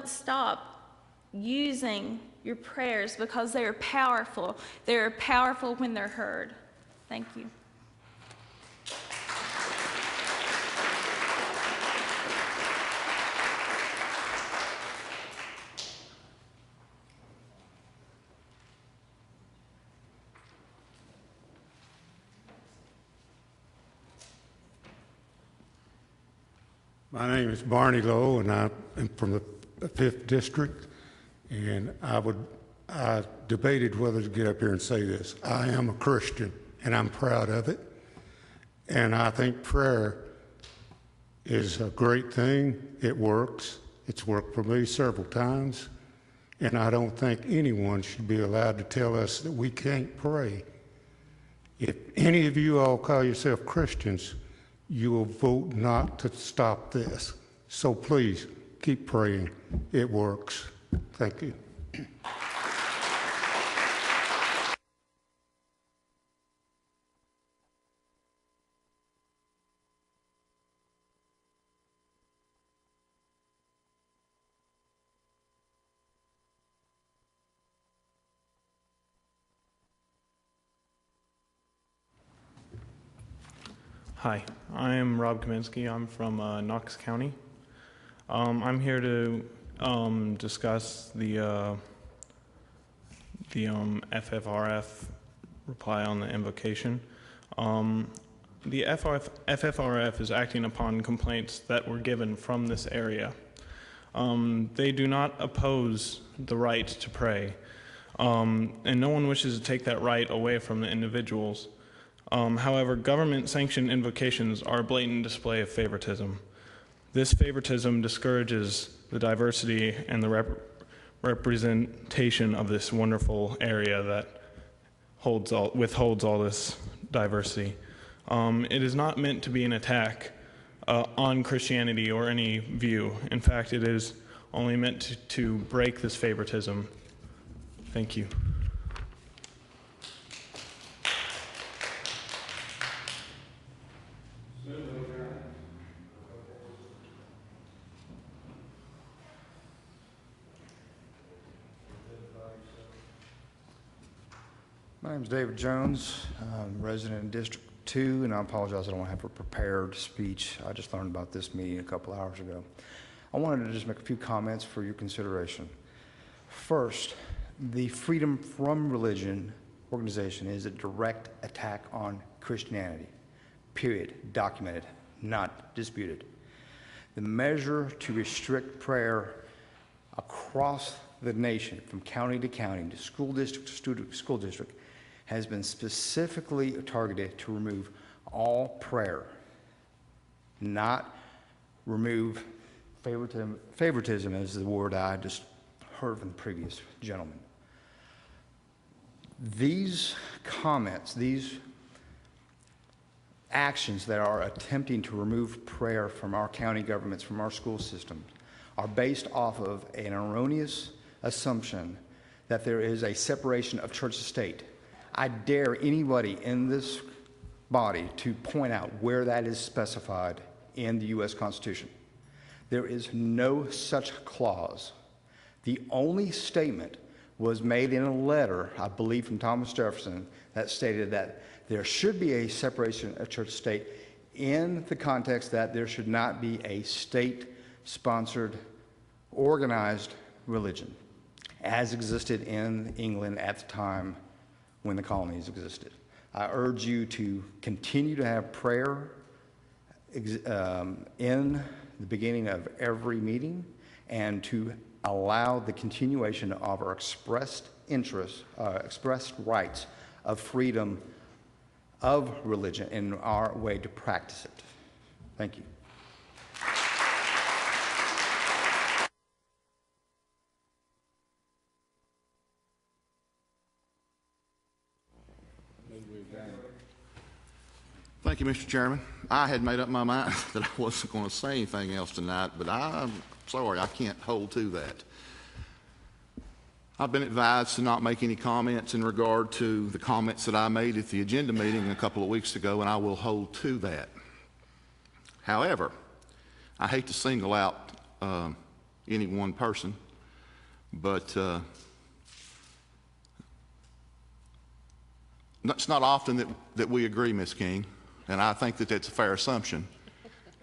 stop using your prayers, because they are powerful. They are powerful when they're heard. Thank you. My name is Barney Lowe, and I am from the 5th District, and I debated whether to get up here and say this. I am a Christian, and I'm proud of it, and I think prayer is a great thing. It works. It's worked for me several times, and I don't think anyone should be allowed to tell us that we can't pray. If any of you all call yourself Christians, you will vote not to stop this. So please, keep praying. It works. Thank you. Hi, I am Rob Kaminsky. I'm from Knox County. I'm here to discuss the FFRF reply on the invocation. The FFRF is acting upon complaints that were given from this area. They do not oppose the right to pray, and no one wishes to take that right away from the individuals. However, government-sanctioned invocations are a blatant display of favoritism. This favoritism discourages the diversity and the representation of this wonderful area that withholds all this diversity. It is not meant to be an attack on Christianity or any view. In fact, it is only meant to break this favoritism. Thank you. My name is David Jones. I'm resident in District 2, and I apologize I don't have a prepared speech. I just learned about this meeting a couple hours ago. I wanted to just make a few comments for your consideration. First, the Freedom from Religion organization is a direct attack on Christianity, period, documented, not disputed. The measure to restrict prayer across the nation, from county to county, to school district to school district, has been specifically targeted to remove all prayer, not remove favoritism is the word I just heard from the previous gentleman. These comments, these actions that are attempting to remove prayer from our county governments, from our school systems, are based off of an erroneous assumption that there is a separation of church and state. I dare anybody in this body to point out where that is specified in the U.S. Constitution. There is no such clause. The only statement was made in a letter, I believe from Thomas Jefferson, that stated that there should be a separation of church and state in the context that there should not be a state-sponsored, organized religion, as existed in England at the time when the colonies existed. I urge you to continue to have prayer in the beginning of every meeting, and to allow the continuation of our expressed interests, expressed rights of freedom of religion in our way to practice it. Thank you. Thank you, Mr. Chairman. I had made up my mind that I wasn't going to say anything else tonight, but I'm sorry, I can't hold to that. I've been advised to not make any comments in regard to the comments that I made at the agenda meeting a couple of weeks ago, and I will hold to that. However, I hate to single out any one person, but it's not often that we agree, Ms. King, and I think that that's a fair assumption.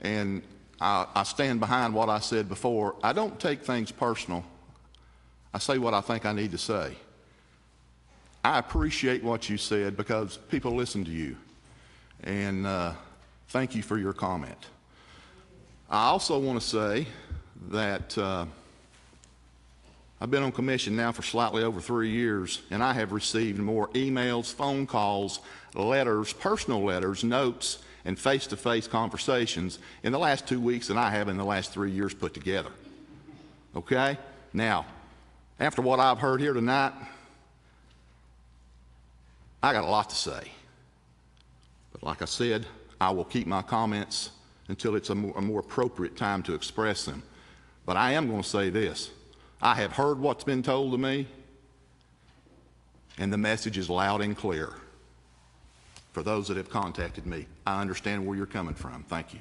And I stand behind what I said before. I don't take things personal. I say what I think I need to say. I appreciate what you said because people listen to you. And thank you for your comment. I also want to say that I've been on commission now for slightly over 3 years, and I have received more emails, phone calls, letters, personal letters, notes, and face-to-face conversations in the last 2 weeks than I have in the last 3 years put together. Okay? Now, after what I've heard here tonight, I got a lot to say. But like I said, I will keep my comments until it's a more appropriate time to express them. But I am going to say this. I have heard what's been told to me, and the message is loud and clear. For those that have contacted me, I understand where you're coming from. Thank you.